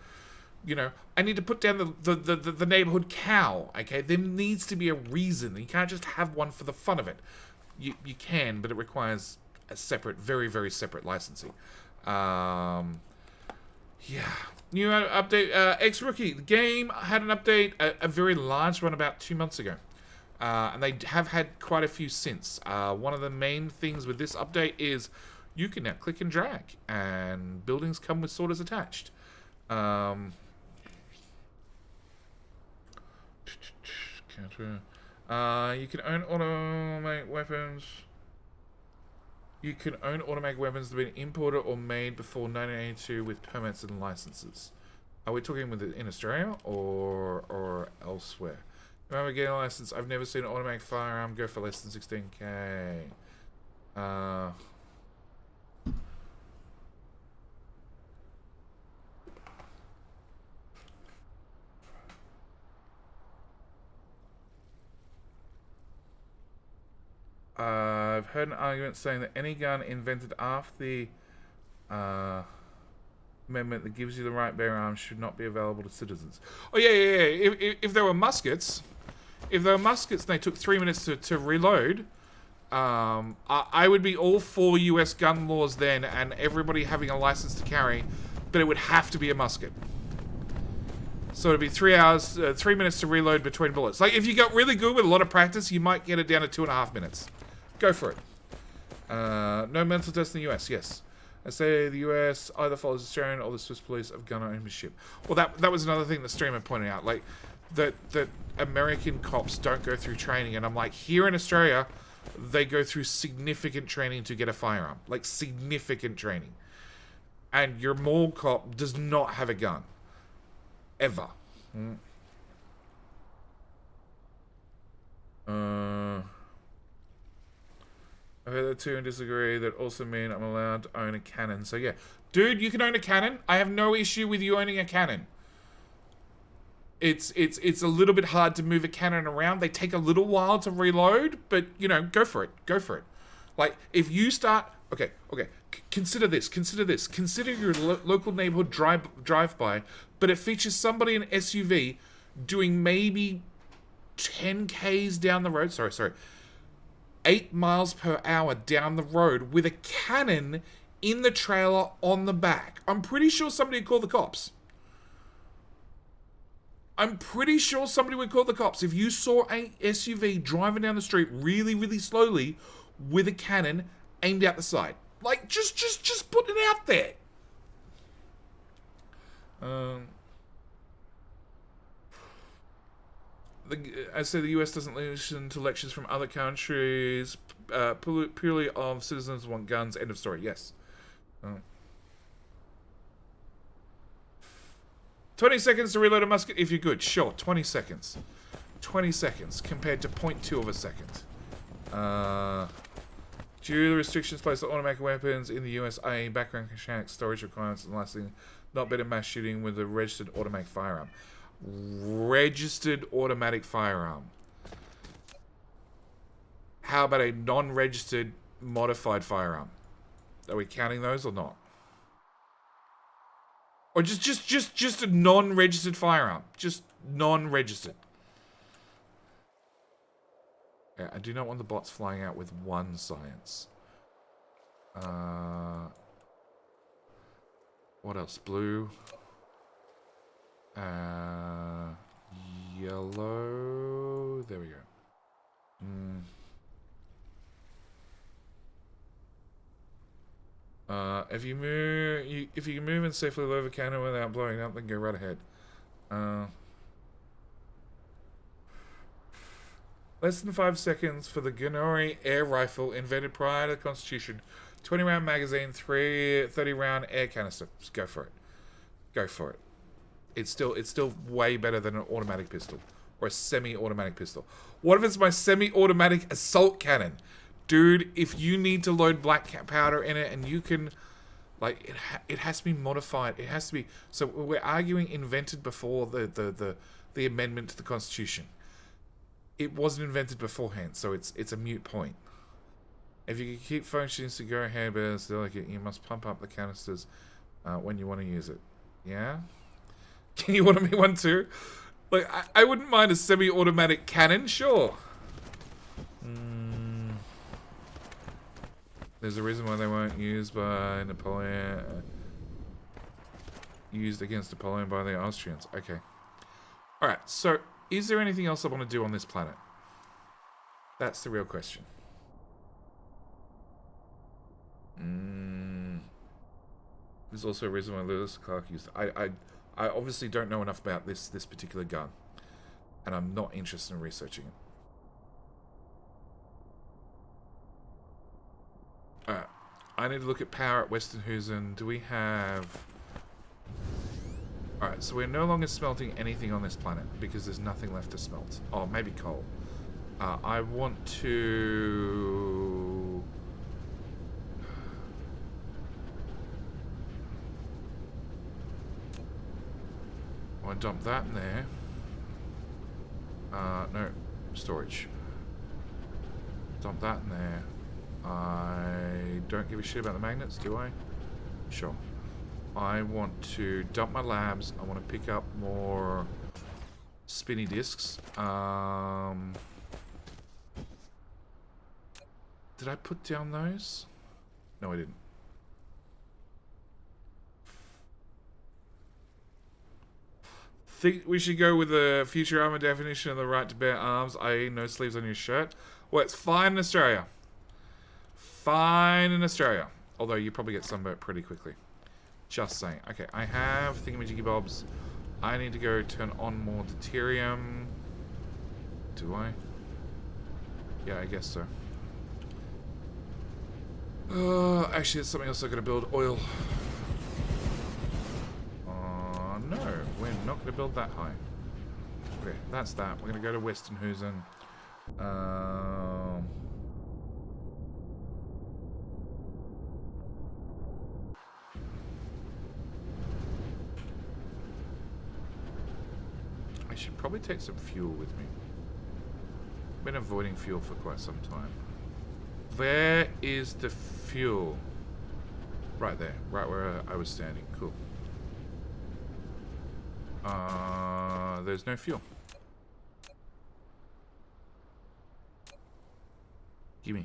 you know, I need to put down the neighborhood cow, okay? There needs to be a reason. You can't just have one for the fun of it. You can, but it requires a separate, very, very separate licensing. Yeah. New update, X-Rookie. The game had an update, a very large one about 2 months ago. And they have had quite a few since. One of the main things with this update is you can now click and drag, and buildings come with sorters attached. You can own automatic weapons. You can own automatic weapons that have been imported or made before 1982 with permits and licenses. Are we talking in Australia or elsewhere? Remember getting a license? I've never seen an automatic firearm go for less than 16k. I've heard an argument saying that any gun invented after the amendment that gives you the right to bear arms should not be available to citizens. Oh yeah. If there were muskets, and they took 3 minutes to reload, I would be all for US gun laws then, and everybody having a license to carry, but it would have to be a musket. So it'd be 3 hours, 3 minutes to reload between bullets. Like, if you got really good with a lot of practice, you might get it down to 2.5 minutes. Go for it. No mental test in the US, yes. I say the US either follows Australian or the Swiss police of gun ownership. Well, that was another thing the streamer pointed out. Like, that American cops don't go through training. And I'm like, here in Australia, they go through significant training to get a firearm. Like, significant training. And your mall cop does not have a gun. Ever. I've heard that too and disagree. That also mean I'm allowed to own a cannon. So yeah. Dude, you can own a cannon. I have no issue with you owning a cannon. It's a little bit hard to move a cannon around. They take a little while to reload, but, you know, go for it. Go for it. Like, if you start... Okay. Consider this. Consider your local neighborhood drive-by, but it features somebody in an SUV doing maybe 10 Ks down the road. Sorry. 8 miles per hour down the road with a cannon in the trailer on the back. I'm pretty sure somebody would call the cops. If you saw a SUV driving down the street really, really slowly with a cannon aimed out the side. Like, just put it out there. I say the US doesn't listen to lectures from other countries purely of citizens want guns. End of story. Yes. 20 seconds to reload a musket if you're good. Sure, 20 seconds. 20 seconds compared to 0.2 of a second. Due to the restrictions placed on automatic weapons in the US, i.e. background check, storage requirements, and lastly, not better mass shooting with a registered automatic firearm. Registered automatic firearm. How about a non-registered modified firearm? Are we counting those or not? Or just a non-registered firearm. Just non-registered. Yeah, I do not want the bots flying out with one science. What else? Blue. Yellow. There we go. If you can move and safely lower the cannon without blowing up, then go right ahead. Less than 5 seconds for the Gunori air rifle invented prior to the Constitution. 20-round magazine, 30-round air canister. Just go for it. Go for it. It's still way better than an automatic pistol or a semi-automatic pistol. What if it's my semi-automatic assault cannon? Dude, if you need to load black powder in it and you can, like, it has to be modified. It has to be. So we're arguing invented before the amendment to the Constitution. It wasn't invented beforehand, so it's a moot point. If you can keep functioning to go ahead, but it's delicate, you must pump up the canisters when you want to use it. Yeah? Can you order me one too? Like, I wouldn't mind a semi-automatic cannon, sure. There's a reason why they weren't used by Napoleon. Used against Napoleon by the Austrians. Okay. Alright, so is there anything else I want to do on this planet? That's the real question. There's also a reason why Lewis Clark used it. I obviously don't know enough about this particular gun. And I'm not interested in researching it. Alright. I need to look at power at Westenhuizen. Do we have... Alright, so we're no longer smelting anything on this planet because there's nothing left to smelt. Oh, maybe coal. I want to... I want to dump that in there. No, storage. Dump that in there. I don't give a shit about the magnets, do I? Sure. I want to dump my labs. I want to pick up more spinny discs. Did I put down those? No, I didn't. Think we should go with the future armor definition of the right to bear arms, i.e. no sleeves on your shirt. Well, it's fine in Australia. Fine in Australia. Although you probably get sunburnt pretty quickly. Just saying. Okay, I have thingamajiggy bobs. I need to go turn on more deuterium. Do I? Yeah, I guess so. Actually, there's something else I gotta build. Oil. No, we're not gonna build that high. Okay, that's that. We're gonna go to Westenhuizen. I should probably take some fuel with me. Been avoiding fuel for quite some time. Where is the fuel? Right there, right where I was standing. Cool. There's no fuel. Gimme.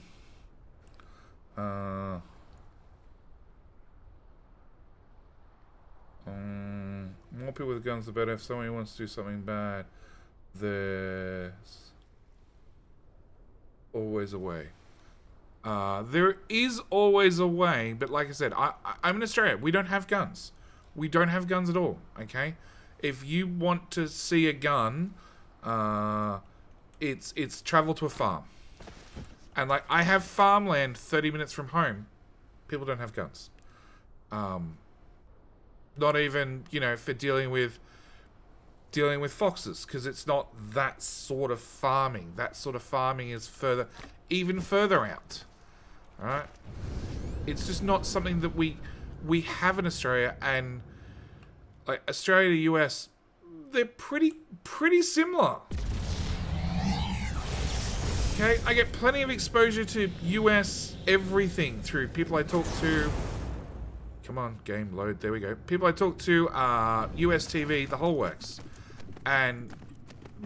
More people with guns, the better. If somebody wants to do something bad, there's always a way. There is always a way, but like I said, I'm in Australia. We don't have guns. We don't have guns at all, okay? If you want to see a gun, it's travel to a farm. And like, I have farmland 30 minutes from home. People don't have guns. Not even, you know, for dealing with foxes, because it's not that sort of farming. That sort of farming is even further out. Alright? It's just not something that we have in Australia, and like Australia to US, they're pretty similar. Okay, I get plenty of exposure to US everything through people I talk to. Come on, game load. There we go. People I talk to, US TV, the whole works. And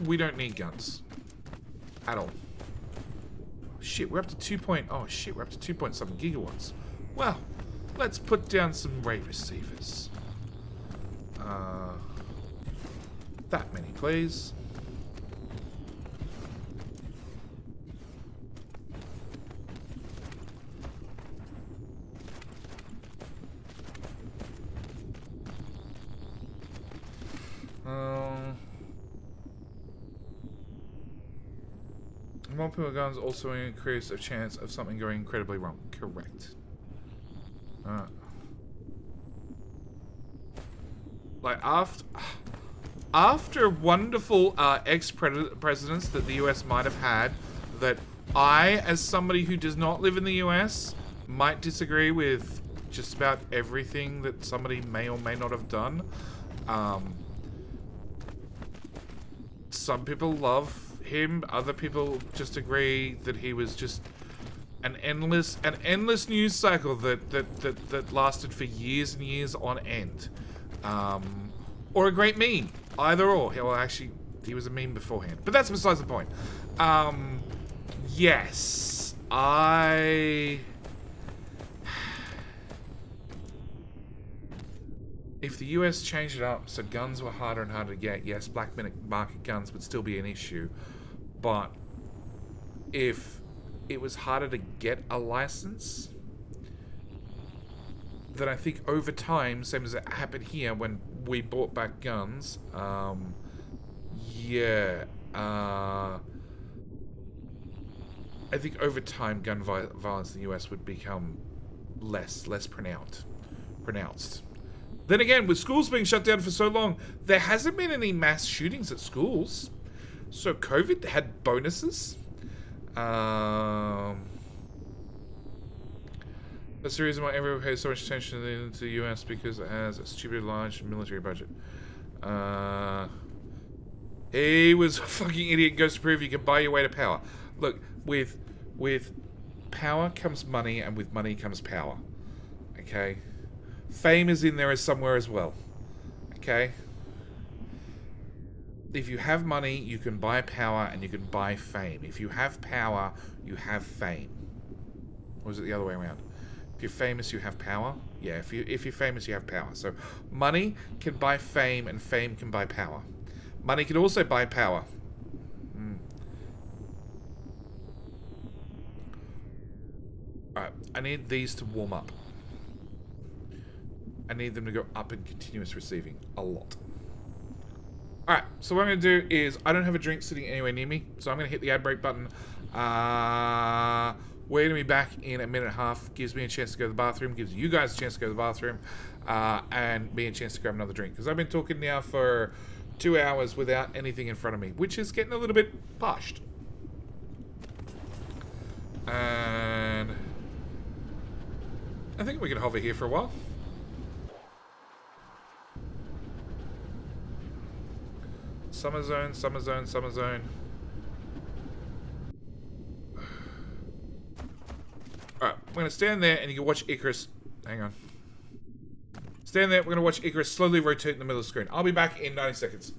we don't need guns. At all. Shit, we're up to 2 point... Oh, shit, we're up to 2 point something gigawatts. Well, let's put down some ray receivers. That many, please. More people guns also increase a chance of something going incredibly wrong. Correct. Like after wonderful ex-presidents that the US might have had, that I, as somebody who does not live in the US, might disagree with just about everything that somebody may or may not have done. Some people love him, other people just agree that he was just an endless news cycle that lasted for years and years on end. Or a great meme. Either or. Well, actually, he was a meme beforehand. But that's besides the point. Yes. If the US changed it up so guns were harder and harder to get, yes, black market guns would still be an issue. But if it was harder to get a license, then I think over time, same as it happened here when we bought back guns, yeah, I think over time gun violence in the US would become less pronounced. Then again, with schools being shut down for so long, there hasn't been any mass shootings at schools. So COVID had bonuses. That's the reason why everyone pays so much attention to the US, because it has a stupid large military budget. He was a fucking idiot, goes to prove you can buy your way to power. Look, with power comes money, and with money comes power. Okay? Fame is in there somewhere as well. Okay? If you have money, you can buy power and you can buy fame. If you have power, you have fame. Or is it the other way around? If you're famous, you have power? Yeah, if you're famous, you have power. So money can buy fame and fame can buy power. Money can also buy power. Alright, I need these to warm up. I need them to go up in continuous receiving. A lot. Alright, so what I'm going to do is, I don't have a drink sitting anywhere near me, so I'm going to hit the ad break button. We're going to be back in a minute and a half. Gives me a chance to go to the bathroom, gives you guys a chance to go to the bathroom, and me a chance to grab another drink. Because I've been talking now for 2 hours without anything in front of me, which is getting a little bit pushed. And I think we can hover here for a while. Summer zone, summer zone, summer zone. Alright, we're going to stand there and you can watch Icarus. Hang on. Stand there, we're going to watch Icarus slowly rotate in the middle of the screen. I'll be back in 90 seconds.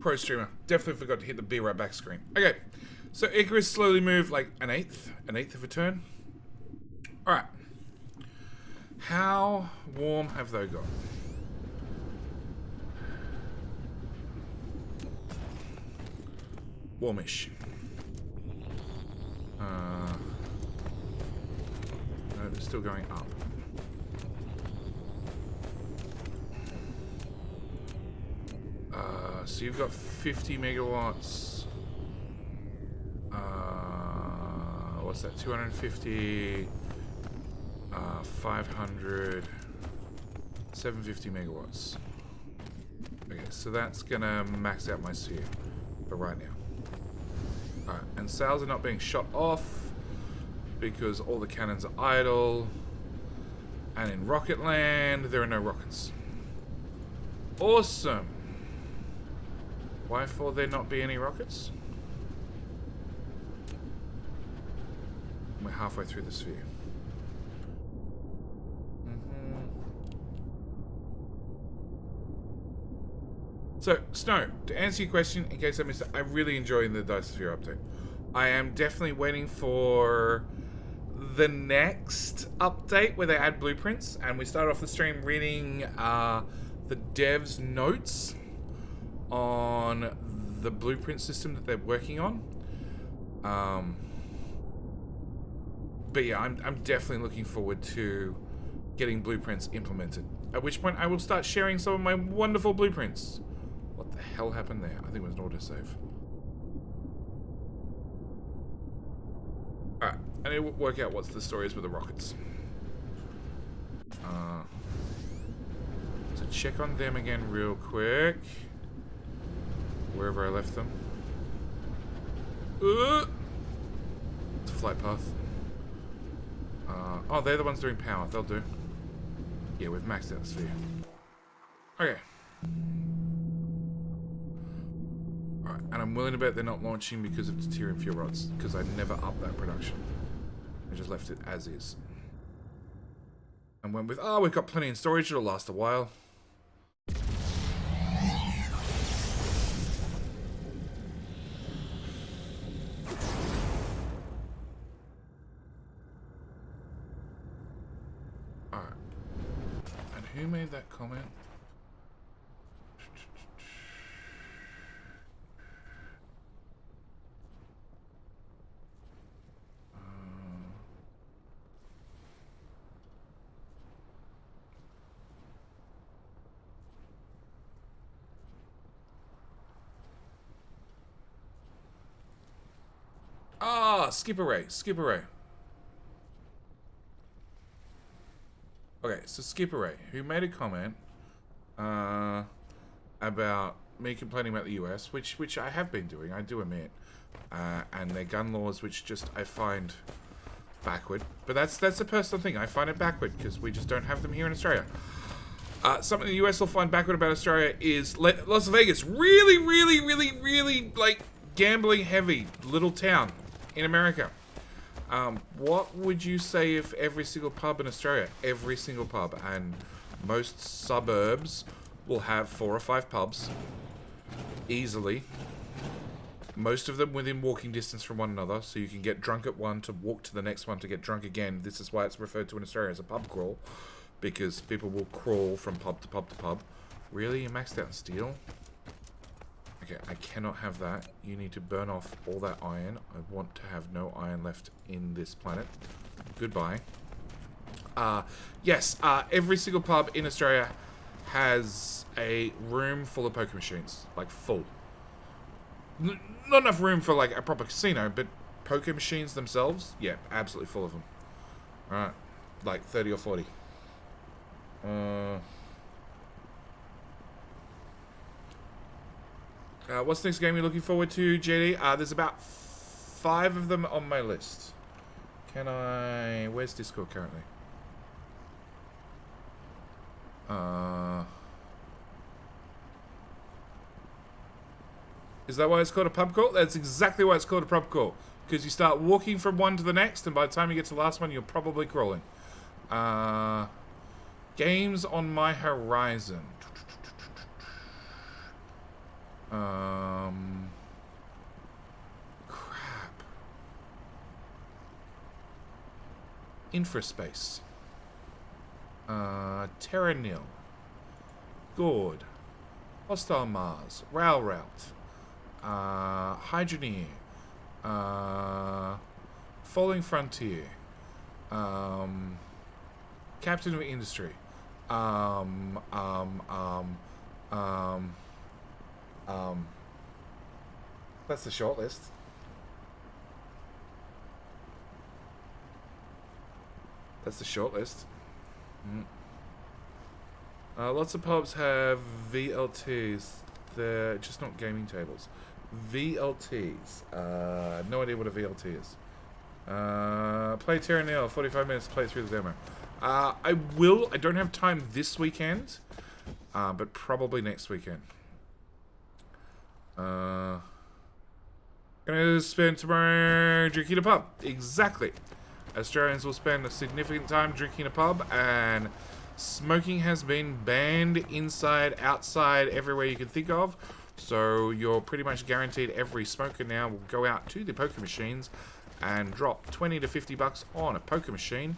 Pro streamer. Definitely forgot to hit the be right back screen. Okay. So Icarus slowly moved like an eighth of a turn. Alright. How warm have they got? Warmish. No, they're still going up. So you've got 50 megawatts. What's that? 250, 500, 750 megawatts. Okay, so that's gonna max out my sphere for right now. Alright, and sails are not being shot off because all the cannons are idle. And in Rocket Land, there are no rockets. Awesome! Why for there not be any rockets? We're halfway through the sphere. So, Snow, to answer your question, in case I missed it, I'm really enjoying the Dyson Sphere update. I am definitely waiting for the next update where they add blueprints, and we start off the stream reading the devs' notes on the blueprint system that they're working on. But yeah, I'm definitely looking forward to getting blueprints implemented. At which point I will start sharing some of my wonderful blueprints. What the hell happened there? I think it was an autosave. Alright, I need to work out what the story is with the rockets. So check on them again real quick. Wherever I left them. It's a flight path. Oh, they're the ones doing power. They'll do. Yeah, we've maxed out the sphere. Okay. Alright, and I'm willing to bet they're not launching because of deuterium fuel rods, because I never upped that production. I just left it as is. And went with, oh, we've got plenty in storage, it'll last a while. Who made that comment? Skip array. Okay, so Skip Array, who made a comment about me complaining about the US, which I have been doing, I do admit, and their gun laws, which just I find backward. But that's a personal thing. I find it backward because we just don't have them here in Australia. Something the US will find backward about Australia is Las Vegas, really like gambling heavy little town in America. What would you say if every single pub in Australia, every single pub, and most suburbs will have 4 or 5 pubs, easily, most of them within walking distance from one another, so you can get drunk at one to walk to the next one to get drunk again. This is why it's referred to in Australia as a pub crawl, because people will crawl from pub to pub to pub. Really? You maxed out steel? Okay, I cannot have that. You need to burn off all that iron. I want to have no iron left in this planet. Goodbye. Yes, every single pub in Australia has a room full of poker machines. Like, full. Not enough room for, like, a proper casino, but poker machines themselves, yeah, absolutely full of them. Alright. Like, 30 or 40. What's the next game you're looking forward to, JD? There's about 5 of them on my list. Can I... Where's Discord currently? Is that why it's called a pub crawl? That's exactly why it's called a pub crawl. Because you start walking from one to the next, and by the time you get to the last one, you're probably crawling. Games on my horizon. Crap. Infraspace. Terra Nil. Gord. Hostile Mars. Rail Route. Hydroneer. Falling Frontier. Captain of Industry. That's the short list. That's the short list. Lots of pubs have VLTs. They're just not gaming tables. VLTs. No idea what a VLT is. Play Terra Nil. 45 minutes to play through the demo. I don't have time this weekend, but probably next weekend. Gonna spend tomorrow drinking a pub. Exactly. Australians will spend a significant time drinking a pub, and smoking has been banned inside, outside, everywhere you can think of. So you're pretty much guaranteed every smoker now will go out to the poker machines and drop 20 to 50 bucks on a poker machine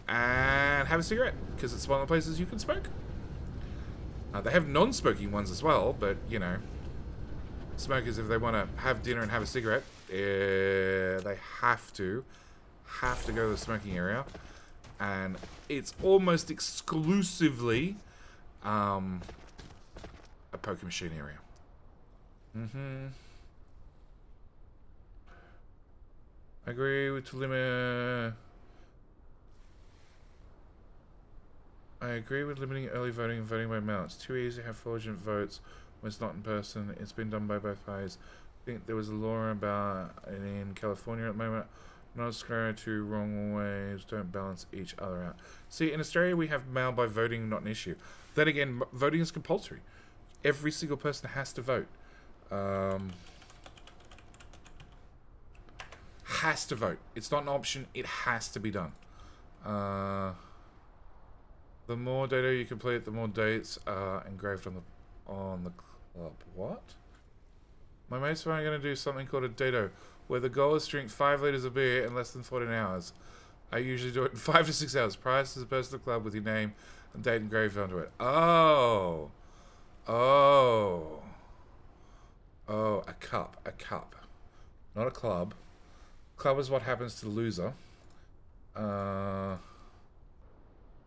and have a cigarette, because it's one of the places you can smoke. They have non-smoking ones as well, but, you know, smokers, if they want to have dinner and have a cigarette, they have to go to the smoking area, and it's almost exclusively a poker machine area. I agree with limiting early voting and voting by mail. It's too easy to have fraudulent votes when it's not in person. It's been done by both parties. I think there was a law about it in California at the moment. Not Australia, two wrong ways don't balance each other out. See, in Australia we have mail by voting, not an issue. Then again, voting is compulsory. Every single person has to vote. Has to vote. It's not an option. It has to be done. The more data you complete, the more dates are engraved on the club. What? My mates and I are going to do something called a dado, where the goal is to drink 5 litres of beer in less than 14 hours. I usually do it in 5 to 6 hours. Price to the personal club with your name and date engraved onto it. Oh, a cup. Not a club. Club is what happens to the loser.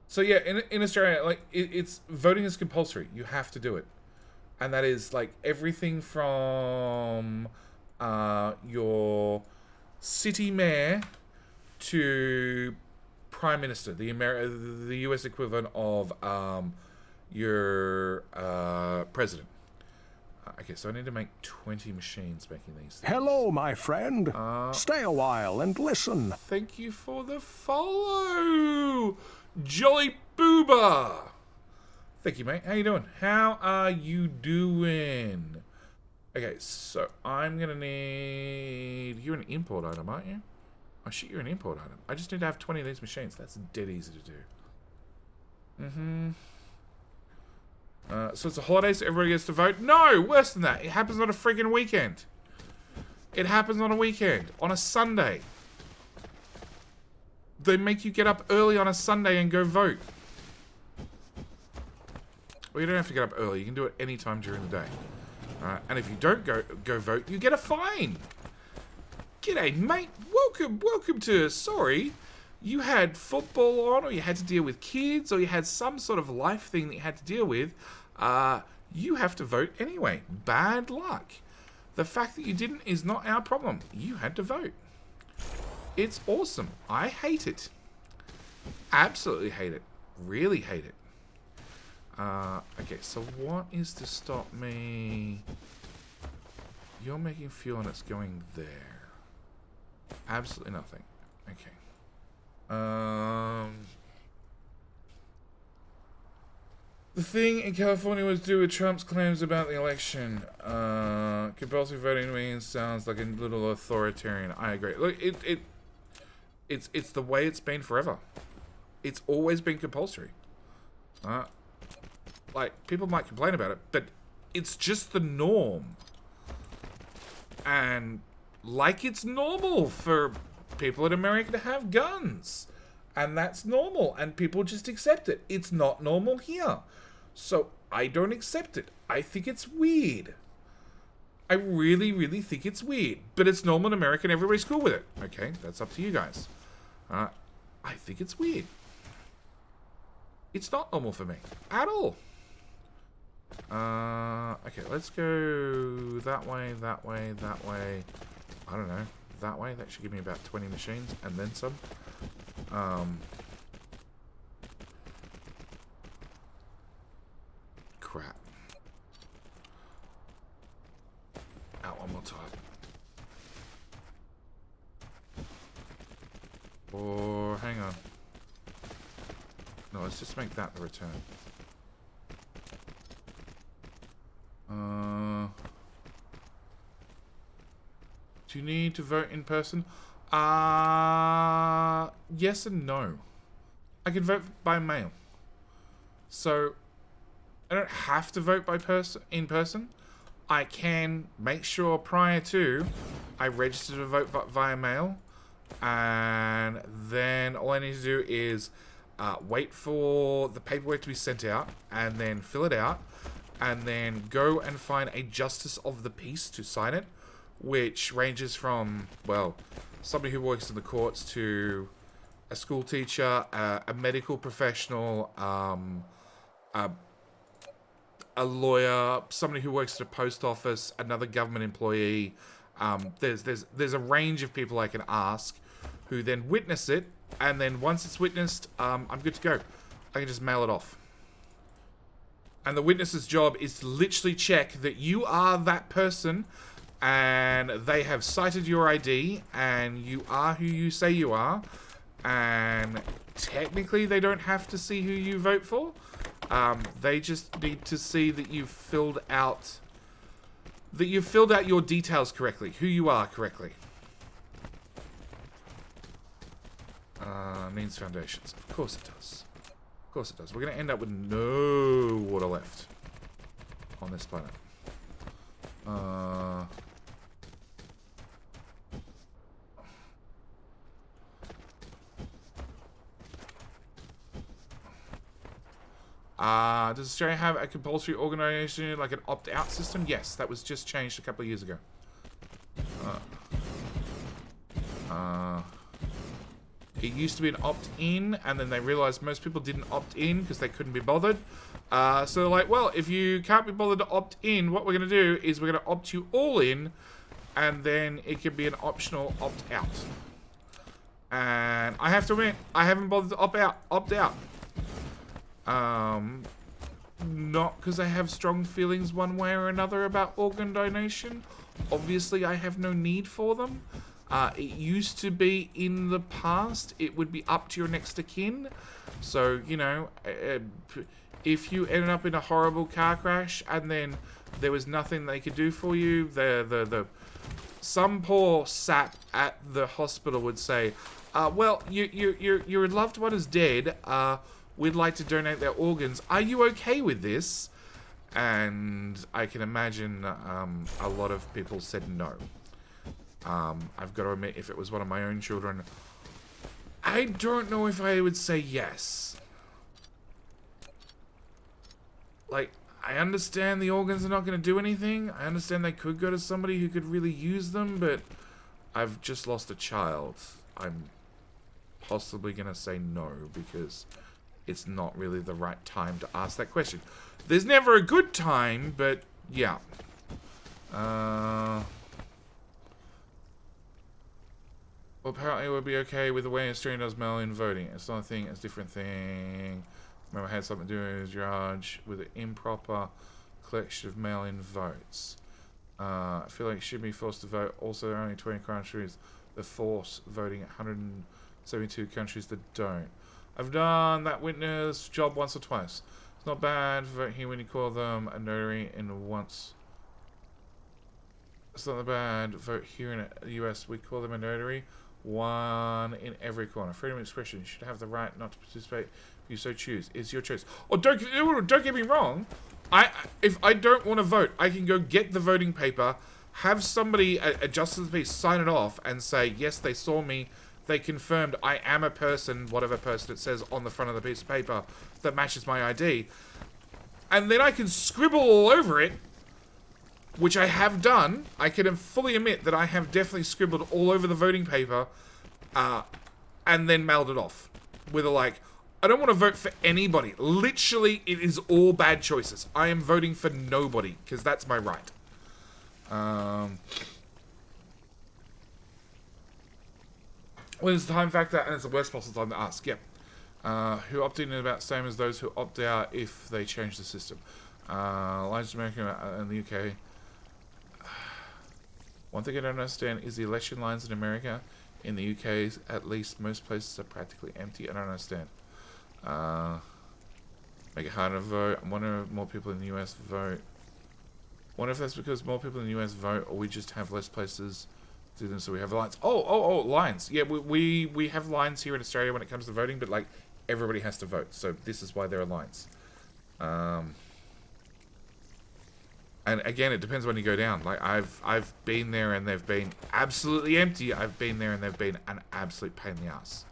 So yeah, in Australia, like, it's voting is compulsory. You have to do it. And that is, like, everything from your city mayor to prime minister, the US equivalent of your president. Okay, so I need to make 20 machines making these things. Hello, my friend. Stay a while and listen. Thank you for the follow, Jolly Booba. Thank you, mate. How you doing? How are you doing? Okay, so I'm gonna need... You're an import item, aren't you? Oh shit, you're an import item. I just need to have 20 of these machines. That's dead easy to do. So it's a holiday, so everybody gets to vote? No! Worse than that. It happens on a friggin' weekend. It happens on a weekend. On a Sunday. They make you get up early on a Sunday and go vote. Well, you don't have to get up early. You can do it any time during the day. And if you don't go vote, you get a fine. G'day, mate. Welcome to... Sorry. You had football on, or you had to deal with kids, or you had some sort of life thing that you had to deal with. You have to vote anyway. Bad luck. The fact that you didn't is not our problem. You had to vote. It's awesome. I hate it. Absolutely hate it. Really hate it. Okay, so what is to stop me? You're making fuel and it's going there. Absolutely nothing. Okay. The thing in California was to do with Trump's claims about the election. Compulsory voting means sounds like a little authoritarian. I agree. Look, it's the way it's been forever. It's always been compulsory. Like, people might complain about it, but it's just the norm. And like it's normal for people in America to have guns. And that's normal. And people just accept it. It's not normal here. So I don't accept it. I think it's weird. I really, really think it's weird. But it's normal in America and everybody's cool with it. Okay, that's up to you guys. I think it's weird. It's not normal for me. At all. Okay, let's go that way, that way, that way. I don't know. That way. That should give me about 20 machines and then some. Crap. Out one more time. Or hang on. No, let's just make that the return. Do you need to vote in person? Yes and no. I can vote by mail. So I don't have to vote by in person. I can make sure prior to I register to vote via mail, and then all I need to do is wait for the paperwork to be sent out, and then fill it out, and then go and find a justice of the peace to sign it, which ranges from, well, somebody who works in the courts to a school teacher, a medical professional, a lawyer, somebody who works at a post office, another government employee. There's a range of people I can ask who then witness it, and then once it's witnessed, I'm good to go. I can just mail it off. And the witness's job is to literally check that you are that person, and they have cited your ID, and you are who you say you are, and technically they don't have to see who you vote for. They just need to see that you've filled out your details correctly, who you are correctly. Needs foundations. Of course it does. Of course it does. We're going to end up with no water left on this planet. Does Australia have a compulsory organisation like an opt-out system? Yes, that was just changed a couple of years ago. It used to be an opt-in, and then they realised most people didn't opt-in because they couldn't be bothered. So they're like, well, if you can't be bothered to opt-in, what we're going to do is we're going to opt you all in, and then it can be an optional opt-out. And I have to admit, I haven't bothered to opt out. Not because I have strong feelings one way or another about organ donation. Obviously, I have no need for them. It used to be in the past, it would be up to your next of kin. So, you know, if you ended up in a horrible car crash and then there was nothing they could do for you, some poor sap at the hospital would say, well, your loved one is dead. We'd like to donate their organs. Are you okay with this? And I can imagine a lot of people said no. I've got to admit, if it was one of my own children, I don't know if I would say yes. Like, I understand the organs are not going to do anything. I understand they could go to somebody who could really use them, but I've just lost a child. I'm possibly going to say no, because it's not really the right time to ask that question. There's never a good time, but yeah. Well, apparently it would be okay with the way Australia does mail-in voting. It's not a thing, it's a different thing. Remember, I had something to do with Judge with the improper collection of mail-in votes. I feel like it should be forced to vote. Also, there are only 20 countries that force voting, 172 countries that don't. I've done that witness job once or twice. It's not bad to vote here when you call them a notary in once. It's not bad to vote here in the US. We call them a notary. One in every corner. Freedom of expression. You should have the right not to participate if you so choose. It's your choice. Oh, don't get me wrong. If I don't want to vote, I can go get the voting paper, have somebody, a justice of the peace, sign it off and say, yes, they saw me, they confirmed I am a person, whatever person it says on the front of the piece of paper that matches my ID. And then I can scribble all over it, which I have done. I can fully admit that I have definitely scribbled all over the voting paper, and then mailed it off. With a like, I don't want to vote for anybody. Literally, it is all bad choices. I am voting for nobody, because that's my right. When it's the time factor, and it's the worst possible time to ask. Yep. Who opt in about the same as those who opt out if they change the system. Lines in America and the UK. One thing I don't understand is the election lines in America. In the UK, at least, most places are practically empty. I don't understand. Make it harder to vote. I wonder if more people in the US vote. Wonder if that's because more people in the US vote, or we just have less places to do them, so we have lines. Oh, lines. Yeah, we have lines here in Australia when it comes to voting, but like everybody has to vote, so this is why there are lines. And again, it depends when you go down. Like I've been there and they've been absolutely empty. I've been there and they've been an absolute pain in the ass.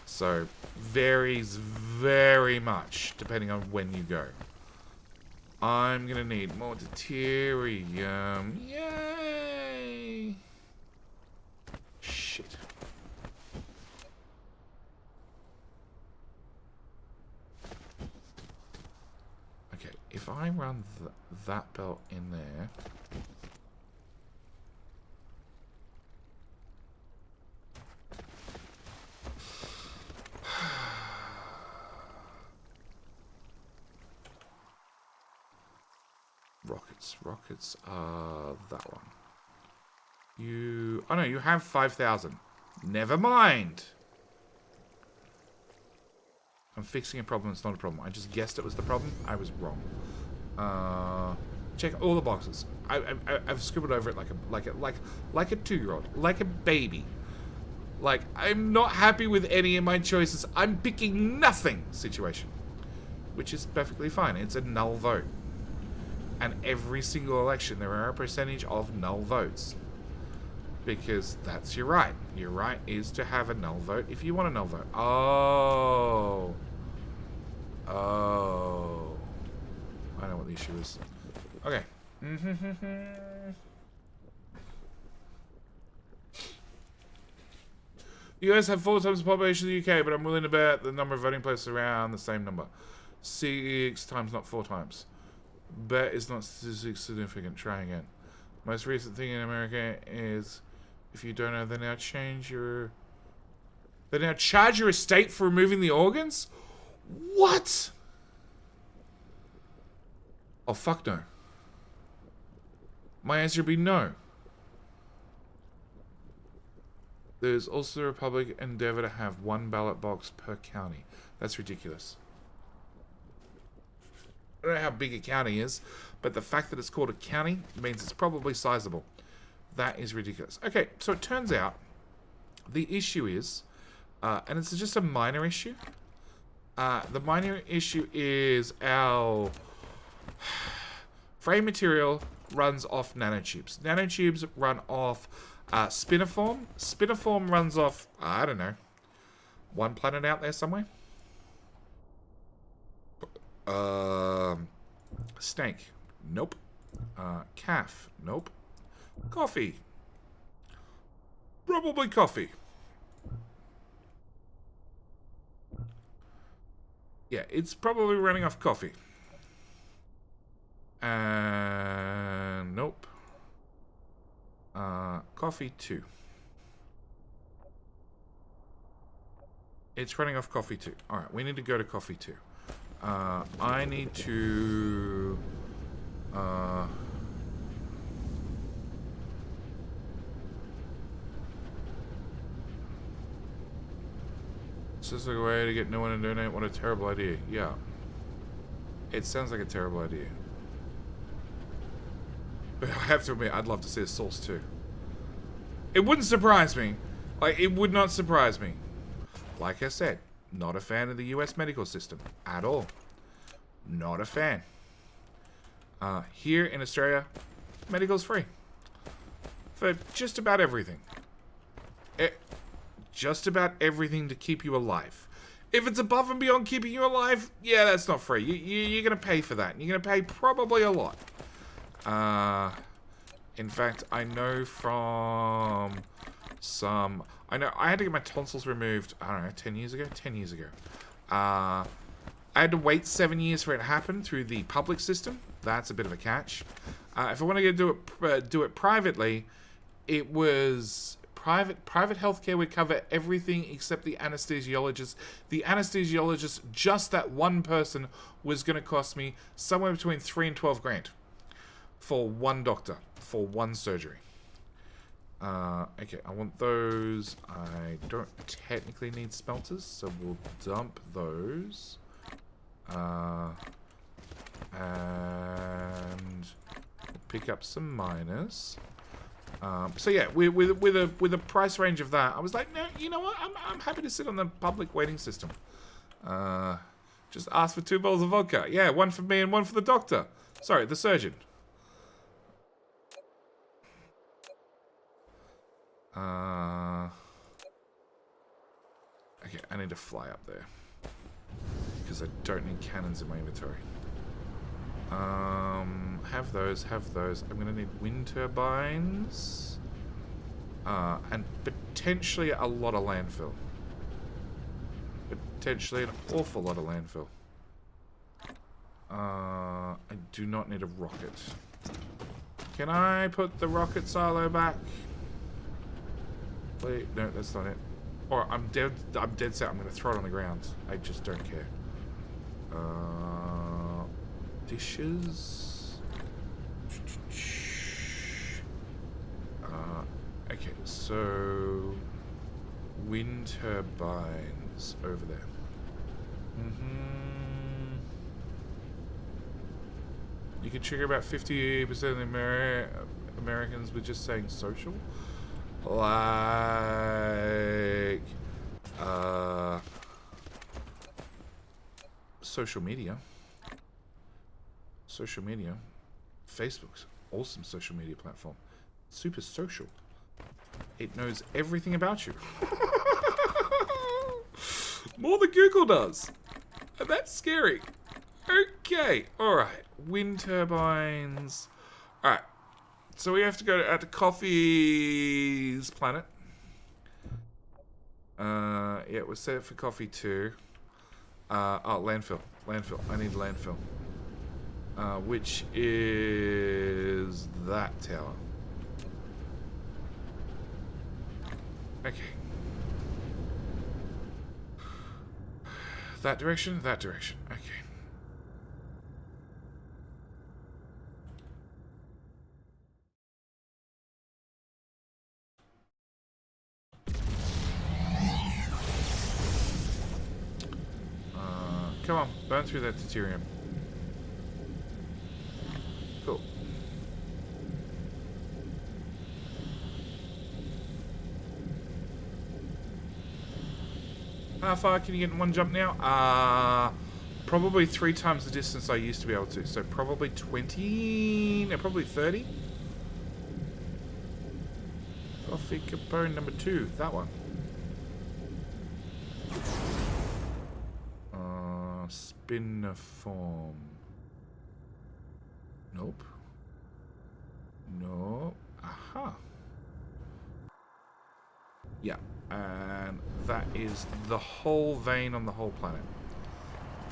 So varies very much depending on when you go. I'm gonna need more deuterium. Yay! Shit. Okay, if I run that belt in there. Rockets are that one. Oh no, you have 5,000. Never mind. I'm fixing a problem. It's not a problem. I just guessed it was the problem. I was wrong. Check all the boxes. I've scribbled over it like a 2-year-old, like a baby. Like I'm not happy with any of my choices. I'm picking nothing situation, which is perfectly fine. It's a null vote. And every single election, there are a percentage of null votes. Because that's your right. Your right is to have a null vote if you want a null vote. Oh. I know what the issue is. Okay. The US have 4 times the population of the UK, but I'm willing to bet the number of voting places around the same number. 6 times, not 4 times. Bet is not statistically significant. Try again. Most recent thing in America is if you don't know, they now charge your estate for removing the organs? What? Oh, fuck no. My answer would be no. There's also the Republic endeavor to have 1 ballot box per county. That's ridiculous. I don't know how big a county is, but the fact that it's called a county means it's probably sizable. That is ridiculous. Okay, so it turns out the issue is, and it's just a minor issue. The minor issue is our frame material runs off nanotubes. Nanotubes run off spiniform. Spiniform runs off, I don't know, one planet out there somewhere. Snake. Nope. Calf. Nope. Coffee. Probably coffee. Yeah, it's probably running off coffee. Nope. Coffee 2. It's running off coffee 2. Alright, we need to go to coffee 2. I need to... Is this a way to get no one to donate? What a terrible idea. Yeah. It sounds like a terrible idea. But I have to admit, I'd love to see a source too. It wouldn't surprise me. Like, it would not surprise me. Like I said, not a fan of the US medical system. At all. Not a fan. Here in Australia, medical's free. For just about everything. Just about everything to keep you alive. If it's above and beyond keeping you alive, yeah, that's not free. You're going to pay for that. You're going to pay probably a lot. In fact, I know from some... I had to get my tonsils removed, I don't know, 10 years ago? 10 years ago. I had to wait 7 years for it to happen through the public system. That's a bit of a catch. If I want to do it privately, it was... Private healthcare would cover everything except the anesthesiologist. The anesthesiologist, just that one person, was going to cost me somewhere between 3 and 12 grand for one doctor, for one surgery. Okay, I want those. I don't technically need smelters, so we'll dump those. And we'll pick up some miners. So yeah, with a price range of that, I was like, no, you know what? I'm happy to sit on the public waiting system. Just ask for 2 bottles of vodka. Yeah, one for me and one for the doctor. Sorry, the surgeon. Okay, I need to fly up there because I don't need cannons in my inventory. Have those. I'm gonna need wind turbines. And potentially a lot of landfill. Potentially an awful lot of landfill. I do not need a rocket. Can I put the rocket silo back? Wait, no, that's not it. Or I'm dead set. I'm gonna throw it on the ground. I just don't care. Dishes. Okay, so wind turbines over there. You can trigger about 50% of the Americans with just saying social. Like social media. Facebook's awesome social media platform. Super social. It knows everything about you. More than Google does. And that's scary. Okay, alright. Wind turbines. Alright. So we have to go out to Coffee's planet. Yeah, we're set for Coffee 2. Landfill. I need landfill. Which is that tower. Okay. That direction. Okay. Come on, burn through that deuterium. Cool. How far can you get in one jump now? Probably 3 times the distance I used to be able to. So probably 20, no, probably 30. Coffee component number 2, that one. Spiniform. Nope. No. Aha. Yeah. And that is the whole vein on the whole planet.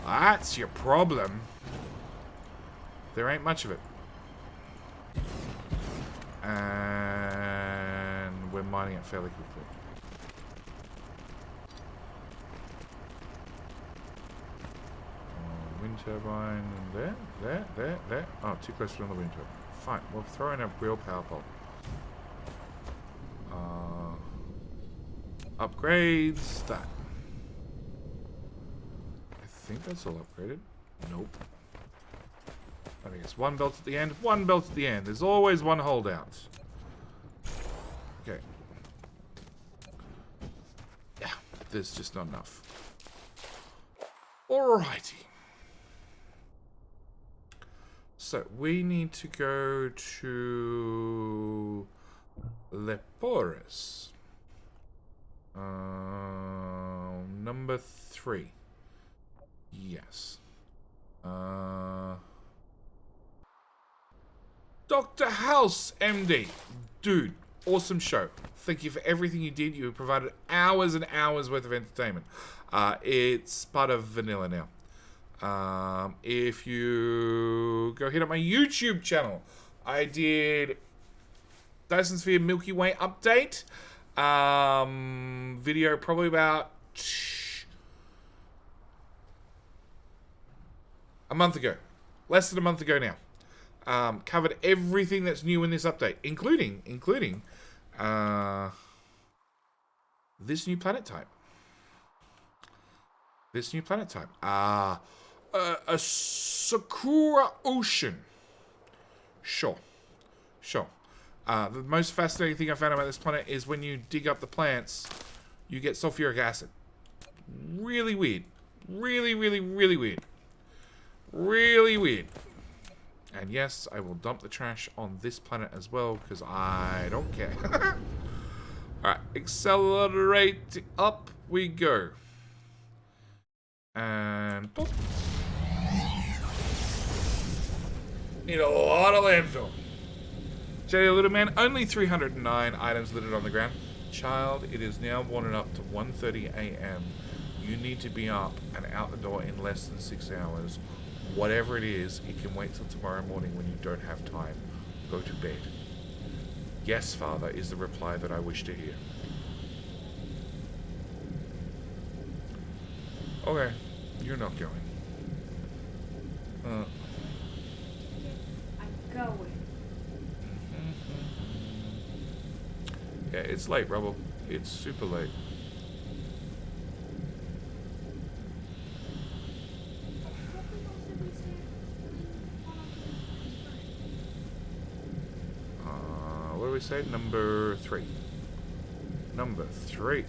That's your problem. There ain't much of it. And we're mining it fairly quickly. Wind turbine there. Oh, too close to the wind turbine. Fine, we'll throw in a real power pole. Upgrades that. I think that's all upgraded. Nope. I think it's one belt at the end, one belt at the end. There's always one holdout. Okay. Yeah, there's just not enough. Alrighty. So we need to go to Leporis. Number 3. Yes. Dr. House, MD. Dude, awesome show. Thank you for everything you did. You provided hours and hours worth of entertainment. It's part of Vanilla now. If you go hit up my YouTube channel, I did Dyson Sphere Milky Way update. Video probably about a month ago. Less than a month ago now. Covered everything that's new in this update, including this new planet type. A Sakura Ocean. Sure. The most fascinating thing I found about this planet is when you dig up the plants, you get sulfuric acid. Really weird. Really weird. Really weird. And yes, I will dump the trash on this planet as well, because I don't care. Alright, accelerate up we go. And boop. Need a lot of landfill. Jelly Little Man, only 309 items littered on the ground. Child, it is now warming up to 1:30 a.m. You need to be up and out the door in less than 6 hours. Whatever it is, it can wait till tomorrow morning when you don't have time. Go to bed. Yes, Father, is the reply that I wish to hear. Okay, you're not going. I'm going. Yeah, it's late, Rubble. It's super late. What do we say? Number 3. Number 3.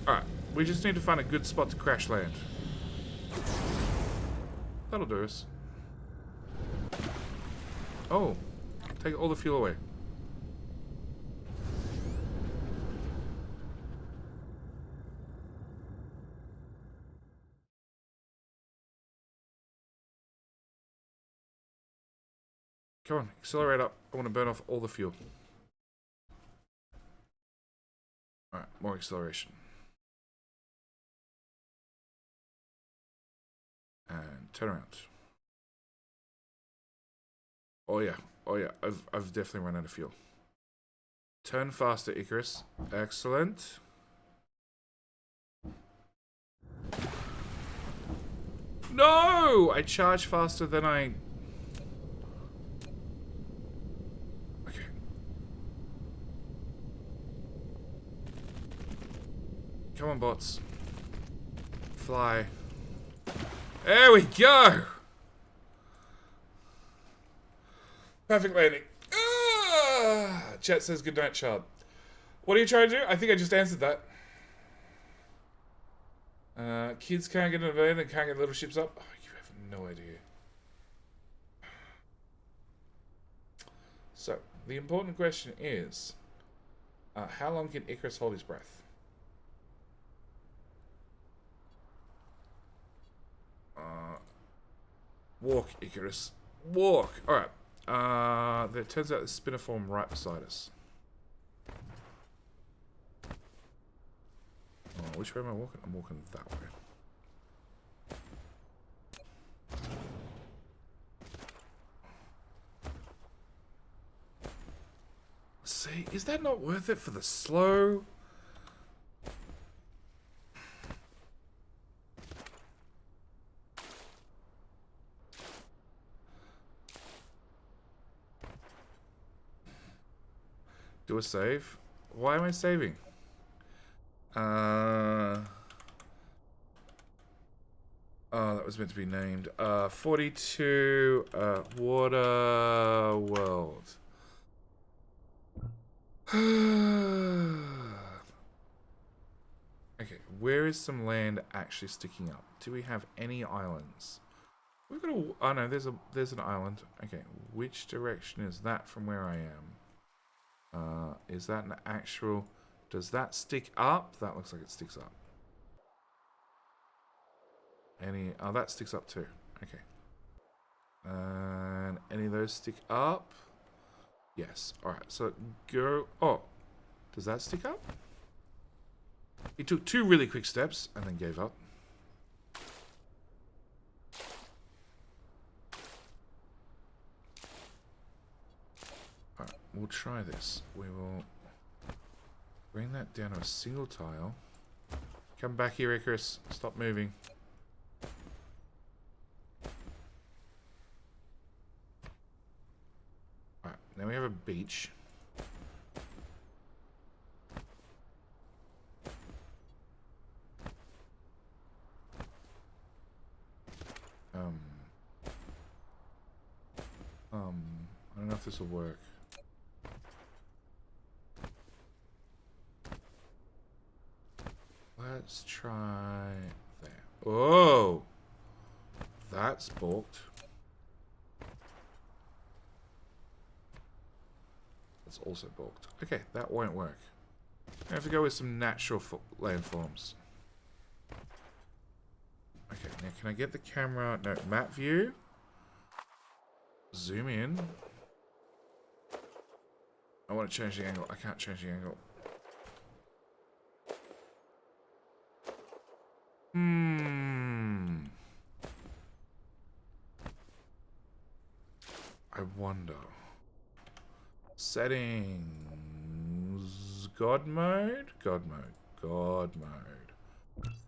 Alright, we just need to find a good spot to crash land. That'll do us. Oh, take all the fuel away. Come on, accelerate up. I want to burn off all the fuel. Alright, more acceleration. And turn around. Oh yeah, I've definitely run out of fuel. Turn faster, Icarus. Excellent. No! I charge faster than I... Okay. Come on, bots. Fly. There we go! Perfect landing. Chat says goodnight, child. What are you trying to do? I think I just answered that. Kids can't get in a van and can't get little ships up. Oh, you have no idea. So, the important question is, how long can Icarus hold his breath? Walk, Icarus. Walk. Alright. There turns out there's spiniform right beside us. Oh, which way am I walking? I'm walking that way. See, is that not worth it for the slow? Do a save. Why am I saving? Oh, that was meant to be named. 42, Water World. Okay, where is some land actually sticking up? Do we have any islands? We've got a... Oh, no, there's an island. Okay, which direction is that from where I am? Is that an actual... Does that stick up? That looks like it sticks up. Any... Oh, that sticks up too. Okay. And any of those stick up? Yes. Alright, so go... Oh, does that stick up? He took 2 really quick steps and then gave up. Alright, we'll try this. We will bring that down to a single tile. Come back here, Icarus. Stop moving. Alright, now we have a beach. I don't know if this will work. Let's try there. Oh! That's balked. That's also balked. Okay, that won't work. I have to go with some natural landforms. Okay, now can I get the camera... No, map view. Zoom in. I want to change the angle. I can't change the angle. I wonder. Settings. God mode? God mode. God mode.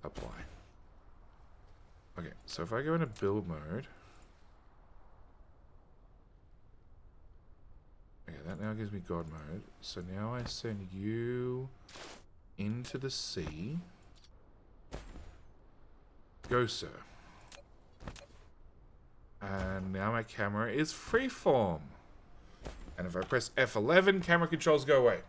Apply. Okay, so if I go into build mode. Okay, that now gives me God mode. So now I send you into the sea. Go, sir. And now my camera is freeform. And if I press F11, camera controls go away.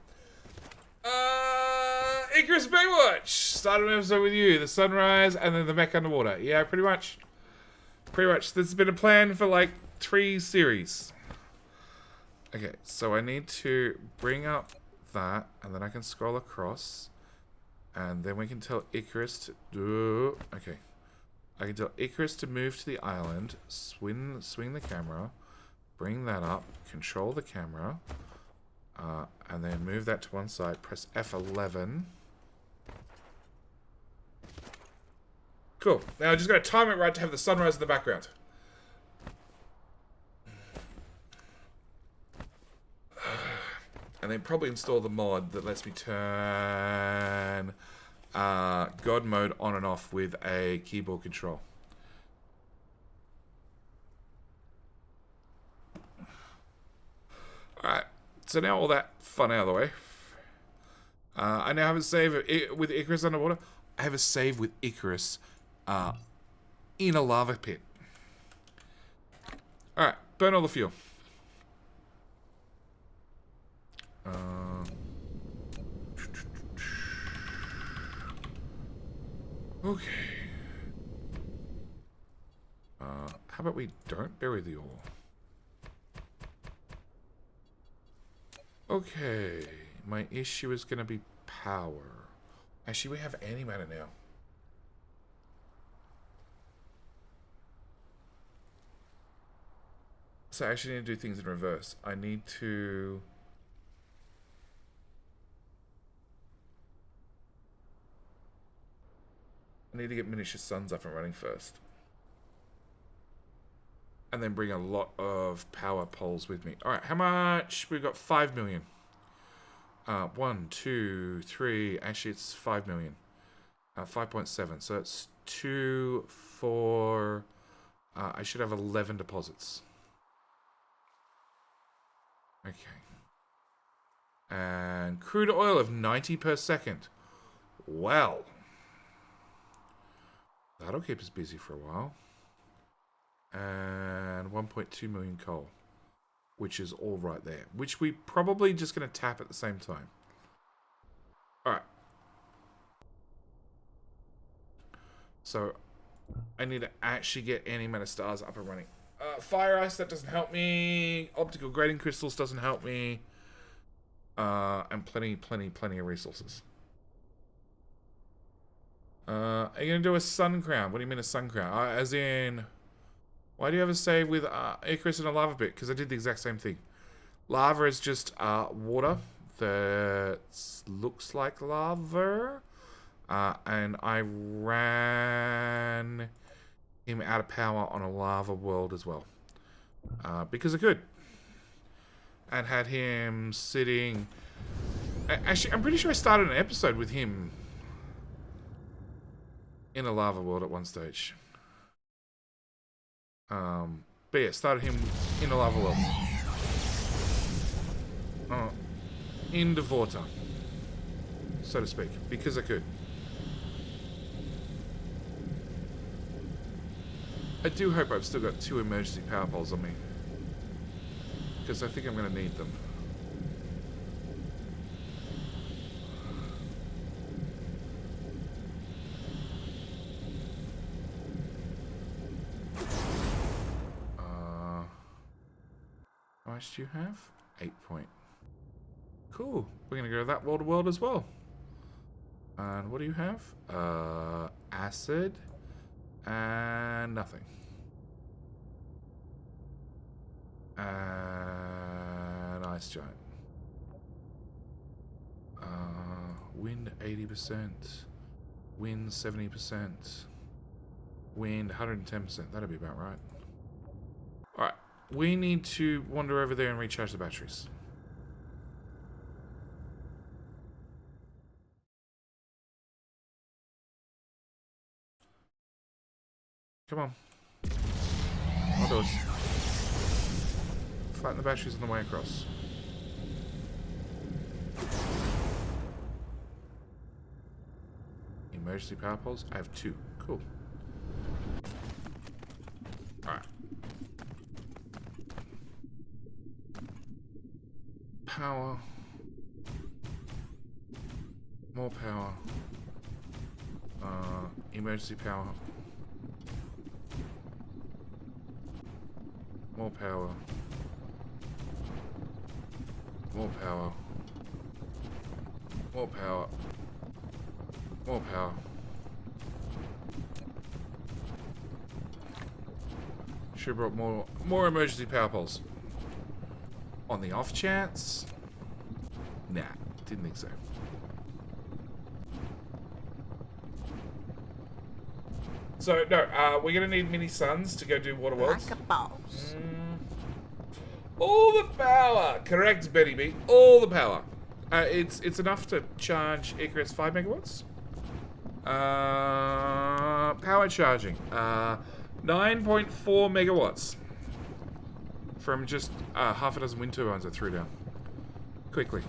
Icarus Baywatch! Started an episode with you, the sunrise, and then the mech underwater. Yeah, pretty much. Pretty much. This has been a plan for like 3 series. Okay, so I need to bring up that, and then I can scroll across. And then we can tell Icarus to do... Okay. I can tell Icarus to move to the island, swing the camera, bring that up, control the camera, and then move that to one side, press F11. Cool. Now I just got to time it right to have the sunrise in the background. And then probably install the mod that lets me turn God mode on and off with a keyboard control. Alright, so now all that fun out of the way. I now have a save with Icarus underwater. I have a save with Icarus in a lava pit. Alright, burn all the fuel. Okay. How about we don't bury the ore? Okay. My issue is going to be power. Actually, we have antimatter now. So I actually need to do things in reverse. I need to... I need to get miniature suns up and running first. And then bring a lot of power poles with me. Alright, how much? We've got 5 million. 1, 2, 3. Actually, it's 5 million. 5.7. So it's 2, 4. I should have 11 deposits. Okay. And crude oil of 90 per second. Well. That'll keep us busy for a while. And 1.2 million coal. Which is all right there. Which we probably just going to tap at the same time. Alright. So, I need to actually get any amount of stars up and running. Fire ice, that doesn't help me. Optical grading crystals doesn't help me. And plenty of resources. Are you going to do a sun crown? What do you mean a sun crown? As in, why do you have a save with Icarus and a lava pit? Because I did the exact same thing. Lava is just water that looks like lava. And I ran him out of power on a lava world as well. Because I could. And had him sitting... Actually, I'm pretty sure I started an episode with him in a lava world at one stage. But yeah, started him in a lava world. In the water, so to speak, because I could. I do hope I've still got 2 emergency power poles on me, because I think I'm going to need them. How much do you have? 8 point. Cool. We're going to go to that world to world as well. And what do you have? Acid. And nothing. And ice giant. Wind 80%. Wind 70%. Wind 110%. That'll be about right. Alright. We need to wander over there and recharge the batteries. Come on. I'll do it. Flatten the batteries on the way across. Emergency power poles? I have 2. Cool. Alright. Power. More power. Emergency power. More power. More power. More power. More power. Should have brought more emergency power poles. On the off chance? Nah, didn't think so. So, no, we're going to need mini suns to go do water worlds. Like a boss. All the power! Correct, Betty B. All the power. It's enough to charge Icarus 5 megawatts. Power charging. 9.4 megawatts. From just half a dozen wind turbines I threw down. Quickly.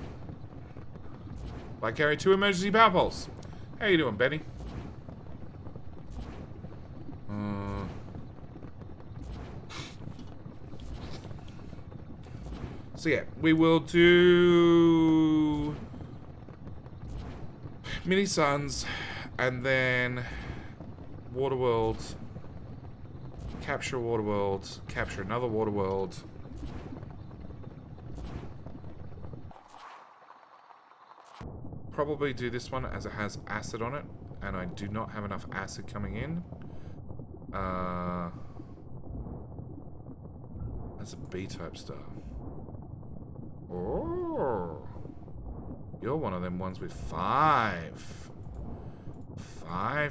I carry 2 emergency power poles. How you doing, Benny? So yeah, we will do mini suns and then water worlds. Capture a water world, capture another water world. Probably do this one as it has acid on it, and I do not have enough acid coming in. That's a B-type star. Oh, you're one of them ones with 5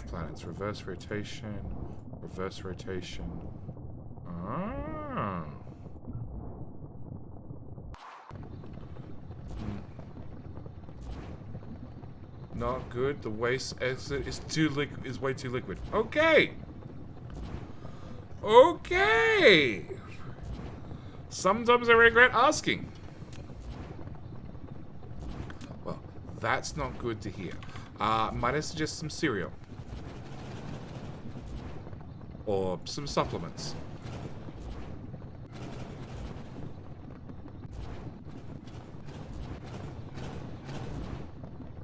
planets. Reverse rotation. Reverse rotation. Ah. Not good. The waste exit is way too liquid. Okay. Okay. Sometimes I regret asking. Well, that's not good to hear. Might I suggest some cereal? Or some supplements?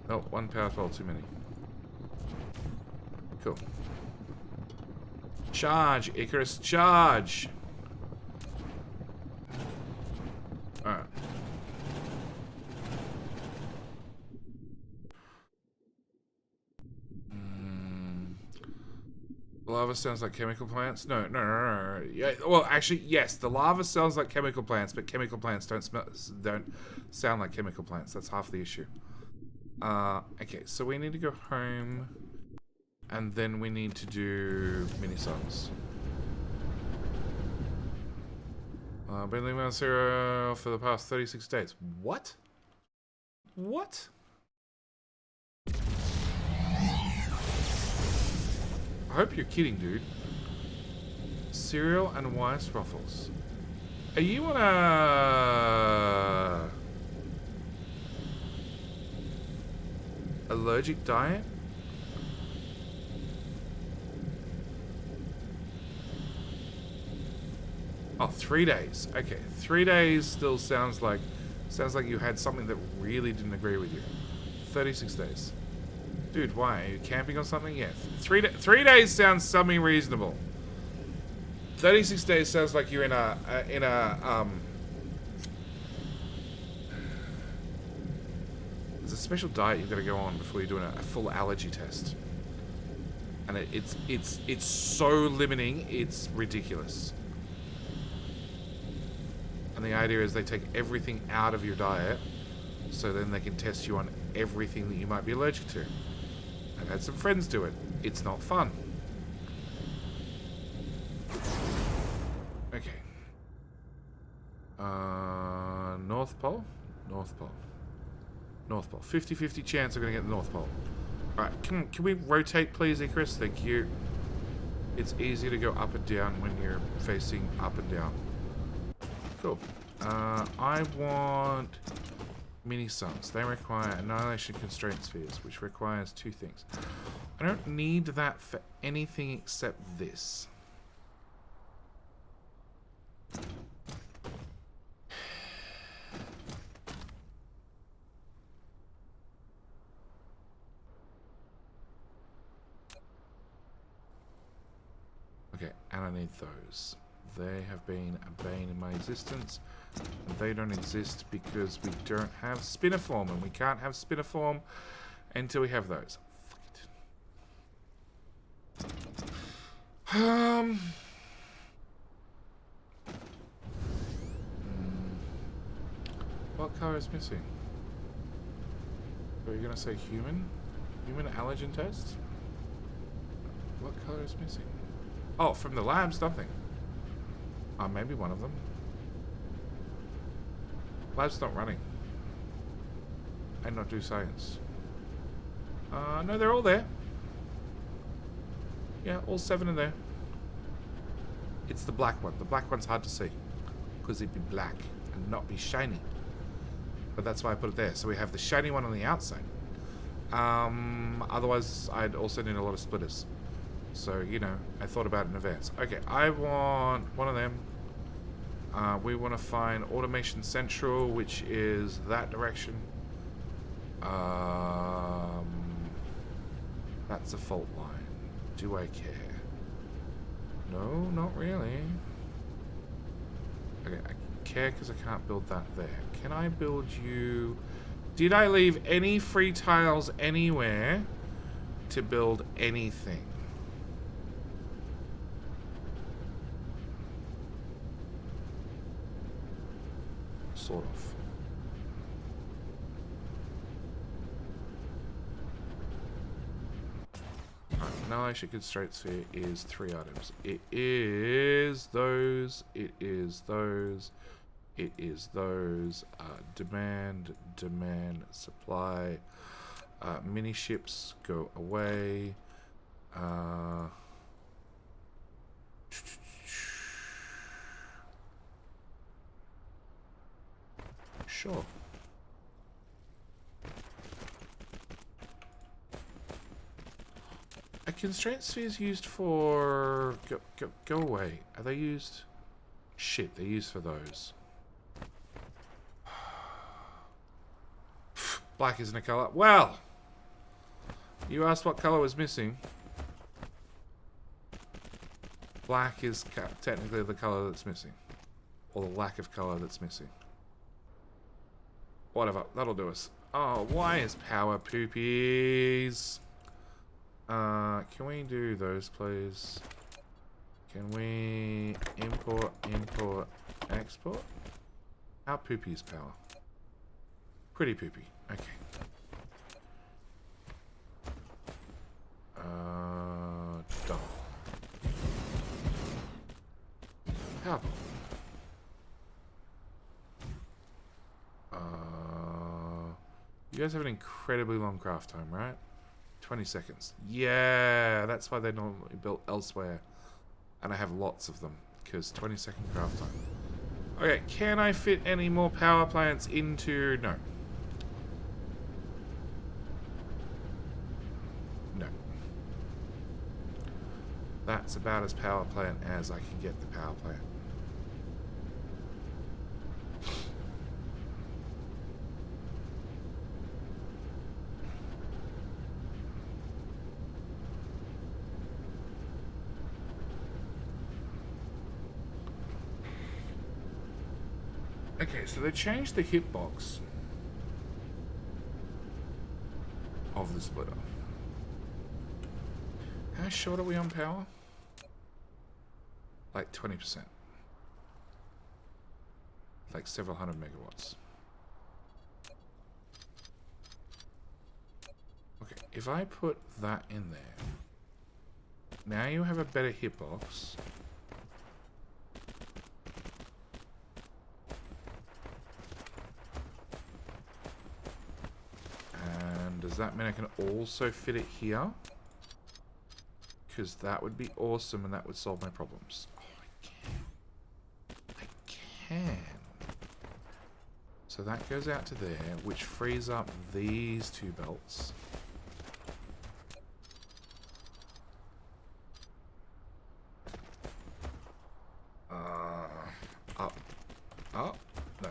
Oh, 1 power pole too many. Cool. Charge, Icarus, charge! Alright. Lava sounds like chemical plants? No. Yeah, well, actually, yes. The lava sounds like chemical plants, but chemical plants don't sound like chemical plants. That's half the issue. Okay, so we need to go home, and then we need to do mini-songs. Been living on zero for the past 36 days. What? What? I hope you're kidding, dude. Cereal and Weiss Ruffles. Are you on a allergic diet? Oh, 3 days. Okay, 3 days still sounds like you had something that really didn't agree with you. 36 days. Dude, why? Are you camping on something? Yeah. 3 days sounds semi-reasonable. 36 days sounds like you're in a there's a special diet you've got to go on before you're doing a full allergy test. And it's so limiting, it's ridiculous. And the idea is they take everything out of your diet so then they can test you on everything that you might be allergic to. I've had some friends do it. It's not fun. Okay. North Pole? North Pole. North Pole. 50-50 chance I'm going to get the North Pole. Alright, can we rotate please, Icarus? Thank you. It's easier to go up and down when you're facing up and down. Cool. I want mini-suns. They require annihilation constraint spheres, which requires 2 things. I don't need that for anything except this. Okay, and I need those. They have been a bane in my existence. And they don't exist because we don't have spiniform, and we can't have spiniform until we have those. Fuck it. What color is missing? Are you gonna say human? Human allergen test? What color is missing? Oh, from the labs, nothing. Maybe one of them. Lab's not running. And not do science. No, they're all there. Yeah, all 7 are there. It's the black one. The black one's hard to see. Because it'd be black and not be shiny. But that's why I put it there. So we have the shiny one on the outside. Otherwise, I'd also need a lot of splitters. So, you know, I thought about it in advance. Okay, I want one of them. We want to find Automation Central, which is that direction. That's a fault line. Do I care? No, not really. Okay, I care because I can't build that there. Can I build you... Did I leave any free tiles anywhere to build anything? Sort of. Annihilation constraint sphere is 3 items. It is those. It is those. It is those. Demand, supply. Mini ships go away. Sure. A constraint sphere is used for... Go away. Are they used... Shit, they're used for those. Black isn't a colour. Well! You asked what colour was missing. Black is technically the color that's missing. Or the lack of color that's missing. Whatever, that'll do us. Oh, why is power poopies? Can we do those, please? Can we import, export? How poopy is power? Pretty poopy. Okay. Done. Power. You guys have an incredibly long craft time, right? 20 seconds. Yeah, that's why they're normally built elsewhere. And I have lots of them, because 20-second craft time. Okay, can I fit any more power plants into... No. No. That's about as power plant as I can get the power plant. Okay, so they changed the hitbox of the splitter. How short are we on power? Like 20%. Like several hundred megawatts. Okay, if I put that in there, now you have a better hitbox. Does that mean I can also fit it here? Because that would be awesome and that would solve my problems. Oh, I can. I can. So that goes out to there, which frees up these two belts. Up. Up? No.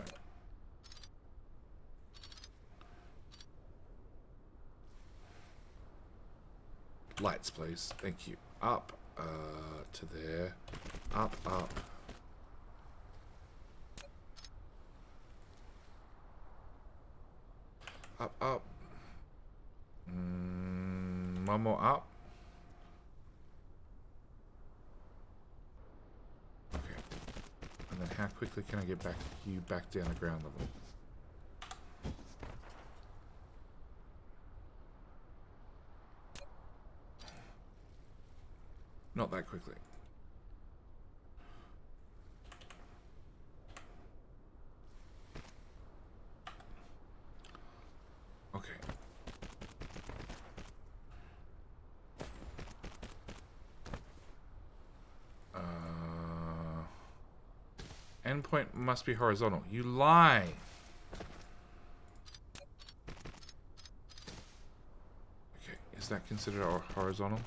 Lights, please. Thank you. Up, to there. Up, up. Up, up. One more up. Okay. And then how quickly can I get you back down to ground level? Not that quickly. Okay. Endpoint must be horizontal. You lie. Okay, is that considered horizontal?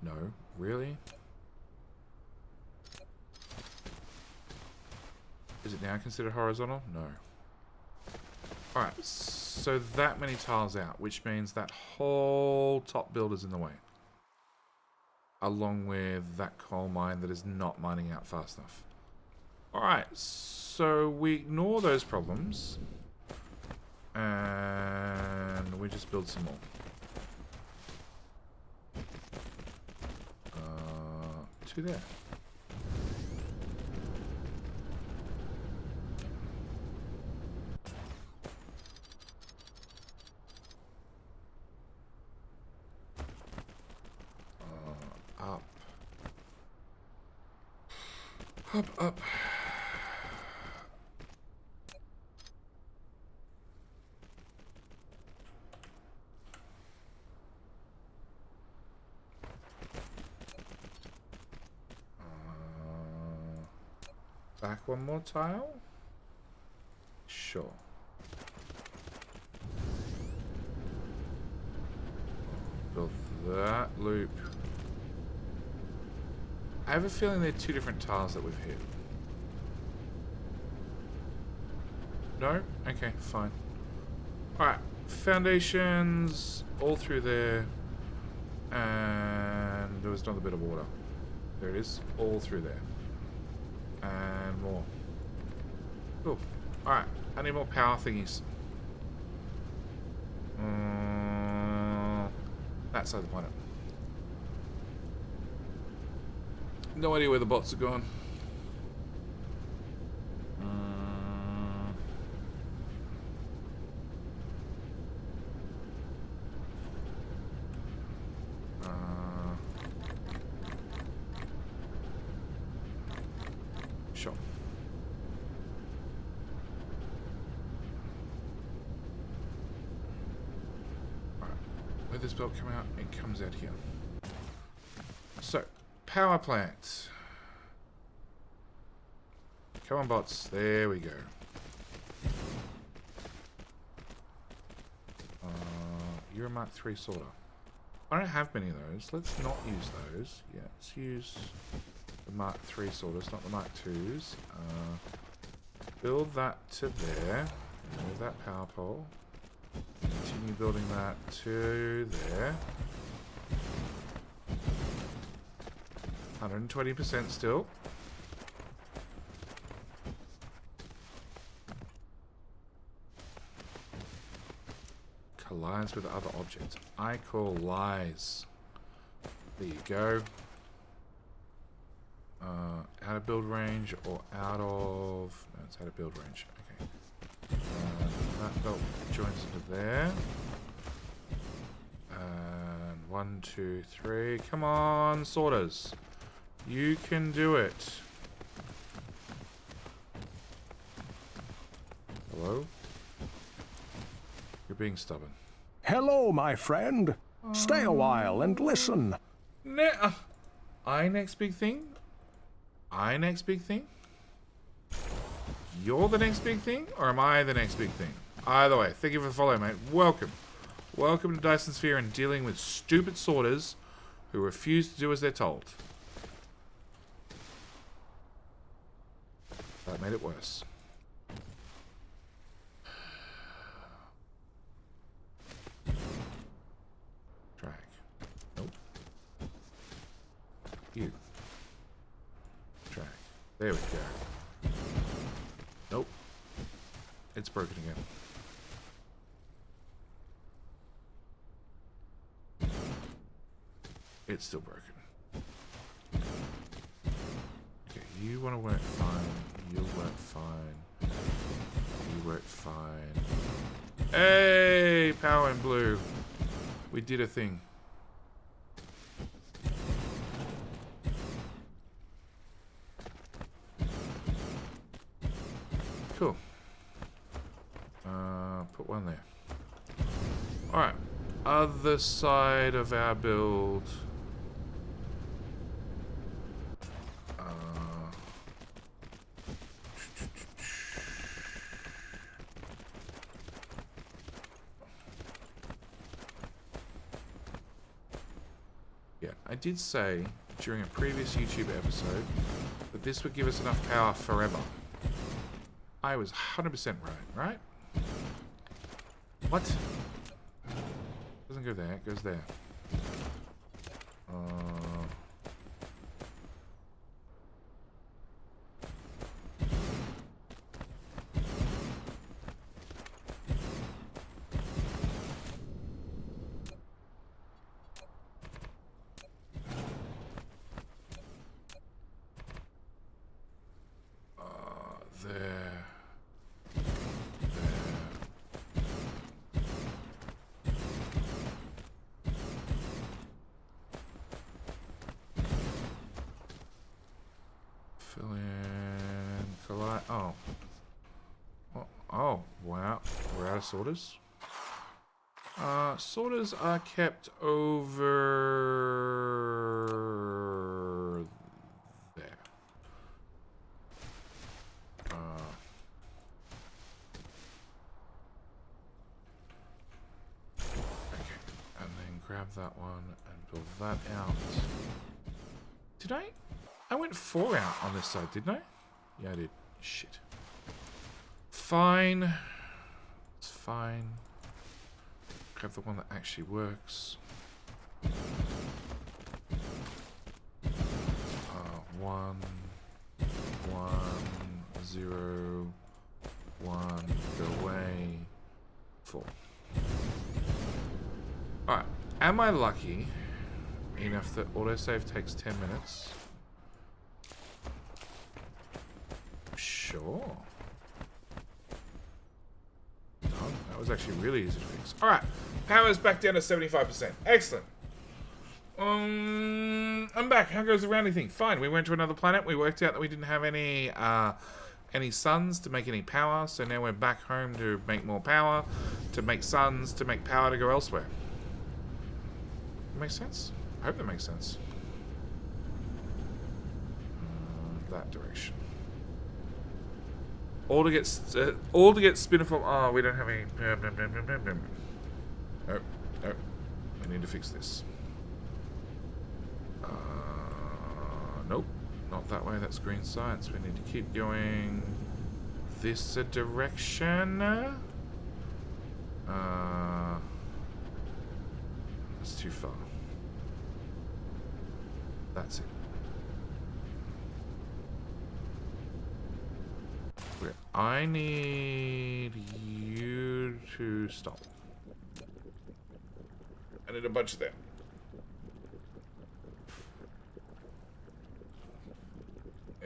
No, really? Is it now considered horizontal? No. Alright, so that many tiles out, which means that whole top build is in the way. Along with that coal mine that is not mining out fast enough. Alright, so we ignore those problems. And we just build some more. To there. Up. Up, up. Back one more tile? Sure. Build that loop. I have a feeling they're two different tiles that we've hit. No? Okay, fine. Alright, foundations all through there. And there was another bit of water. There it is. All through there. And more. Cool. Alright. I need more power thingies. That side of the planet. No idea where the bots are gone. Sure. Alright. Where does this belt come out? It comes out here. So, power plant. Come on, bots. There we go. You're a Mark III sorter. I don't have many of those. Let's not use those. Yeah, let's use the Mark III sorters, not the Mark IIs. Build that to there. Move that power pole. Continue building that to there. 120% still. Collides with other objects. I call lies. There you go. Out of build range or out of... No, it's out of build range. Okay. That belt joins into there. And 1, 2, 3. Come on, sorters. You can do it. Hello? You're being stubborn. Hello, my friend. Stay a while and listen. I next big thing? I next big thing? You're the next big thing? Or am I the next big thing? Either way, thank you for the follow, mate. Welcome. Welcome to Dyson Sphere and dealing with stupid sorters who refuse to do as they're told. That made it worse. Drag. Nope. You. Drag. There we go. Nope. It's broken again. It's still broken. Okay, you want to work fine. You'll work fine. You work fine. Hey! Power in blue. We did a thing. Cool. Put one there. Alright. Other side of our build. Yeah, I did say during a previous YouTube episode that this would give us enough power forever. I was 100% right? What? Doesn't go there, it goes there. There. Fill in, collide. Oh. Oh, wow. We're out of sorters. Sorters are kept over there. Okay, and then grab that one and build that out. Did I? I went 4 out on this side, didn't I? Yeah, I did. Shit. Fine. It's fine. Grab the one that actually works. 1, 0, 1, go away, 4. Alright, am I lucky enough that autosave takes 10 minutes? Sure. No, that was actually really easy to fix. Alright, power's back down to 75%. Excellent. I'm back. How goes the rounding thing? Fine. We went to another planet. We worked out that we didn't have any suns to make any power, so now we're back home to make more power, to make suns, to make power to go elsewhere. Makes sense? I hope that makes sense. That direction. All to get spinniform. Oh, we don't have any. Oh, we need to fix this. Nope, not that way. That's green science. We need to keep going this direction. That's too far. That's it. Okay, I need you to stop. I need a bunch of them.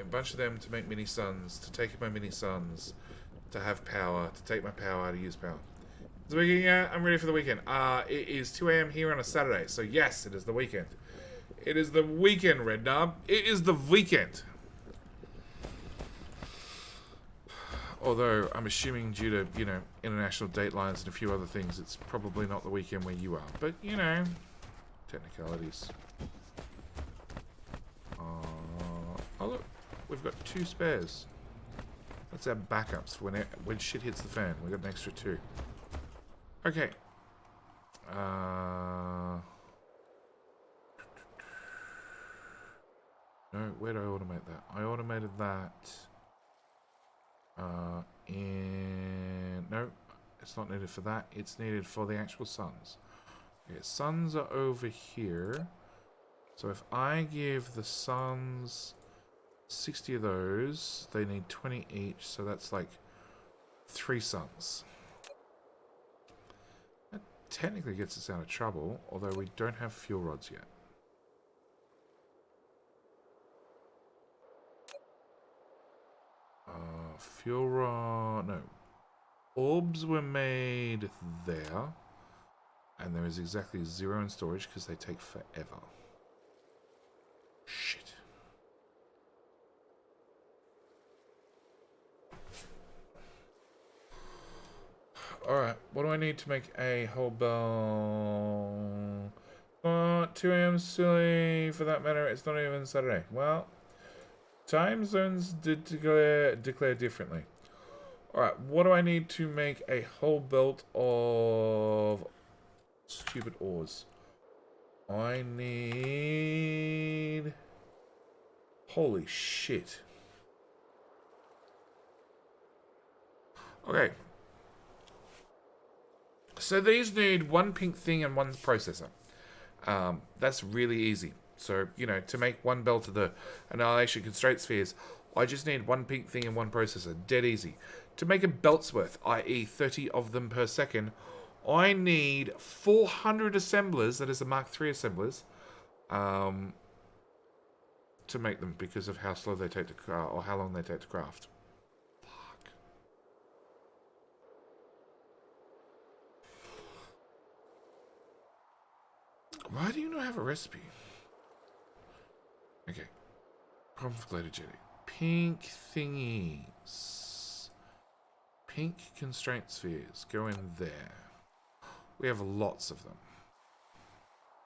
A bunch of them to make mini suns, to take my mini suns, to have power, to take my power, to use power. It's the weekend, yeah, I'm ready for the weekend. It is 2 AM here on a Saturday, so yes, it is the weekend. It is the weekend, Red Knob. It is the weekend. Although, I'm assuming due to, you know, international datelines and a few other things, it's probably not the weekend where you are. But, you know, technicalities. Oh, look. We've got 2 spares. That's our backups for when shit hits the fan. We've got an extra 2. Okay. No, where do I automate that? I automated that. No, it's not needed for that. It's needed for the actual suns. Okay, suns are over here. So if I give the suns 60 of those, they need 20 each, so that's like 3 suns. That technically gets us out of trouble, although we don't have fuel rods yet. Fuel rod, no. Orbs were made there, and there is exactly 0 in storage because they take forever. Shit. Alright, what do I need to make a whole bell? 2 AM silly, for that matter, it's not even Saturday. Well, time zones did declare differently. Alright, what do I need to make a whole belt of stupid ores? I need... Holy shit. Okay. So these need 1 pink thing and 1 processor. That's really easy. So, you know, to make 1 belt of the annihilation constraint spheres, I just need 1 pink thing and 1 processor. Dead easy. To make a belt's worth, i.e. 30 of them per second, I need 400 assemblers, that is the Mark III assemblers, to make them because of how slow they take to craft, or how long they take to craft. Fuck. Why do you not have a recipe? Okay. Conflated jelly. Pink thingies. Pink constraint spheres. Go in there. We have lots of them.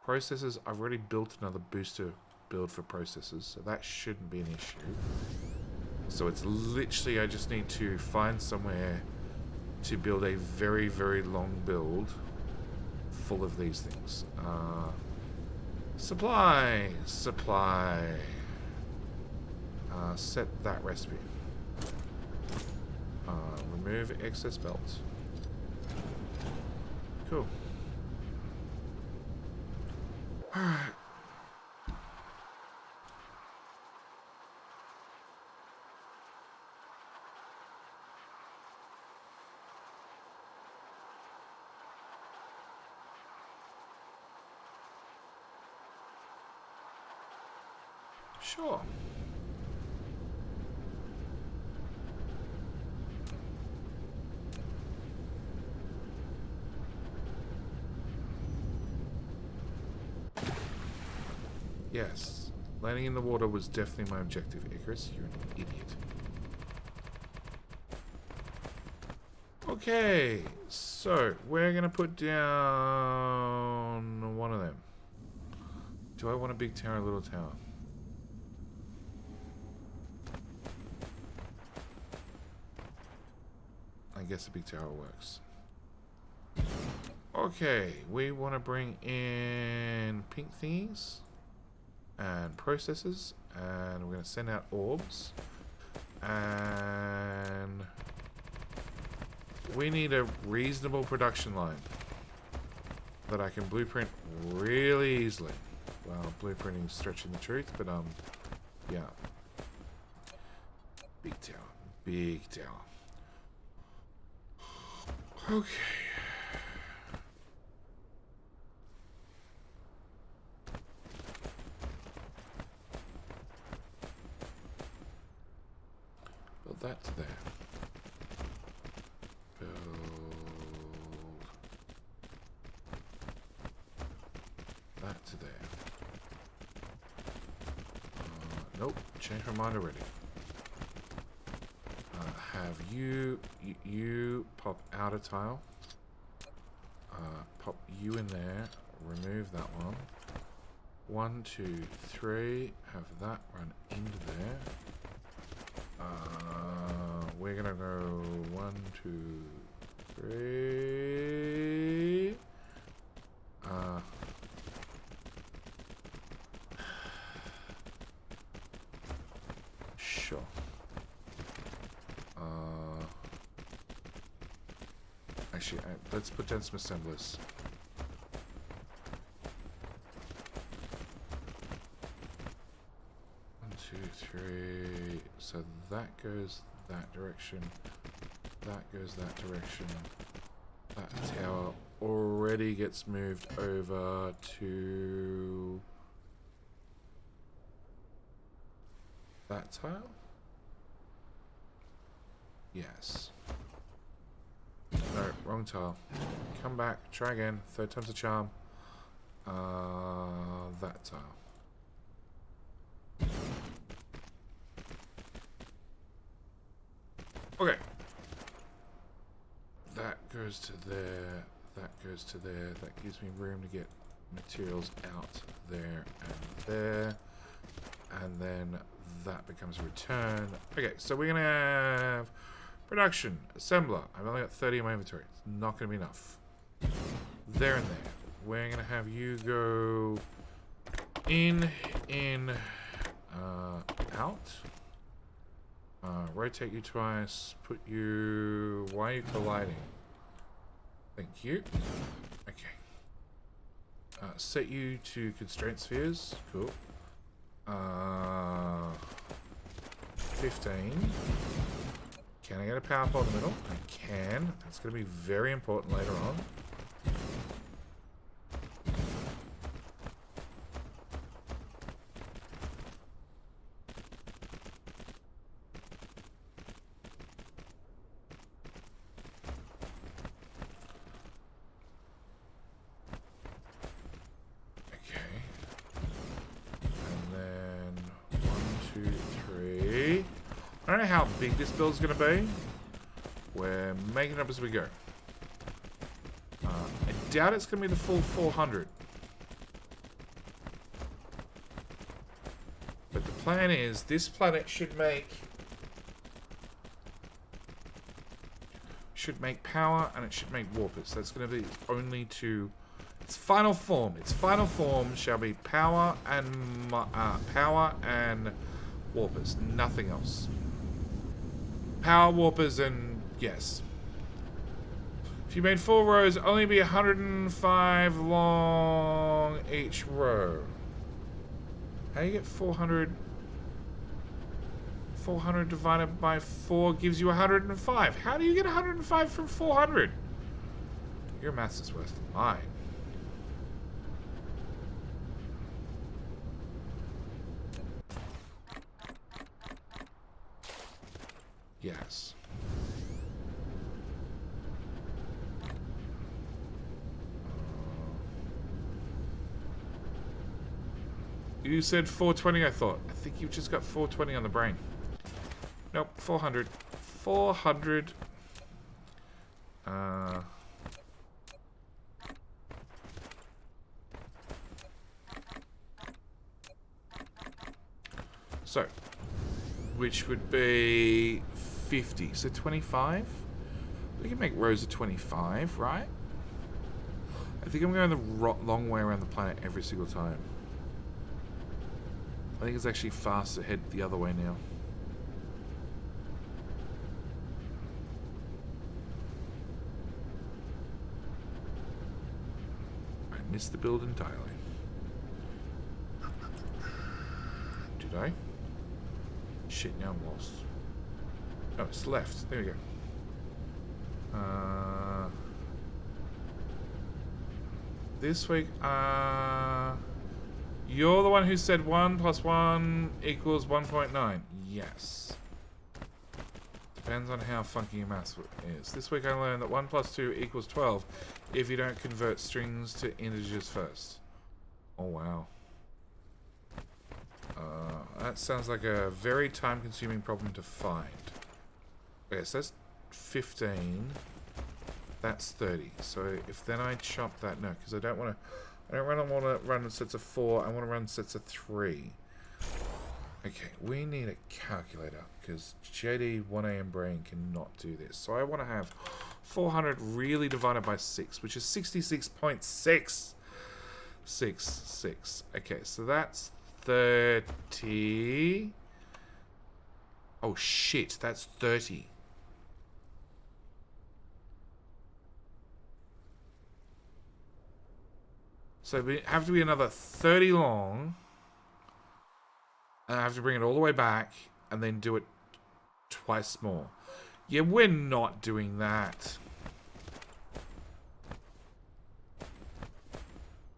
Processors. I've already built another booster build for processors, so that shouldn't be an issue. So it's literally, I just need to find somewhere to build a very, very long build full of these things. Supply. Set that recipe. Remove excess belts. Cool. Alright. Sure. Yes. Landing in the water was definitely my objective. Icarus, you're an idiot. Okay, so we're going to put down one of them. Do I want a big tower or a little tower? I guess a big tower works. Okay, we want to bring in pink thingies and processors, and we're going to send out orbs, and we need a reasonable production line that I can blueprint really easily. Well, blueprinting is stretching the truth, but yeah. Big tower, big tower. Okay. Build that to there. Build that to there. Nope, changed my mind already. Have you pop out a tile. Pop you in there. Remove that one. 1, 2, 3. Have that run into there. We're gonna go 1, 2, 3. Sure. Actually, let's put down some assemblers. One, two, three. So that goes that direction. That goes that direction. That tower already gets moved over to that tile. Yes. No, wrong tile. Come back, try again. Third time's a charm. That tile. Okay. That goes to there. That goes to there. That gives me room to get materials out there and there. And then that becomes a return. Okay, so we're going to have production, assembler. I've only got 30 in my inventory. It's not going to be enough. There and there. We're going to have you go in, out. Rotate you twice. Put you... Why are you colliding? Thank you. Okay. Set you to constraint spheres. Cool. 15. Can I get a power pole in the middle? I can. That's going to be very important later on. I don't know how big this build's going to be. We're making it up as we go. I doubt it's going to be the full 400. But the plan is, this planet should make power and it should make warpers. So it's going to be only two. Its final form. Its final form shall be power and warpers. Nothing else. Power warpers and yes. If you made 4 rows, only be 105 long each row. How do you get 400? 400 divided by 4 gives you 105. How do you get 105 from 400? Your maths is worse than mine. Yes. You said 420, I thought. I think you've just got 420 on the brain. Nope, 400. 400. So, which would be 50. So 25? We can make rows of 25, right? I think I'm going the long way around the planet every single time. I think it's actually faster to head the other way now. I missed the build entirely. Did I? Shit, now I'm lost. Oh, it's left. There we go. This week, you're the one who said 1 + 1 equals 1.9. Yes. Depends on how funky your maths is. This week I learned that 1 + 2 equals 12 if you don't convert strings to integers first. Oh, wow. That sounds like a very time-consuming problem to find. Okay, so that's 15. That's 30. So if then I chop that, no, because I don't want to run sets of 4. I want to run sets of 3. Okay, we need a calculator because JD 1AM brain cannot do this. So I want to have 400 really divided by 6, which is 66.6. 6. Okay, so that's 30. Oh shit, that's 30. So we have to be another 30 long. And I have to bring it all the way back and then do it twice more. Yeah, we're not doing that.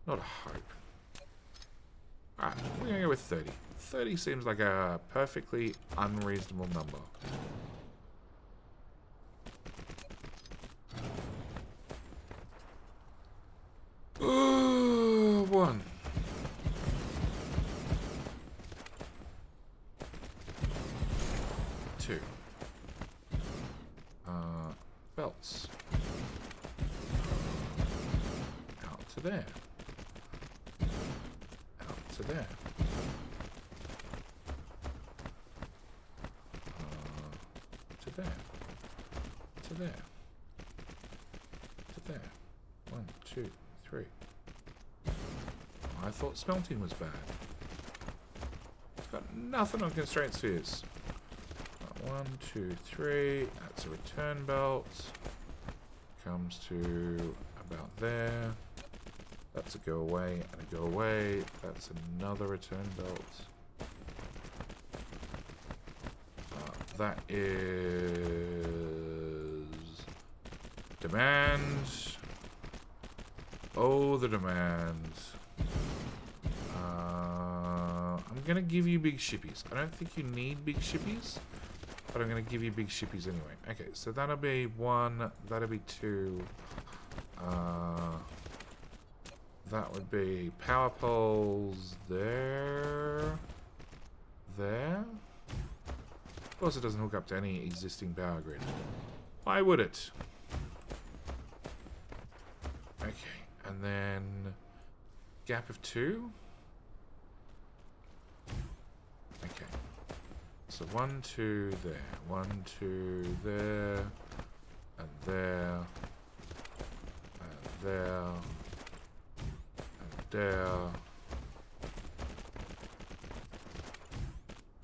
Not a hope. Alright, we're going to go with 30. 30 seems like a perfectly unreasonable number. One. Two. Belts. Out to there. Out to there. To there. To there. To there. 1, 2, 3. I thought smelting was bad. It's got nothing on constraint spheres. 1, 2, 3. That's a return belt. Comes to about there. That's a go away and a go away. That's another return belt. That is demand. Oh, the demand. I'm gonna give you big shippies. I don't think you need big shippies, but I'm gonna give you big shippies anyway. Okay, so that'll be 1. That'll be 2. That would be power poles there. There. Of course, it doesn't hook up to any existing power grid. Why would it? Okay, and then gap of 2. Okay. So 1, 2 there. 1, 2 there. And there. And there. And there.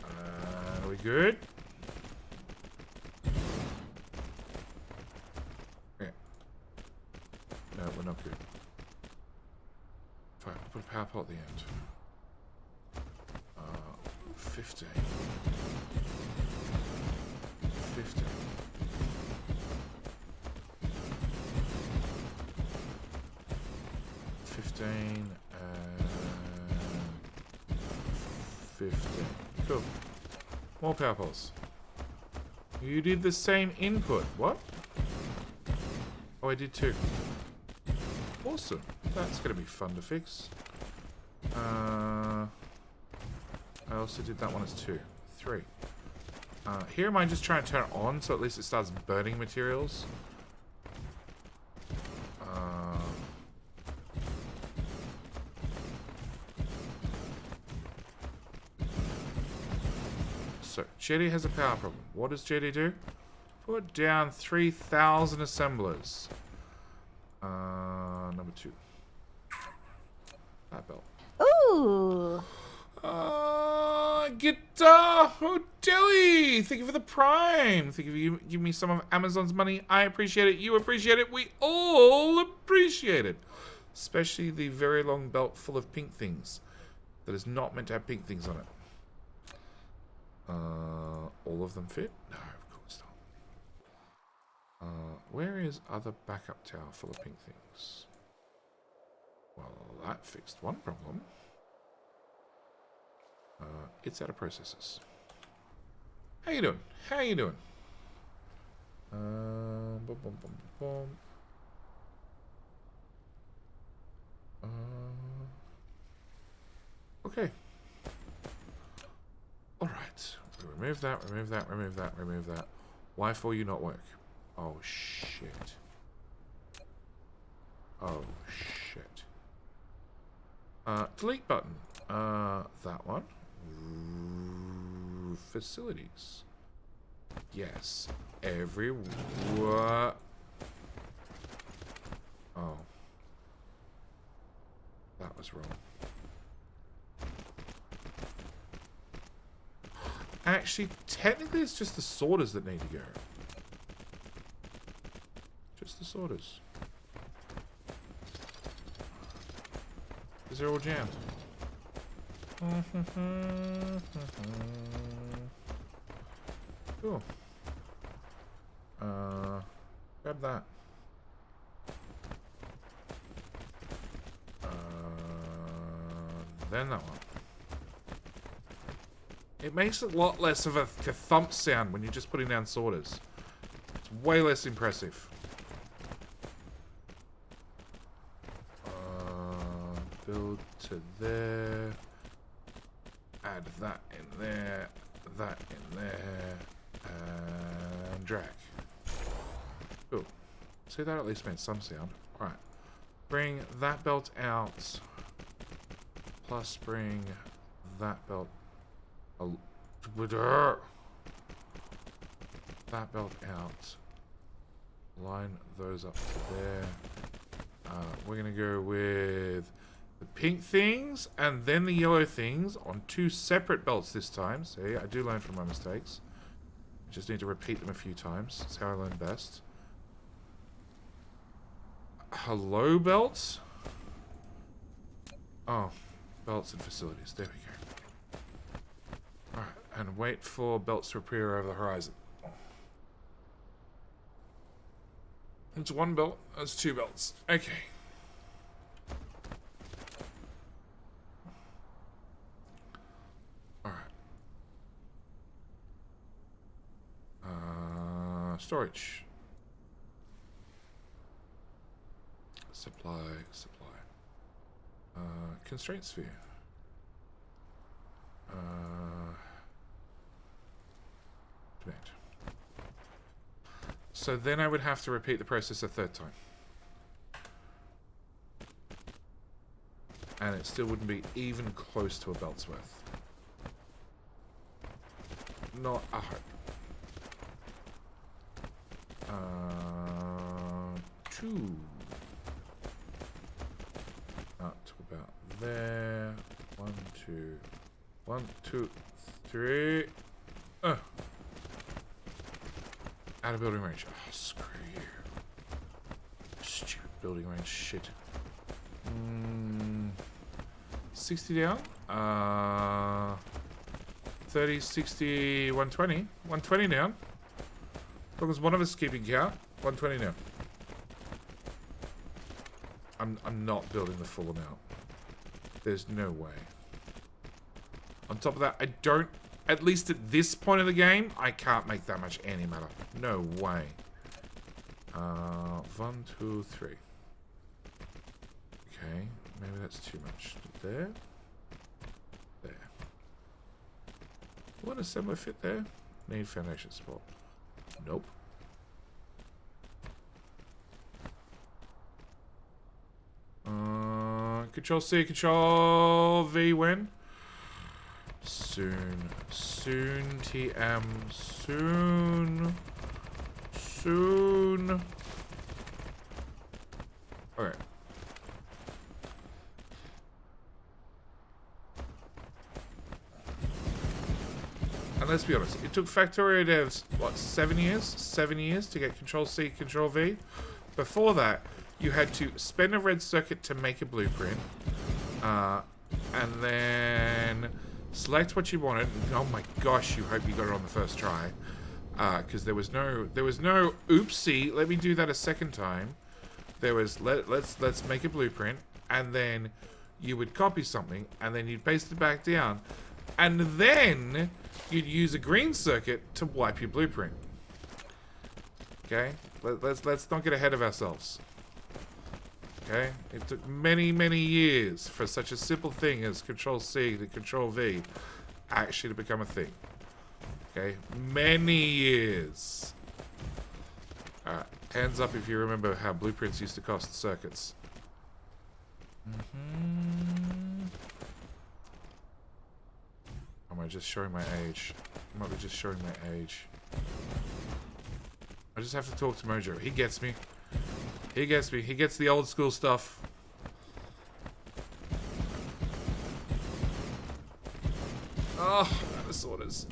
Are we good? Okay. No, we're not good. Fine, I'll put a power pole at the end. 15. 15. 15 and 15. Cool. More power poles. You did the same input. What? Oh, I did too. Awesome. That's going to be fun to fix. I also did that one as 2. 3. Here am I just trying to turn it on so at least it starts burning materials. So, Jetty has a power problem. What does Jetty do? Put down 3,000 assemblers. Number 2. That belt. Ooh. Guitar Hotelli! Thank you for the Prime. Thank you for giving me some of Amazon's money. I appreciate it. You appreciate it. We all appreciate it. Especially the very long belt full of pink things. That is not meant to have pink things on it. All of them fit? No, of course not. Where is other backup tower full of pink things? Well, that fixed one problem. It's out of processors. How you doing? How you doing? Boom, boom, boom, boom. Okay. Alright. Remove that, remove that, remove that, remove that. Why for you not work? Oh, shit. Oh, shit. Delete button. That one. Facilities. Yes. Everywhere. Oh. That was wrong. Actually, technically it's just the sorters that need to go. Just the sorters. Because they're all jammed. Cool. Grab that. Then that one. It makes a lot less of a thump sound when you're just putting down sorters. It's way less impressive. Build to there. Add that in there. That in there. And drag. Cool. See, that at least made some sound. Alright. Bring that belt out. Plus bring that belt. That belt out. Line those up to there. We're going to go with the pink things and then the yellow things on 2 separate belts this time. See, I do learn from my mistakes. Just need to repeat them a few times. That's how I learn best. Hello, belts? Oh, belts and facilities. There we go. Alright, and wait for belts to appear over the horizon. It's 1 belt, that's 2 belts. Okay. Alright. Storage. Supply. Constraint sphere. Demand. So then I would have to repeat the process a 3rd time. And it still wouldn't be even close to a belt's worth. Not a hope. 2. Up to about there. 1, 2. 1, 2, 3. Out of building range. Oh, screw you. Stupid building range shit. 60 down. 30, 60, 120. 120 down. As long as one of us is keeping count. 120 now. I'm not building the full amount. There's no way. On top of that, I at least at this point of the game, I can't make that much antimatter. No way. 1, 2, 3. Okay, maybe that's too much. There. There. Will an assembler fit there? Need foundation support. Nope. Control C, Control V when? Soon. Soon, TM. Soon. Soon. Alright. And let's be honest, it took Factorio devs, what, 7 years? 7 years to get Control C, Control V? Before that, you had to spend a red circuit to make a blueprint, and then select what you wanted. Oh my gosh, you hope you got it on the first try, because there was no oopsie. Let me do that a second time. There was let's make a blueprint, and then you would copy something, and then you'd paste it back down, and then you'd use a green circuit to wipe your blueprint. Okay, let's not get ahead of ourselves. Okay, it took many years for such a simple thing as Control C to Control V actually to become a thing. Okay, many years. Alright, hands up if you remember how blueprints used to cost circuits. Am I just showing my age? I might be just showing my age. I just have to talk to Mojo. He gets me. He gets me. He gets the old school stuff. Oh, dinosaurs.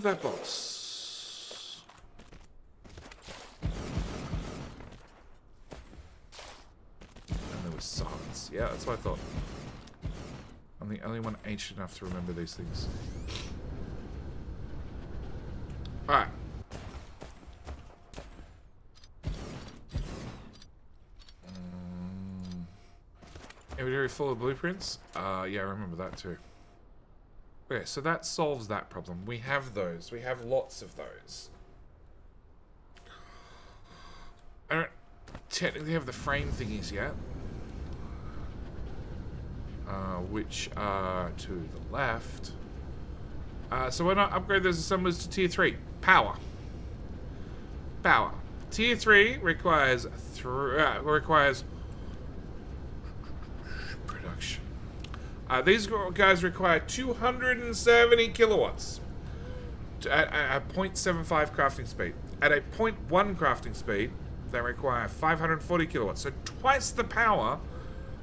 That box. And there was silence. Yeah, that's what I thought. I'm the only one ancient enough to remember these things. Alright. Inventory full of blueprints? Yeah, I remember that too. Okay, so that solves that problem. We have those. We have lots of those. I don't technically have the frame thingies yet. Which are to the left. So why not upgrade those assemblers to tier 3? Power. Power. Tier 3 requires production. These guys require 270 kilowatts at a 0.75 crafting speed. At a 0.1 crafting speed, they require 540 kilowatts. So twice the power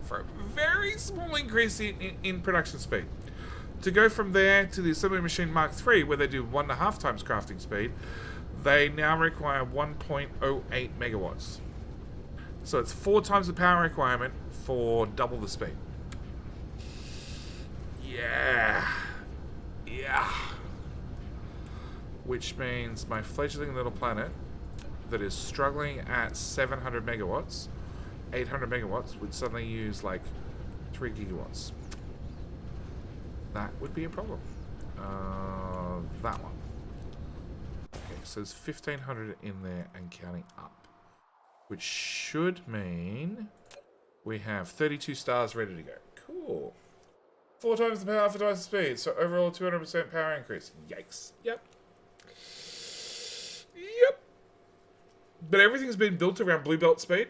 for a very small increase in production speed. To go from there to the assembly machine Mark III, where they do 1.5 times crafting speed, they now require 1.08 megawatts. So it's 4 times the power requirement for double the speed. Yeah. Yeah. Which means my fledgling little planet that is struggling at 700 megawatts, 800 megawatts, would suddenly use like 3 gigawatts. That would be a problem. That one. Okay, so there's 1,500 in there and counting up. Which should mean we have 32 stars ready to go. Cool. 4 times the power for twice the speed. So overall 200% power increase. Yikes. Yep. Yep. But everything's been built around blue belt speed.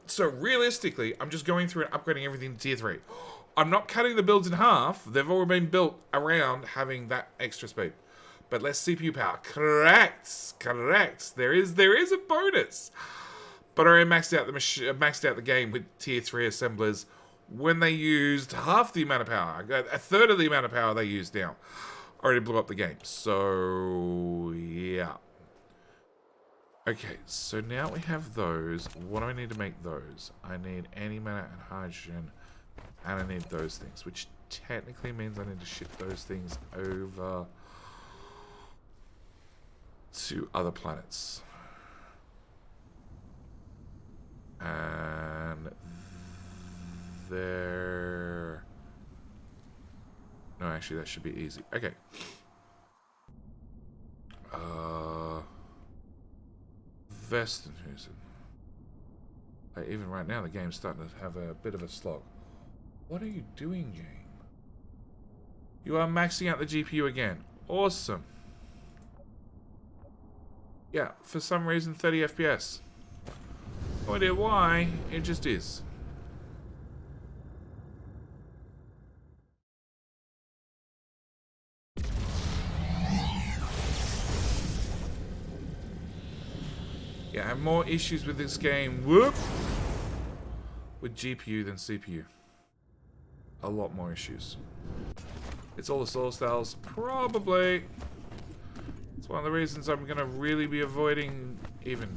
So realistically, I'm just going through and upgrading everything to tier 3. I'm not cutting the builds in half. They've all been built around having that extra speed. But less CPU power. Correct. Correct. There is a bonus. But I already maxed out the game with tier 3 assemblers when they used half the amount of power. A third of the amount of power they use now. Already blew up the game. So, yeah. Okay, so now we have those. What do I need to make those? I need antimatter and hydrogen. And I need those things, which technically means I need to ship those things over to other planets. And there actually, that should be easy. Okay. Vestenhusen. Like, even right now, the game's starting to have a bit of a slog. What are you doing, game? You are maxing out the GPU again. Awesome. Yeah, for some reason, 30 FPS. No idea why, it just is. Yeah, I have more issues with this game, whoop, with GPU than CPU. A lot more issues. It's all the solar styles, probably. It's one of the reasons I'm gonna really be avoiding even.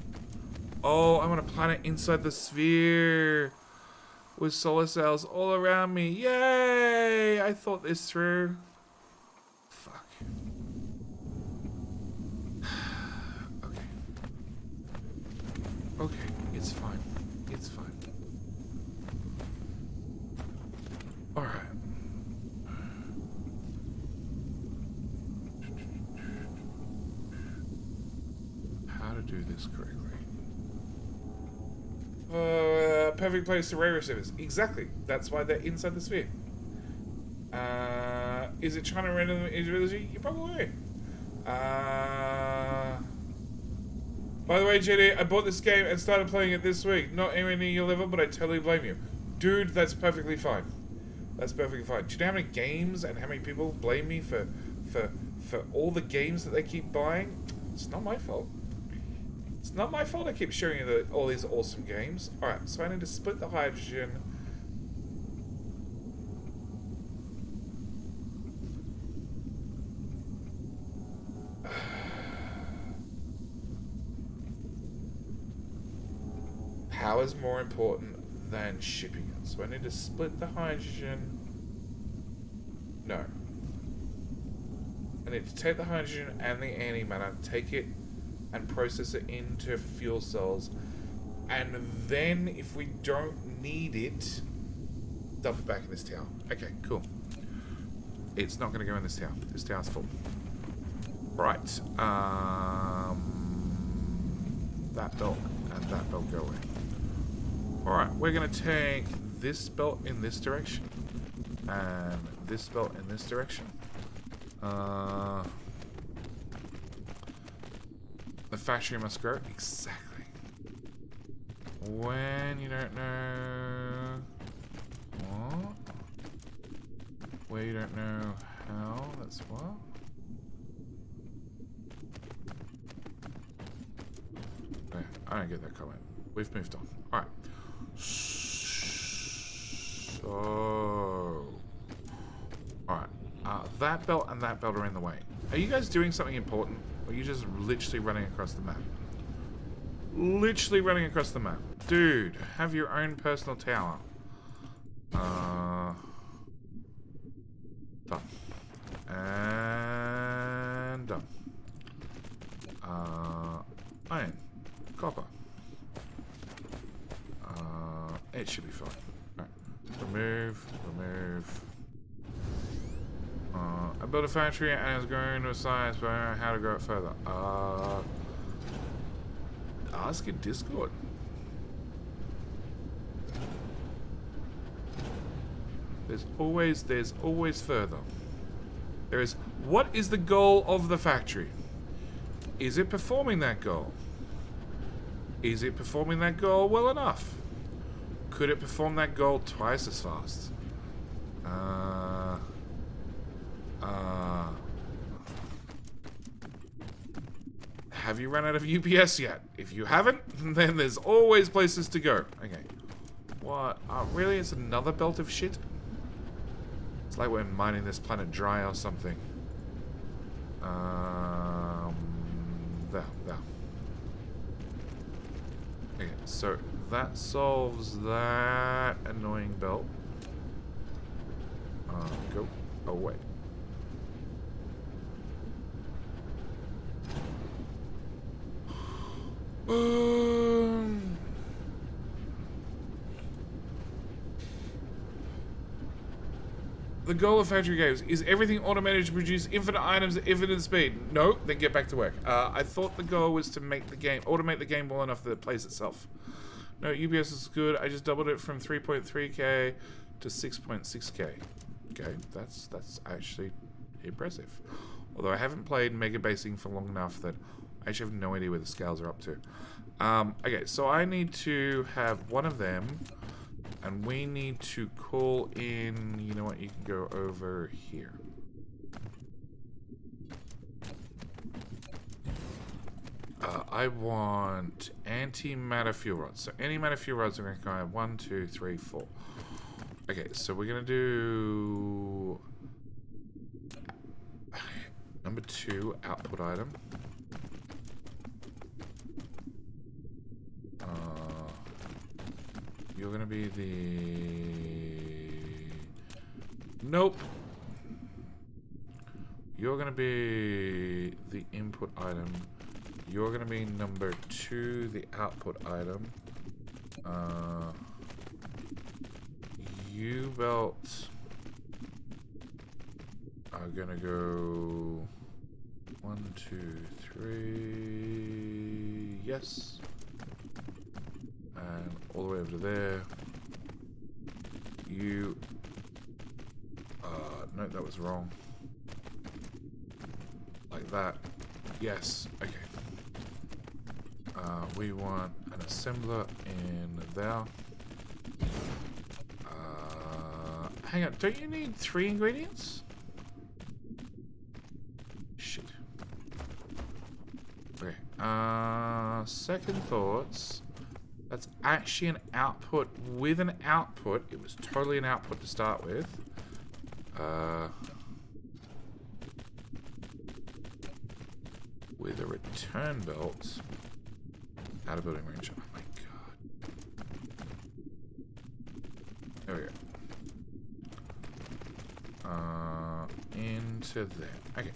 Oh, I'm on a planet inside the sphere with solar cells all around me. Yay! I thought this through. Fuck. Okay. Okay, it's fine. It's fine. Alright. How to do this correctly. Perfect place to ray receivers. Exactly. That's why they're inside the sphere. Is it trying to render them individually? You probably By the way, JD, I bought this game and started playing it this week. Not anywhere near your level, but I totally blame you. Dude, that's perfectly fine. That's perfectly fine. Do you know how many games and how many people blame me for all the games that they keep buying? It's not my fault. It's not my fault I keep showing you all these awesome games. Alright, so I need to split the hydrogen. Power's more important than shipping it. So I need to split the hydrogen. No. I need to take the hydrogen and the antimatter, take it and process it into fuel cells, and then if we don't need it, dump it back in this tower. Okay, cool. It's not going to go in this tower. This tower's full. Right. That belt and that belt go away. Alright, we're going to take this belt in this direction and this belt in this direction. The factory must grow. Exactly. When you don't know what, where you don't know how, that's what. Okay, I don't get that comment. We've moved on. Alright. So. Alright. That belt and that belt are in the way. Are you guys doing something important? Or are you just literally running across the map? Literally running across the map. Dude, have your own personal tower. Done. And done. Iron. Copper. It should be fine. Right. Remove. I built a factory and it's growing to a size, but I don't know how to grow it further. Ask in Discord. There's always further. There is. What is the goal of the factory? Is it performing that goal? Is it performing that goal well enough? Could it perform that goal twice as fast? Have you run out of UPS yet? If you haven't, then there's always places to go. Okay. What? Really? It's another belt of shit? It's like we're mining this planet dry or something. There. Okay, so that solves that annoying belt. Go away. The goal of factory games is everything automated to produce infinite items at infinite speed. No, then get back to work. I thought the goal was to make the game, automate the game well enough that it plays itself. No, UPS is good. I just doubled it from 3.3k to 6.6k. Okay, that's actually impressive. Although I haven't played mega basing for long enough that I actually have no idea where the scales are up to. Okay, so I need to have one of them, and we need to call in, you know what, you can go over here. I want antimatter fuel rods. So antimatter fuel rods are going to go 1, 2, 3, 4. Okay, so we're going to do number 2 output item. You're going to be the... Nope. You're going to be the input item. You're going to be number 2, the output item. U-belts are going to go 1, 2, 3. Yes. And all the way over to there. You... no, that was wrong. Like that. Yes. Okay. We want an assembler in there. Hang on, don't you need 3 ingredients? Shit. Okay. Second thoughts. That's actually an output with an output. It was totally an output to start with. With a return belt. Out of building range. Oh my god. There we go. Into there. Okay.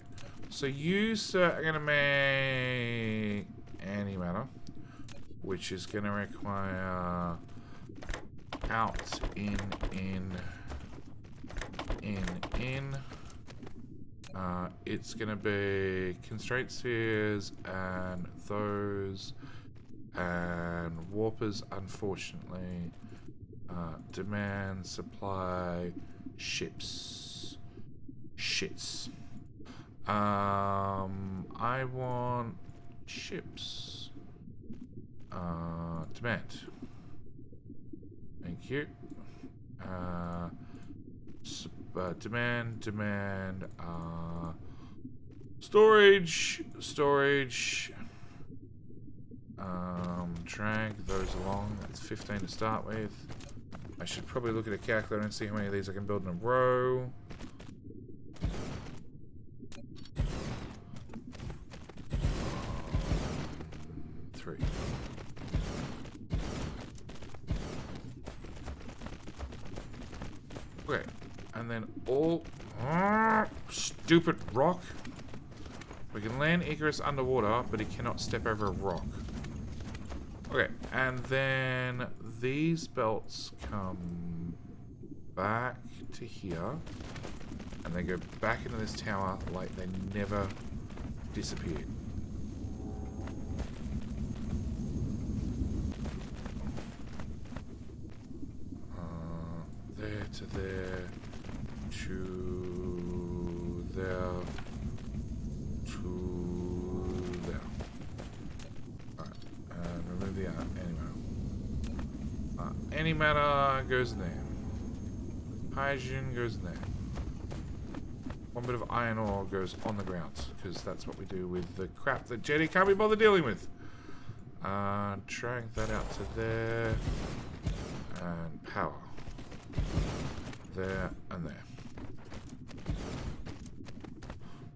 So you, sir, are going to make antimatter, which is going to require out, in. It's going to be constraint spheres and those and warpers, unfortunately. Demand, supply, ships. Shits. I want ships. Demand. Thank you. Demand, storage. Drag those along. That's 15 to start with. I should probably look at a calculator and see how many of these I can build in a row. Three. Okay, and then all... stupid rock. We can land Icarus underwater, but he cannot step over a rock. Okay, and then these belts come back to here, and they go back into this tower like they never disappeared. There to there, to there, to there. Alright, and remove the antimatter. Antimatter goes in there. Hydrogen goes in there. One bit of iron ore goes on the ground, because that's what we do with the crap that Jetty can't be bothered dealing with. Drag that out to there. And power. There and there.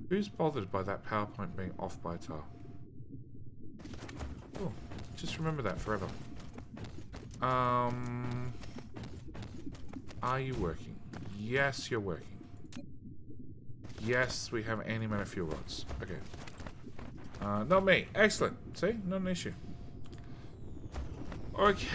Who's bothered by that PowerPoint being off by a tile? Oh, just remember that forever. Are you working? Yes, you're working. Yes, we have antimatter fuel rods. Okay. Not me. Excellent. See? Not an issue. Okay.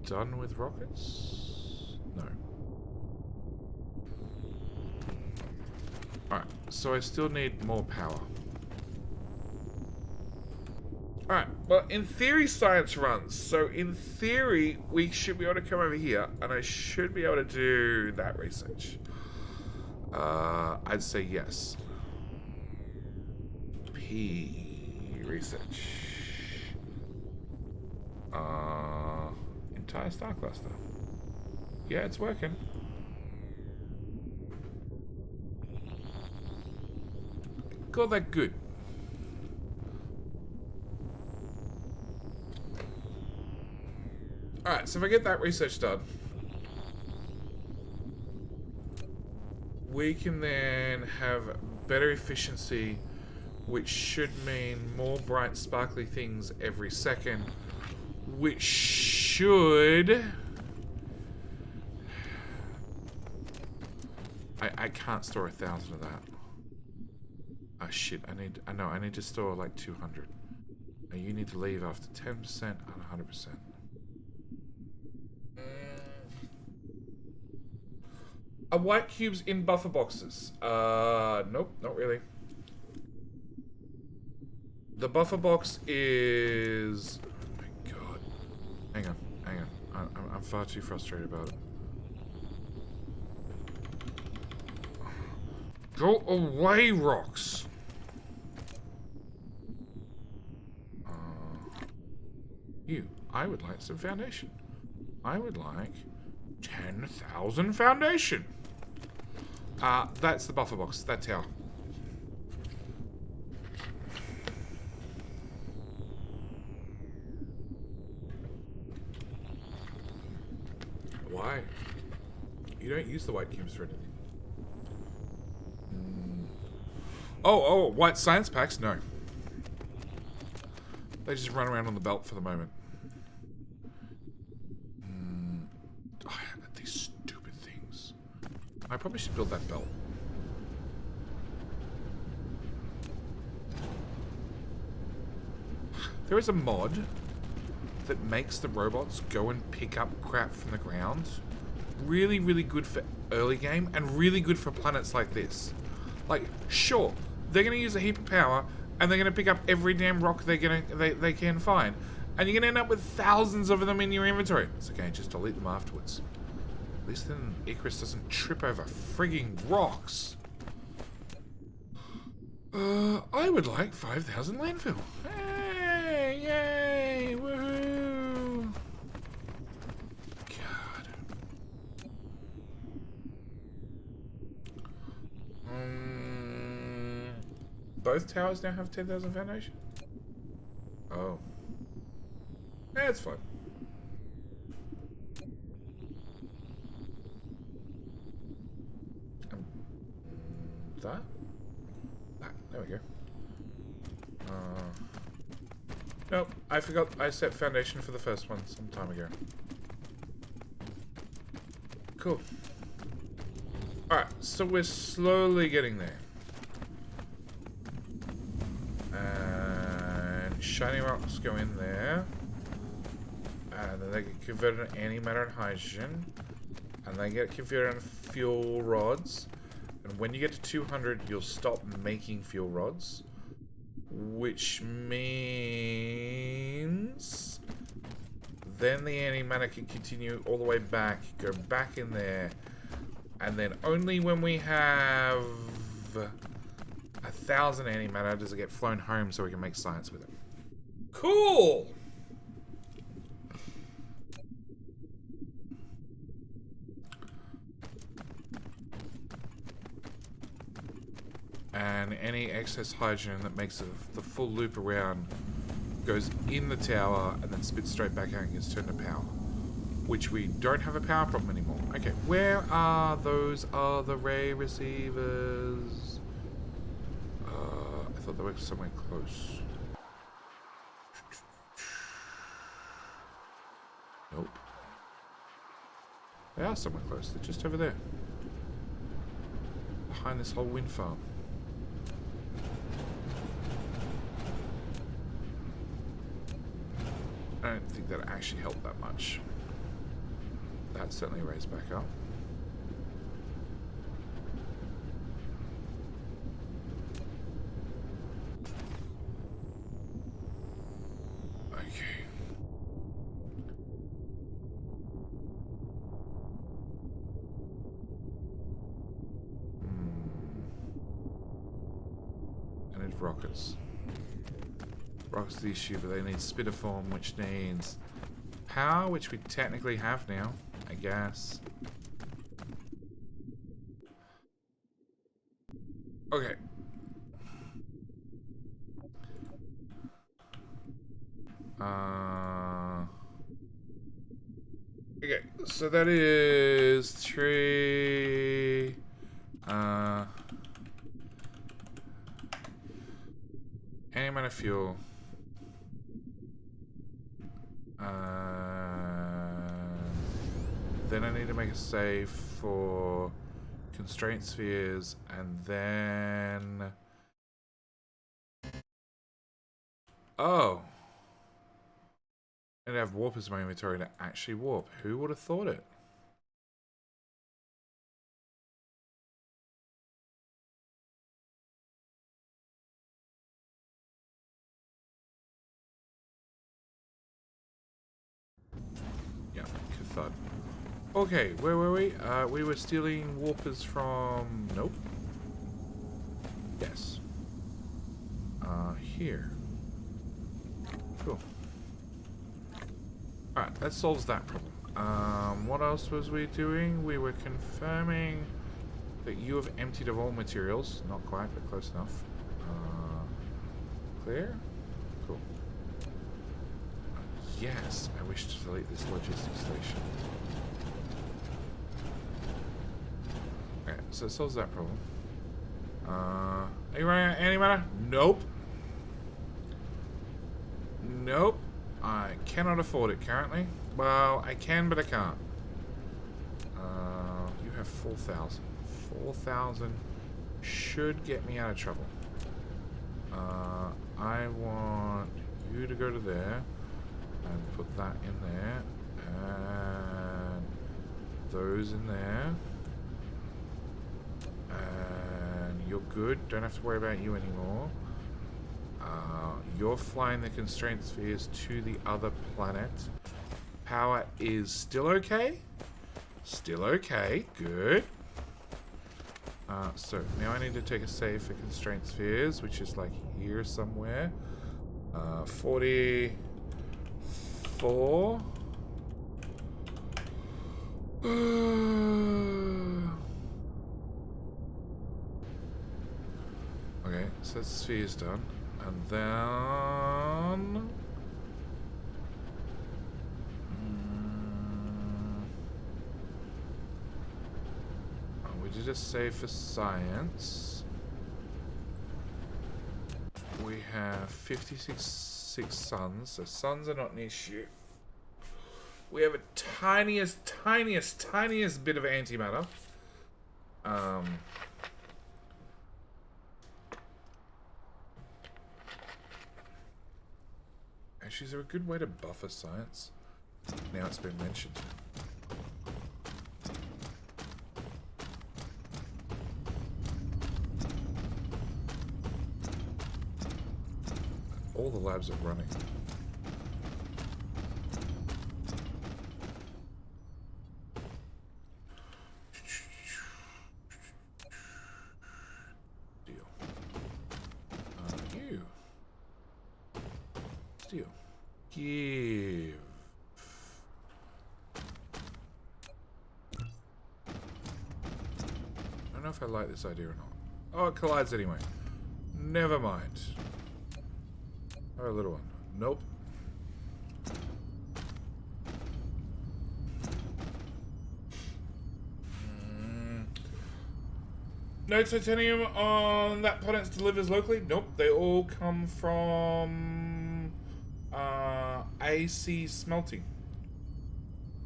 done with rockets? No. Alright, so I still need more power. Alright, well, in theory, science runs. So, in theory, we should be able to come over here, and I should be able to do that research. I'd say yes. P research. Entire star cluster. Yeah, it's working. Call that good. Alright, so if I get that research done, we can then have better efficiency, which should mean more bright, sparkly things every second, which should... I can't store 1,000 of that. Oh shit, I need to store like 200. And you need to leave after 10% and 100%. Are white cubes in buffer boxes? Nope, not really. The buffer box is... Oh my god. Hang on. I'm far too frustrated about it. Go away, rocks! I would like some foundation. I would like 10,000 foundation. That's the buffer box, that tower. Why? You don't use the white cubes for anything. Oh, white science packs? No. They just run around on the belt for the moment. These stupid things. I probably should build that belt. There is a mod that makes the robots go and pick up crap from the ground. Really, really good for early game and really good for planets like this. Like, sure, they're gonna use a heap of power and they're gonna pick up every damn rock they can find. And you're gonna end up with thousands of them in your inventory. It's okay, just delete them afterwards. At least then Icarus doesn't trip over frigging rocks. I would like 5,000 landfill. Hey, yay, woohoo! God. Both towers now have 10,000 foundation? Oh. Yeah, it's fine. That? There we go. Nope, I forgot I set foundation for the first one some time ago. Cool. Alright, so we're slowly getting there. And shiny rocks go in there. And then they get converted to antimatter and hydrogen. And they get converted into fuel rods. And when you get to 200, you'll stop making fuel rods. Which means... then the antimatter can continue all the way back, go back in there. And then only when we have 1,000 antimatter does it get flown home so we can make science with it. Cool! And any excess hydrogen that makes the full loop around goes in the tower and then spits straight back out and gets turned to power. Which we don't have a power problem anymore. Okay, where are those other ray receivers? I thought they were somewhere close. Nope. They are somewhere close. They're just over there. Behind this whole wind farm. I don't think that actually helped that much. That's certainly raised back up. Okay. I need rockets. Rockets are the issue, but they need spitiform, which needs power, which we technically have now, I guess. Okay. Okay, so that is 3. Any amount of fuel. Then I need to make a save for constraint spheres, and then... Oh! And I have warpers in my inventory to actually warp. Who would have thought it? Yeah, cathode. Okay, where were we? We were stealing warpers from... Nope. Yes. Here. Cool. Alright, that solves that problem. What else was we doing? We were confirming that you have emptied of all materials. Not quite, but close enough. Clear? Cool. Yes, I wish to delete this logistics station. Okay, so it solves that problem. Are you running out of antimatter? Nope. Nope. I cannot afford it currently. Well, I can, but I can't. You have 4,000. 4,000 should get me out of trouble. I want you to go to there and put that in there and those in there. And you're good. Don't have to worry about you anymore. You're flying the constraint spheres to the other planet. Power is still okay. Still okay. Good. So now I need to take a save for constraint spheres, which is like here somewhere. 44. Okay, so that sphere's done. And then... we did a save for science. We have 56 suns, so suns are not an issue. We have a tiniest bit of antimatter. Actually, is there a good way to buffer science? Now it's been mentioned. All the labs are running. Deal. You. Steal. Give. I don't know if I like this idea or not. Oh, it collides anyway. Never mind. Oh, a little one. Nope. No titanium on that planet's delivers locally? Nope. They all come from AC smelting.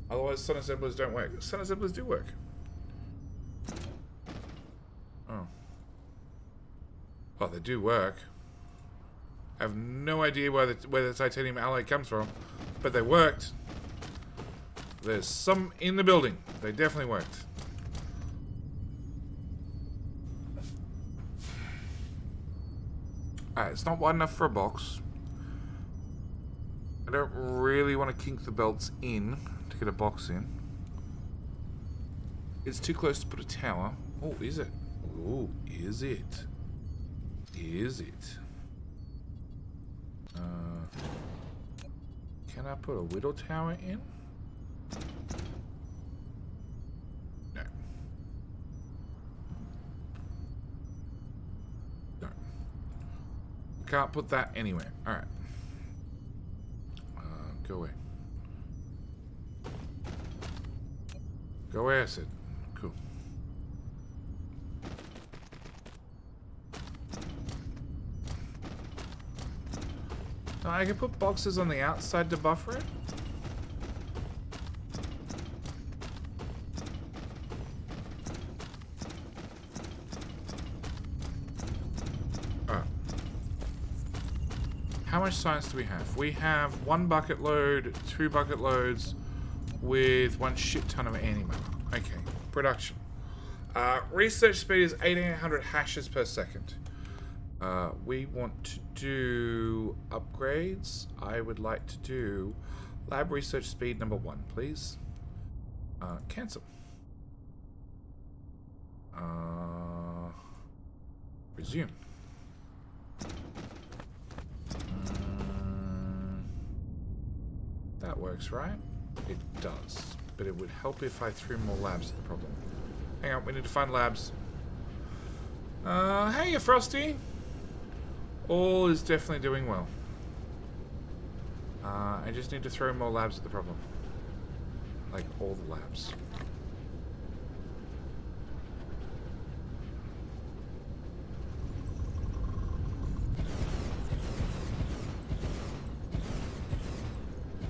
Otherwise, sun assemblers don't work. Sun assemblers do work. Oh. Well, they do work. I have no idea where the titanium alloy comes from, but they worked. There's some in the building. They definitely worked. Alright, it's not wide enough for a box. I don't really want to kink the belts in to get a box in. It's too close to put a tower. Oh, is it? Oh, is it? Is it? Can I put a whittle tower in? No. No. Can't put that anywhere. Alright. Go away. Go away, I said. Cool. Now, I can put boxes on the outside to buffer it. Alright. How much science do we have? We have 1 bucket load, 2 bucket loads with 1 shit ton of antimatter. Okay, production. Research speed is 1800 hashes per second. We want to do upgrades. I would like to do lab research speed number 1, please. Cancel. Resume. That works, right? It does. But it would help if I threw more labs at the problem. Hang on, we need to find labs. Hey, Frosty. All is definitely doing well. I just need to throw more labs at the problem. Like, all the labs.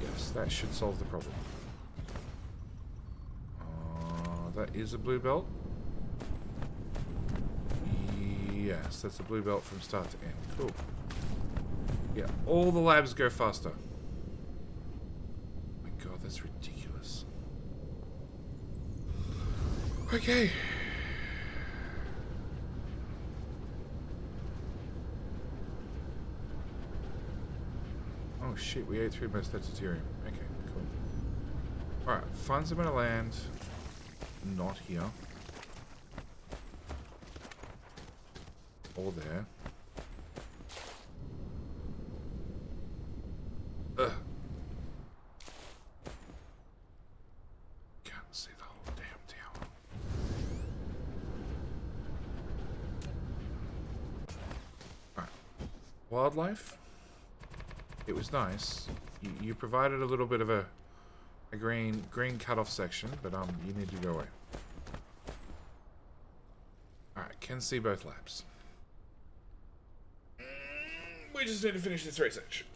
Yes, that should solve the problem. That is a blue belt. Yes, that's a blue belt from start to end. Cool. Yeah, all the labs go faster. Oh my god, that's ridiculous. Okay. Oh shit, we ate through most of that deuterium. Okay, cool. Alright, find some of land. Not here. Or there. Ugh. Can't see the whole damn tower. Alright. Wildlife. It was nice. You provided a little bit of a green cutoff section, but you need to go away. Alright, can see both labs. We just need to finish this research.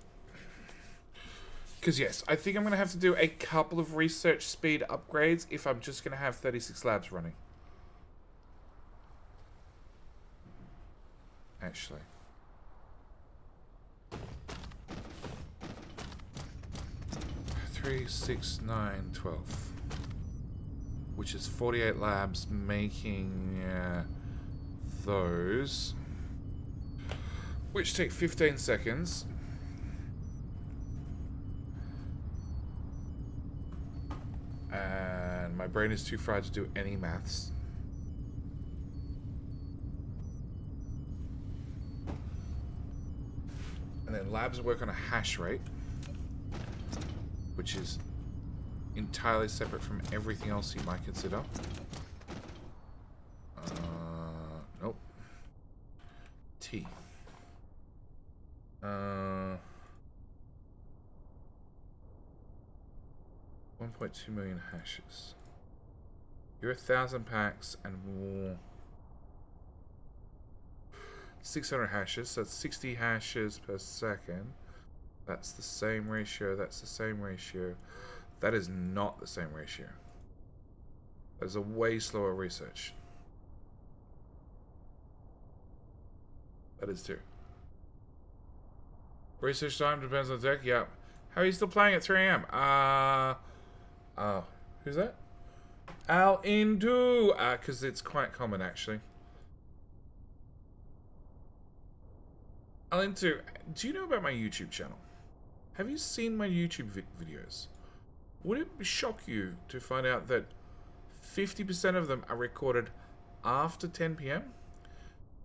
Because yes, I think I'm going to have to do a couple of research speed upgrades if I'm just going to have 36 labs running. Actually. Three, 6, 9, 12. Which is 48 labs, making those. Which take 15 seconds. And my brain is too fried to do any maths. And then labs work on a hash rate, which is entirely separate from everything else you might consider. Nope. T. 1.2 million hashes. You're 1,000 packs and more. 600 hashes, so that's 60 hashes per second. That's the same ratio, that's the same ratio. That is not the same ratio. That is a way slower research. That is too. Research time depends on tech, yeah. How are you still playing at 3 AM? Oh, who's that? Al Indu. Because it's quite common, actually. Al Indu, do you know about my YouTube channel? Have you seen my YouTube videos? Would it shock you to find out that 50% of them are recorded after 10 p.m.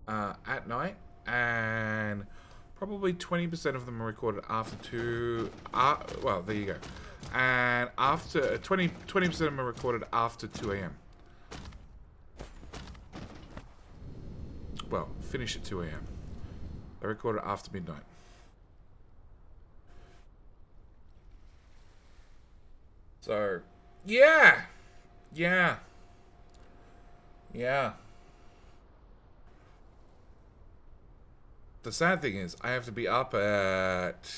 At night, and probably 20% of them are recorded after 2. Well, there you go. And after 20% of them are recorded after 2 a.m. Well, finish at 2 a.m. They're recorded after midnight. So, yeah. The sad thing is, I have to be up at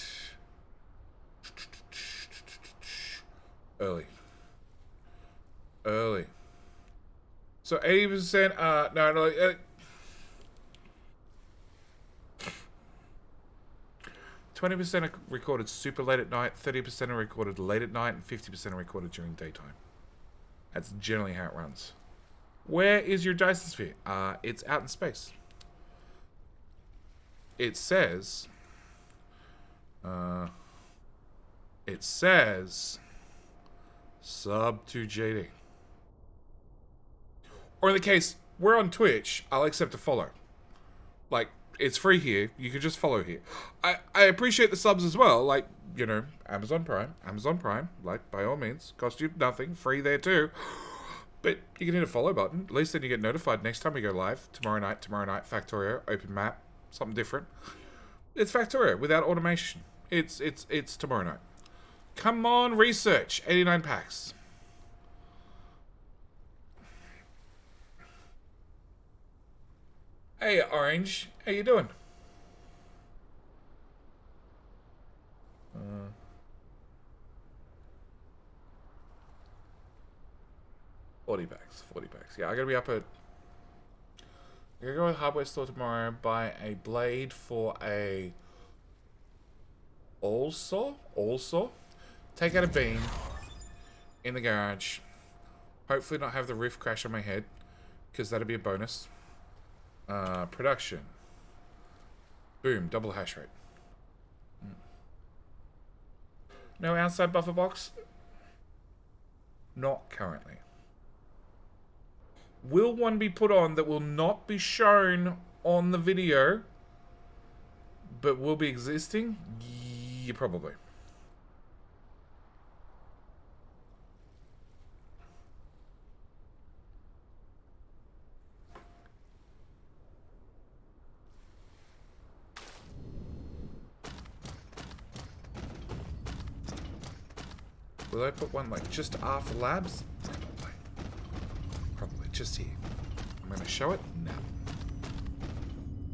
early. So 80%. No. 20% are recorded super late at night. 30% are recorded late at night, and 50% are recorded during daytime. That's generally how it runs. Where is your Dyson Sphere? It's out in space. It says sub to JD. Or in the case, we're on Twitch, I'll accept a follow. Like, it's free here. You can just follow here. I appreciate the subs as well. Like, you know, Amazon Prime. Like, by all means. Cost you nothing. Free there too. But you can hit a follow button. At least then you get notified next time we go live. Tomorrow night, Factorio, open map. Something different. It's Factorio without automation. It's tomorrow night. Come on, research. 89 packs. Hey, Orange. How you doing? 40 packs. Yeah, I gotta be up at... I'm gonna go to the hardware store tomorrow, buy a blade for a awl saw. Take out a beam in the garage. Hopefully not have the roof crash on my head, because that'd be a bonus. Production. Boom, double hash rate. No outside buffer box? Not currently. Will one be put on that will not be shown on the video, but will be existing? Yeah, probably. Will I put one like just after labs? Probably just here. I'm gonna show it now.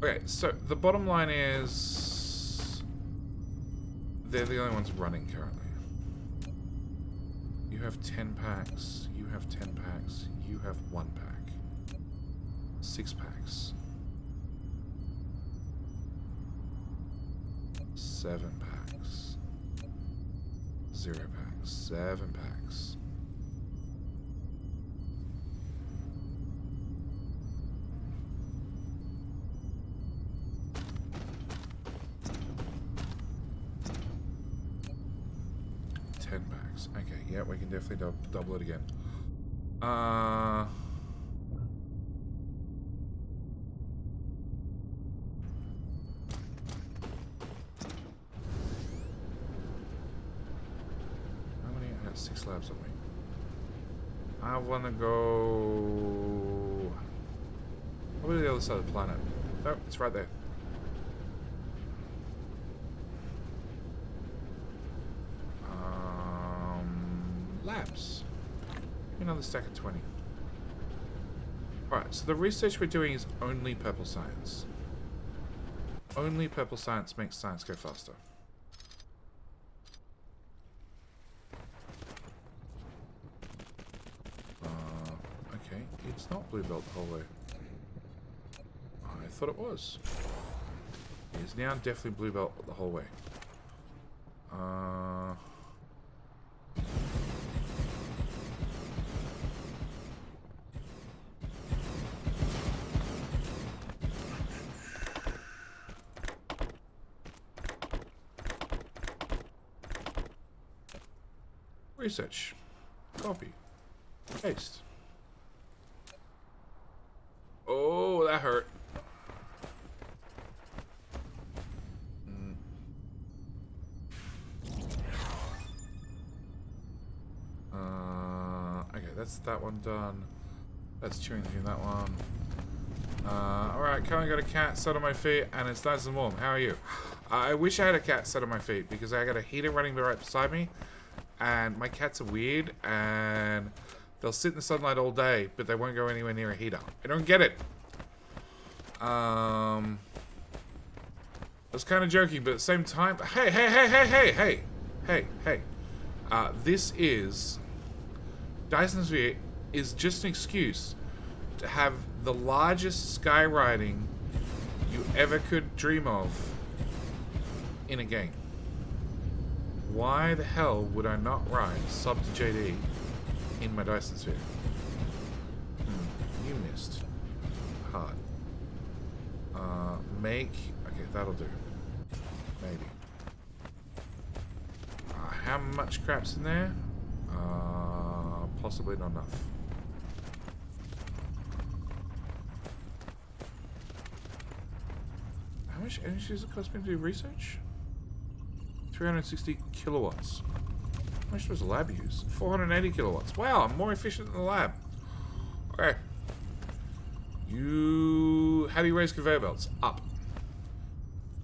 Okay, so the bottom line is they're the only ones running currently. You have 10 packs, you have 10 packs, you have 1 pack. 6 packs. 7 packs. 0 packs. 7 packs. Okay, yeah, we can definitely double it again. How many? I got 6 labs on me. I wanna go... Probably to the other side of the planet. Oh, it's right there. Labs. Another stack of 20. Alright, so the research we're doing is only purple science. Only purple science makes science go faster. Okay, it's not blue belt the whole way. I thought it was. It is now definitely blue belt the whole way. Research. Copy. Paste. Oh, that hurt. Okay, that's that one done. That's chewing through that one. Alright, currently got a cat sat on my feet, and it's nice and warm. How are you? I wish I had a cat sat on my feet, because I got a heater running right beside me, and my cats are weird, and they'll sit in the sunlight all day, but they won't go anywhere near a heater. I don't get it. I was kind of joking, but at the same time... Hey! This is... Dyson Sphere is just an excuse to have the largest skywriting you ever could dream of in a game. Why the hell would I not write sub to JD in my Dyson Sphere? You missed. Hard. Make... Okay, that'll do. Maybe. How much crap's in there? Possibly not enough. How much energy does it cost me to do research? 360 kilowatts. How much does the lab use? 480 kilowatts. Wow, I'm more efficient than the lab. Okay. How do you raise conveyor belts? Up.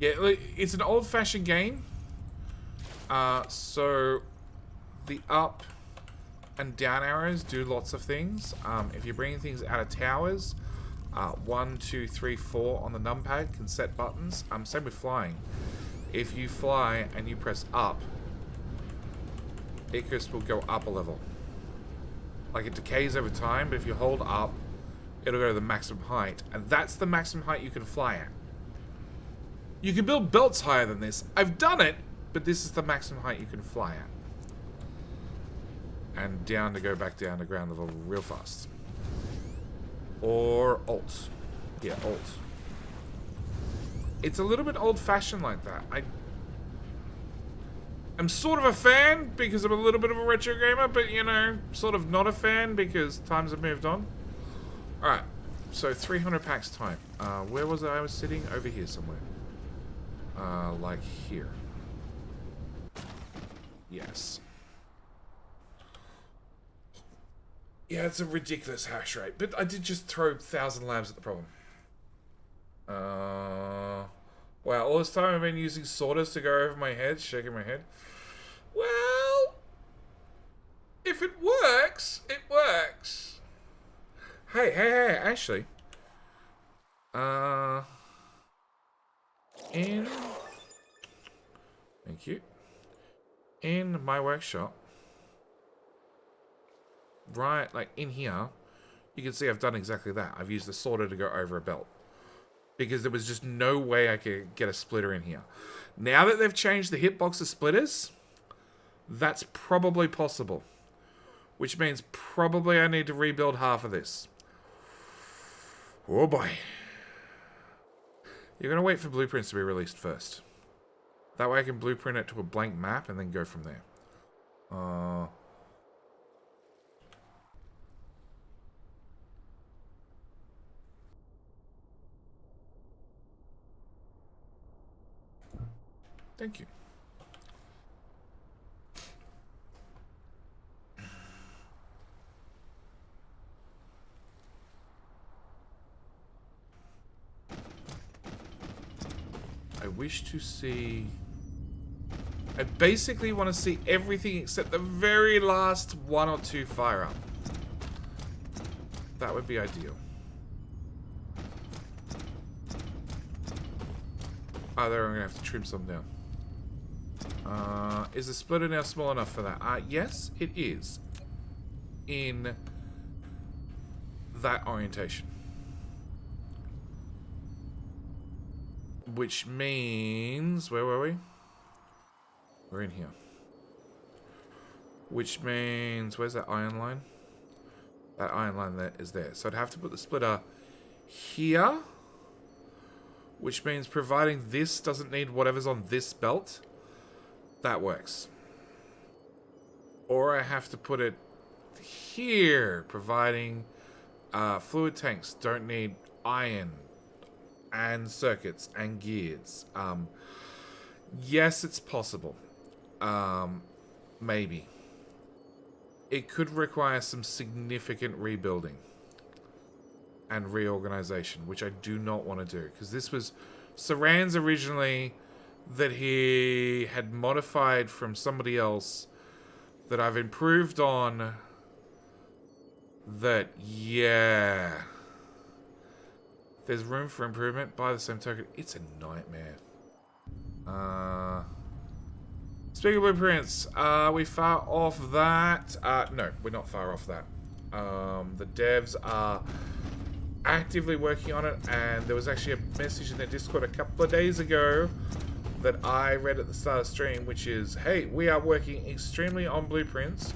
Yeah, it's an old-fashioned game. So the up and down arrows do lots of things. If you're bringing things out of towers, 1, 2, 3, 4 on the numpad can set buttons. Same with flying. If you fly and you press up, Icarus will go up a level. Like, it decays over time, but if you hold up, it'll go to the maximum height. And that's the maximum height you can fly at. You can build belts higher than this. I've done it, but this is the maximum height you can fly at. And down to go back down to ground level real fast. Or Alt. Yeah, Alt. It's a little bit old-fashioned like that. I'm sort of a fan because I'm a little bit of a retro gamer, but, you know, sort of not a fan because times have moved on. Alright, so 300 packs time. Where was I was sitting? Over here somewhere. Like here. Yes. Yeah, it's a ridiculous hash rate, but I did just throw 1,000 labs at the problem. Wow, all this time I've been using sorters to go over my head, shaking my head. Well, if it works, it works. Hey, actually. Thank you. In my workshop, right, like in here, you can see I've done exactly that. I've used the sorter to go over a belt. Because there was just no way I could get a splitter in here. Now that they've changed the hitbox of splitters, that's probably possible. Which means probably I need to rebuild half of this. Oh boy. You're going to wait for blueprints to be released first. That way I can blueprint it to a blank map and then go from there. Thank you. I wish to see... I basically want to see everything except the very last 1 or 2 fire up. That would be ideal. Oh, there, I'm going to have to trim some down. Is the splitter now small enough for that? Yes, it is. In that orientation. Which means... Where were we? We're in here. Which means... Where's that iron line? That iron line there is there. So I'd have to put the splitter here. Which means providing this doesn't need whatever's on this belt, that works. or I have to put it here, providing fluid tanks don't need iron and circuits and gears. Yes, it's possible. Maybe. It could require some significant rebuilding and reorganization, which I do not want to do, because this was Saran's originally that he had modified from somebody else that I've improved on. That, yeah, there's room for improvement. By the same token, it's a nightmare. Speaking of blueprints, are we far off that? No, we're not far off that. The devs are actively working on it, and there was actually a message in their Discord a couple of days ago that I read at the start of the stream, which is, hey, we are working extremely on blueprints,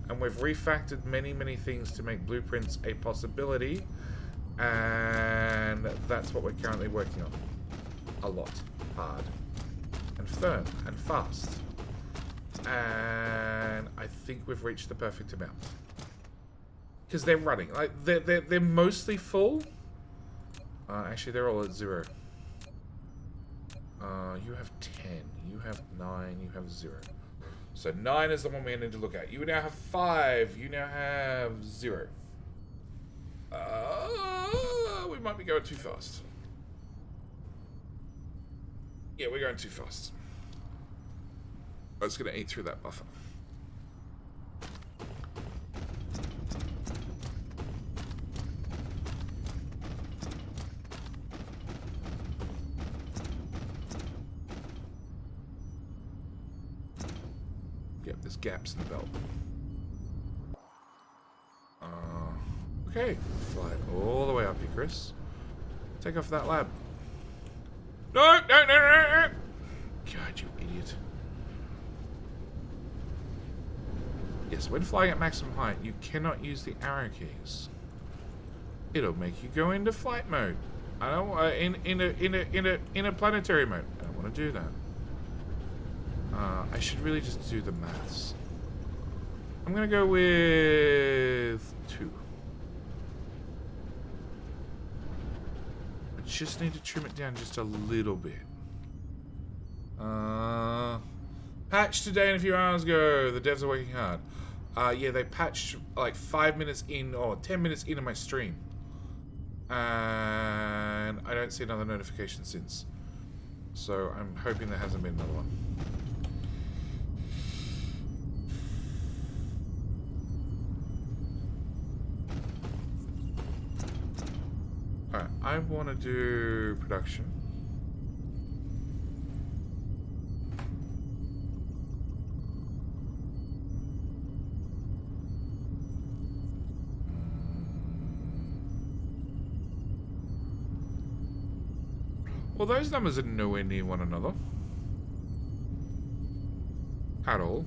and we've refactored many things to make blueprints a possibility, and that's what we're currently working on. A lot. Hard. And firm. And fast. And I think we've reached the perfect amount. Because they're running. Like, they're mostly full. Actually, they're all at 0. You have 10. You have 9. You have 0. So 9 is the one we need to look at. You now have 5. You now have 0. We might be going too fast. Yeah, we're going too fast. I was going to eat through that buffer. Yep, there's gaps in the belt. Okay, fly all the way up here, Chris. Take off that lab. No! God, you idiot. Yes, when flying at maximum height, you cannot use the arrow keys. It'll make you go into flight mode. I don't in a planetary mode. I don't want to do that. I should really just do the maths. I'm gonna go with 2. I just need to trim it down just a little bit. Patched today and a few hours ago. The devs are working hard. Yeah, they patched like 5 minutes in or 10 minutes into my stream. And I don't see another notification since. So I'm hoping there hasn't been another one. Alright, I want to do production. Well, those numbers are nowhere near one another. At all.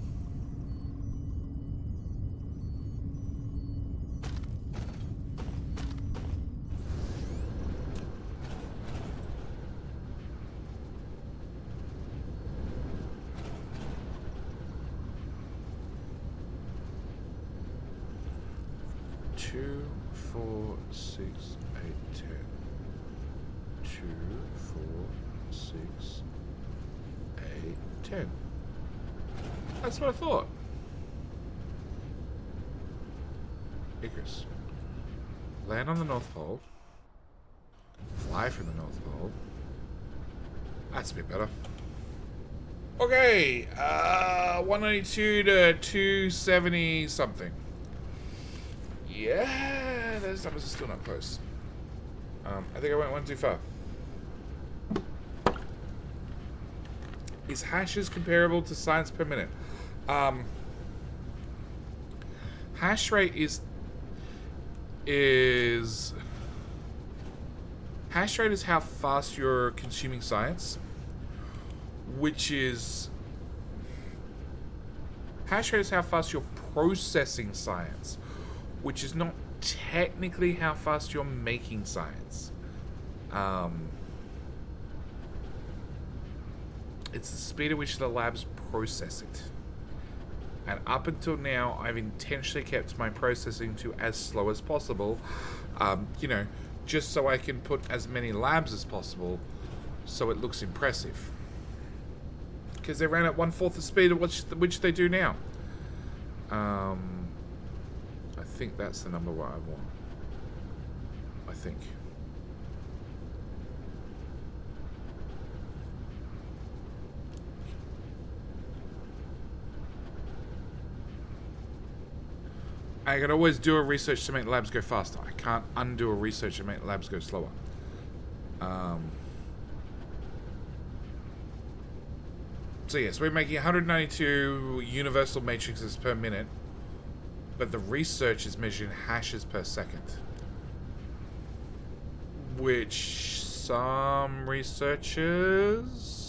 Two, 4, 6, 8, 10. 2, 4, 6, 8, 10. That's what I thought. Icarus. Land on the North Pole. Fly from the North Pole. That's a bit better. Okay, 192 to 270 something. Yeah, those numbers are still not close. I think I went one too far. Is hashes comparable to science per minute? Hash rate is hash rate is how fast you're consuming science, which is hash rate is how fast you're processing science, which is not technically how fast you're making science. It's the speed at which the labs process it. And up until now, I've intentionally kept my processing to as slow as possible. You know, just so I can put as many labs as possible so it looks impressive. Because they ran at 1/4 the speed at which they do now. I think that's the number what I want. I think. I can always do a research to make labs go faster. I can't undo a research to make labs go slower. So yes, we're making 192 universal matrices per minute, but the research is measured in hashes per second. Which some researchers...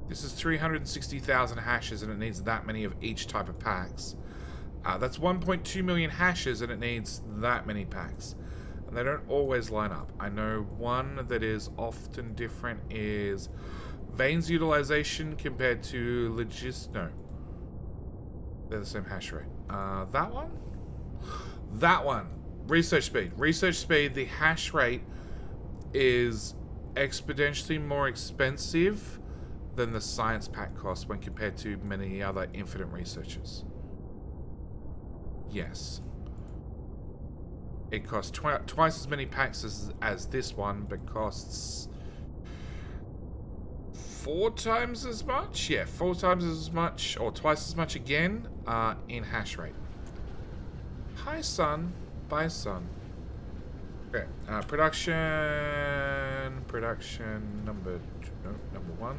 this is 360,000 hashes and it needs that many of each type of packs. That's 1.2 million hashes and it needs that many packs. And they don't always line up. I know one that is often different is veins utilization compared to no. They're the same hash rate. That one? That one. Research speed. Research speed, the hash rate is exponentially more expensive than the science pack cost when compared to many other infinite researchers. Yes. It costs twice as many packs as this one, but costs 4 times as much? Yeah, 4 times as much, or twice as much again, in hash rate. Hi, son. Bye, son. Okay, production number 1.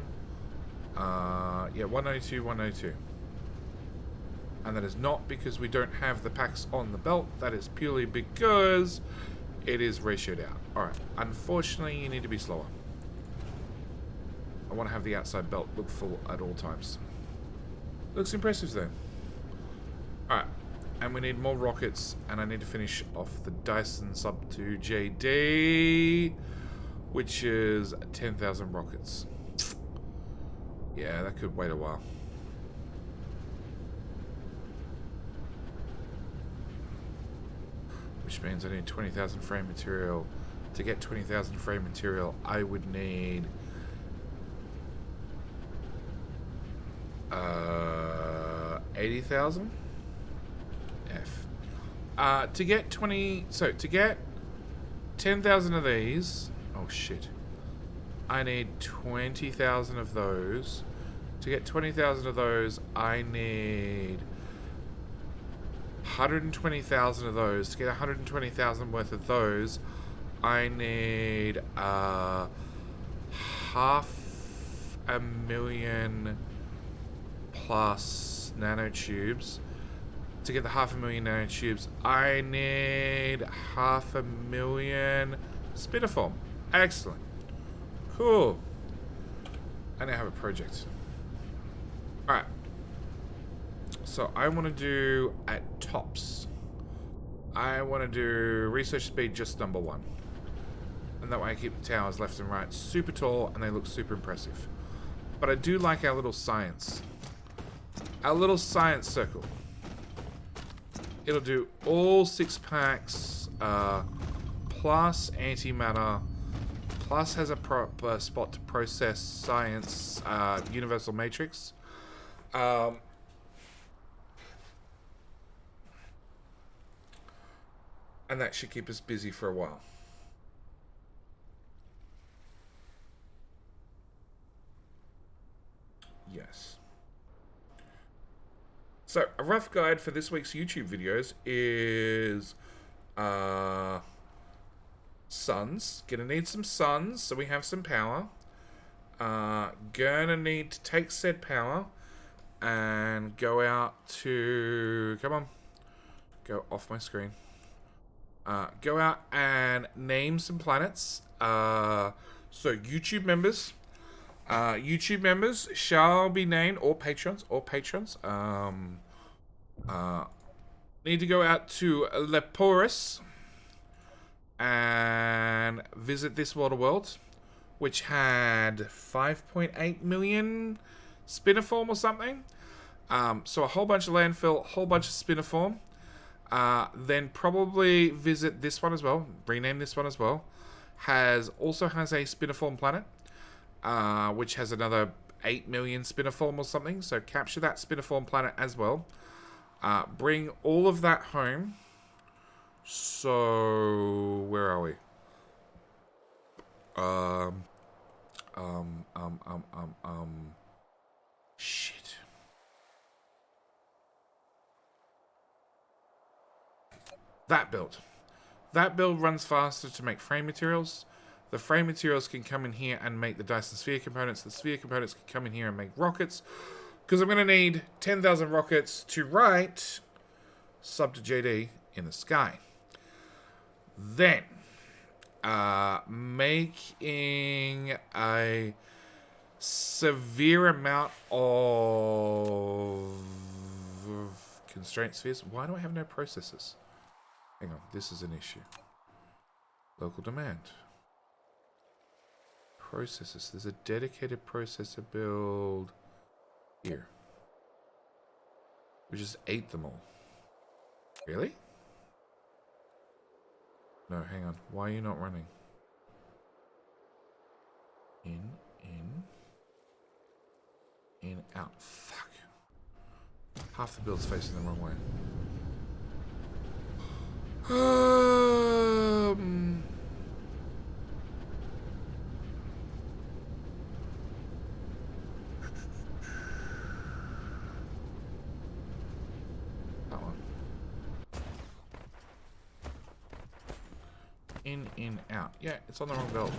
Yeah, 192, 192. And that is not because we don't have the packs on the belt. That is purely because it is ratioed out. Alright, unfortunately, you need to be slower. I want to have the outside belt look full at all times. Looks impressive, though. Alright, and we need more rockets, and I need to finish off the Dyson Sub 2 JD, which is 10,000 rockets. Yeah, that could wait a while. Which means I need 20,000 frame material. To get 20,000 frame material, I would need 80,000 F. To get 10,000 of these. Oh shit! I need 20,000 of those. To get 20,000 of those, I need 120,000 of those. To get 120,000 worth of those, I need 500,000 plus nanotubes. To get the 500,000 nanotubes, I need 500,000 spinniform. Excellent. Cool. I now have a project. Alright. So I want to do at tops. I want to do research speed just number 1. And that way I keep the towers left and right super tall and they look super impressive. But I do like our little science. Our little science circle. It'll do all 6 packs, plus antimatter, plus has a proper spot to process science, universal matrix. And that should keep us busy for a while. Yes. So, a rough guide for this week's YouTube videos is suns. Gonna need some suns, so we have some power. Gonna need to take said power and go out to... Come on. Go off my screen. Go out and name some planets. So, YouTube members... YouTube members shall be named, or patrons, need to go out to Leporus and visit this water world, which had 5.8 million spiniform or something. So a whole bunch of landfill, a whole bunch of spiniform. Then probably visit this one as well. Rename this one as well. Also has a spiniform planet, which has another 8 million spiniform or something. So capture that spiniform planet as well. Bring all of that home. So where are we? Shit. That build runs faster to make frame materials. The frame materials can come in here and make the Dyson Sphere components. The Sphere components can come in here and make rockets. Because I'm going to need 10,000 rockets to write sub to JD in the sky. Then, making a severe amount of constraint spheres. Why do I have no processors? Hang on, this is an issue. Local demand. Processors. There's a dedicated processor build here. We just ate them all. Really? No, hang on. Why are you not running? In, out. Fuck. Half the build's facing the wrong way. That one. In, out. Yeah, it's on the wrong belt.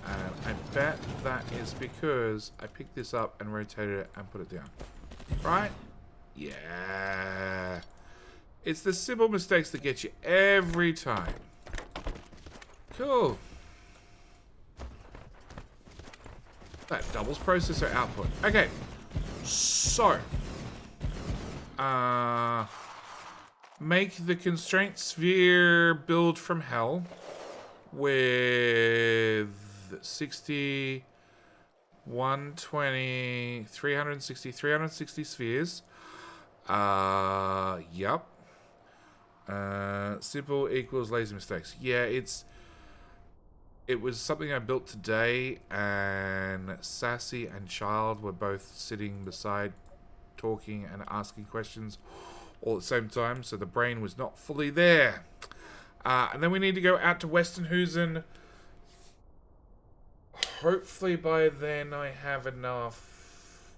And I bet that is because I picked this up and rotated it and put it down. Right? Yeah. It's the simple mistakes that get you every time. Cool. That doubles processor output. Okay. So. Make the constraint sphere build from hell with 60, 120, 360 spheres. Yep. Simple equals lazy mistakes. Yeah, it was something I built today, and Sassy and Child were both sitting beside, talking and asking questions all at the same time, so the brain was not fully there. And then we need to go out to Westernhusen. Hopefully by then I have enough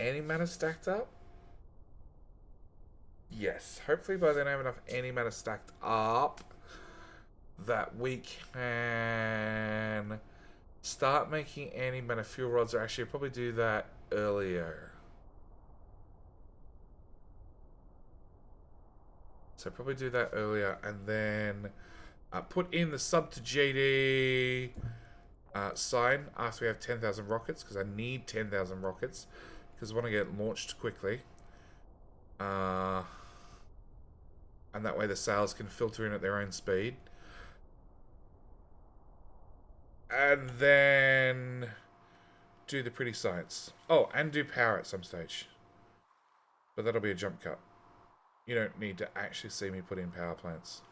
antimatter stacked up. Yes, hopefully by then I have enough antimatter stacked up that we can start making antimatter fuel rods. Or actually, I'll probably do that earlier. So probably do that earlier, and then put in the sub to JD sign after we have 10,000 rockets, because I need 10,000 rockets, because I want to get launched quickly. And that way the sales can filter in at their own speed. And then do the pretty science. Oh, and do power at some stage. But that'll be a jump cut. You don't need to actually see me put in power plants.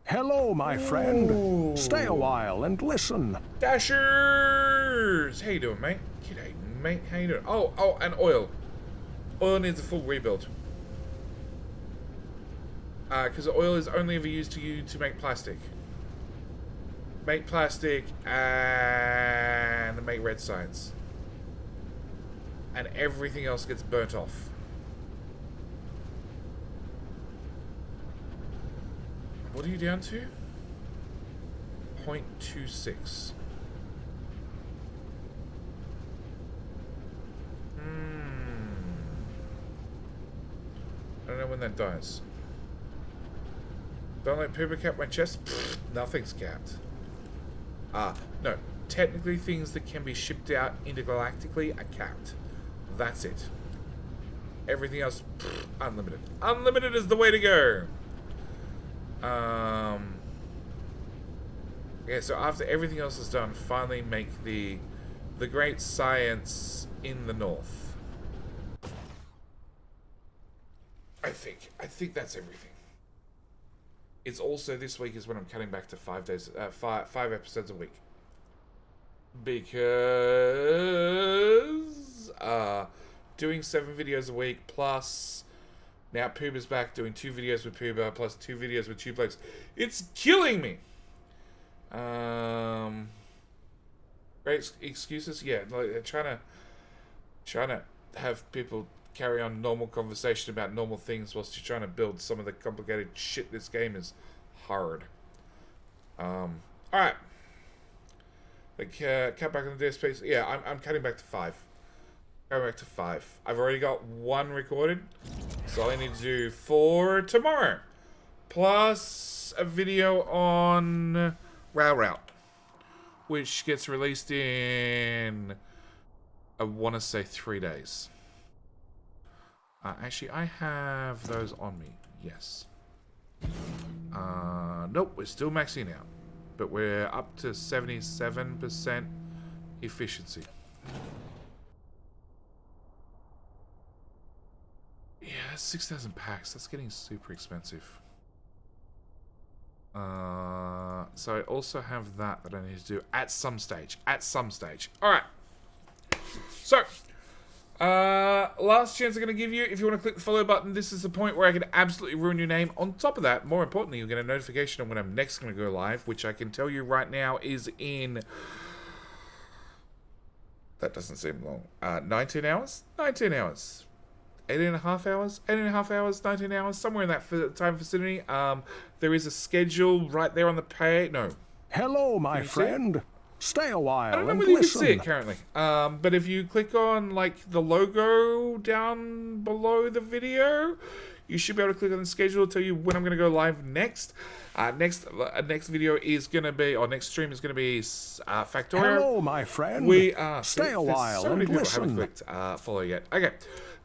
Hello, my friend. Stay a while and listen. Dashers! How you doing, mate? G'day, mate. How you doing? Oh, and oil. Oil needs a full rebuild. Because oil is only ever used to make plastic. Make plastic and make red science. And everything else gets burnt off. What are you down to? 0.26. I don't know when that dies. Don't let Pooper cap my chest? Pfft, nothing's capped. No. Technically, things that can be shipped out intergalactically are capped. That's it. Everything else, pfft, unlimited. Unlimited is the way to go. Yeah, so after everything else is done, finally make the great science in the north. I think that's everything. It's also this week is when I'm cutting back to 5 days, five episodes a week, because doing 7 videos a week plus now Puba's back doing 2 videos with Puba plus 2 videos with Tubelegs. It's killing me. Great excuses, yeah. Like trying to have people carry on normal conversation about normal things whilst you're trying to build some of the complicated shit this game is hard. Alright. Like, cut back on the disc space. Yeah, I'm cutting back to 5. Going back to 5. I've already got 1 recorded, so all I need to do 4 tomorrow. Plus a video on Route, which gets released in, I want to say 3 days. Actually, I have those on me. Yes. Nope, we're still maxing out. But we're up to 77% efficiency. Yeah, 6,000 packs. That's getting super expensive. So I also have that I need to do at some stage. Alright. So, last chance I'm going to give you. If you want to click the follow button, this is the point where I can absolutely ruin your name. On top of that, more importantly, you'll get a notification on when I'm next going to go live, which I can tell you right now is in... That doesn't seem long. 19 hours? 19 hours. 8.5 hours? 8.5 hours, 19 hours, somewhere in that time vicinity. There is a schedule right there on the page. No. Hello, my friend. Stay a while I don't know and whether you can listen. see it currently. But if you click on like the logo down below the video, you should be able to click on the schedule to tell you when I'm going to go live next. Next video is going to be, or next stream is going to be Factorio. Hello, my friend. We are. Stay a while so many and people listen. haven't clicked follow yet. Okay.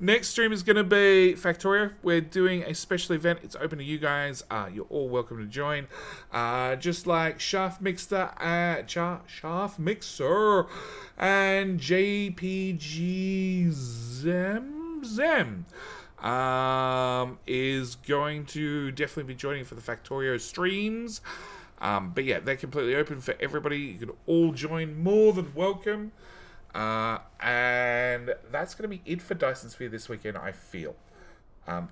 Next stream is going to be Factorio. We're doing a special event. It's open to you guys. You're all welcome to join. Just like Shaft Mixer and JPG Zem is going to definitely be joining for the Factorio streams. But yeah, they're completely open for everybody. You can all join. More than welcome. And that's going to be it for Dyson Sphere this weekend, I feel.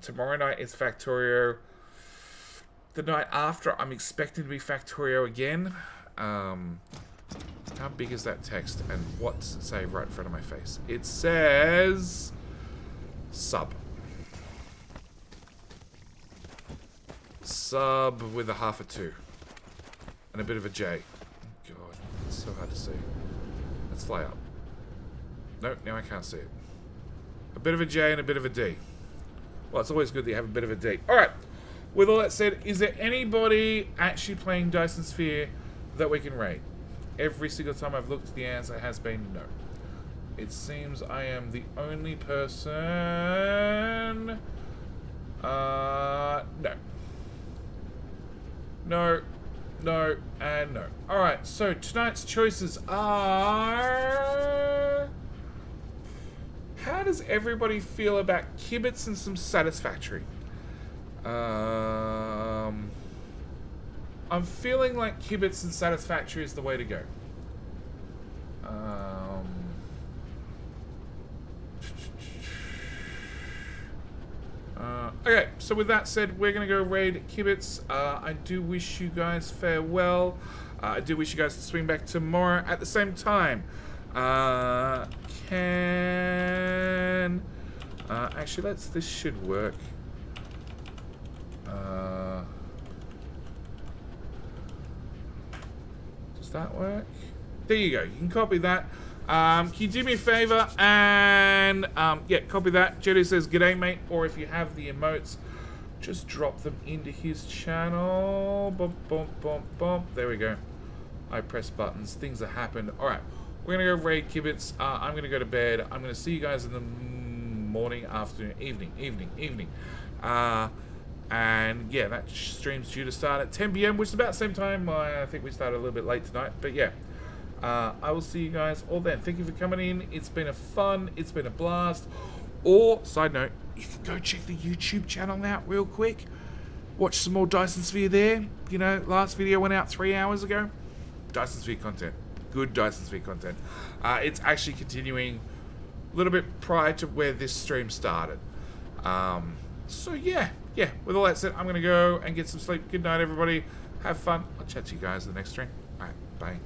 Tomorrow night is Factorio. The night after, I'm expecting to be Factorio again. How big is that text? And what does it say right in front of my face? It says... Sub. Sub with a half a 2. And a bit of a J. Oh God, it's so hard to see. Let's fly up. Nope, now I can't see it. A bit of a J and a bit of a D. Well, it's always good that you have a bit of a D. Alright, with all that said, is there anybody actually playing Dyson Sphere that we can raid? Every single time I've looked, the answer has been no. It seems I am the only person... No. No, no, and no. Alright, so tonight's choices are... How does everybody feel about Kibitz and some Satisfactory? I'm feeling like Kibitz and Satisfactory is the way to go. Okay, so with that said, we're going to go raid Kibitz. I do wish you guys farewell. I do wish you guys to swing back tomorrow at the same time. Actually, this should work. Does that work? There you go. You can copy that. Can you do me a favor and yeah, copy that. Jedi says g'day mate, or if you have the emotes, just drop them into his channel. Bump, bump, bump, bump. There we go. I press buttons. Things have happened. Alright. We're going to go raid Kibitz. I'm going to go to bed. I'm going to see you guys in the morning, afternoon, evening. And yeah, that stream's due to start at 10 p.m, which is about the same time. I think we started a little bit late tonight, but yeah. I will see you guys all then. Thank you for coming in. It's been it's been a blast. Or, side note, you can go check the YouTube channel out real quick. Watch some more Dyson Sphere there. You know, last video went out 3 hours ago. Dyson Sphere content. Good Dyson Sphere content. It's actually continuing a little bit prior to where this stream started. So yeah. With all that said, I'm going to go and get some sleep. Good night, everybody. Have fun. I'll chat to you guys in the next stream. Alright, bye.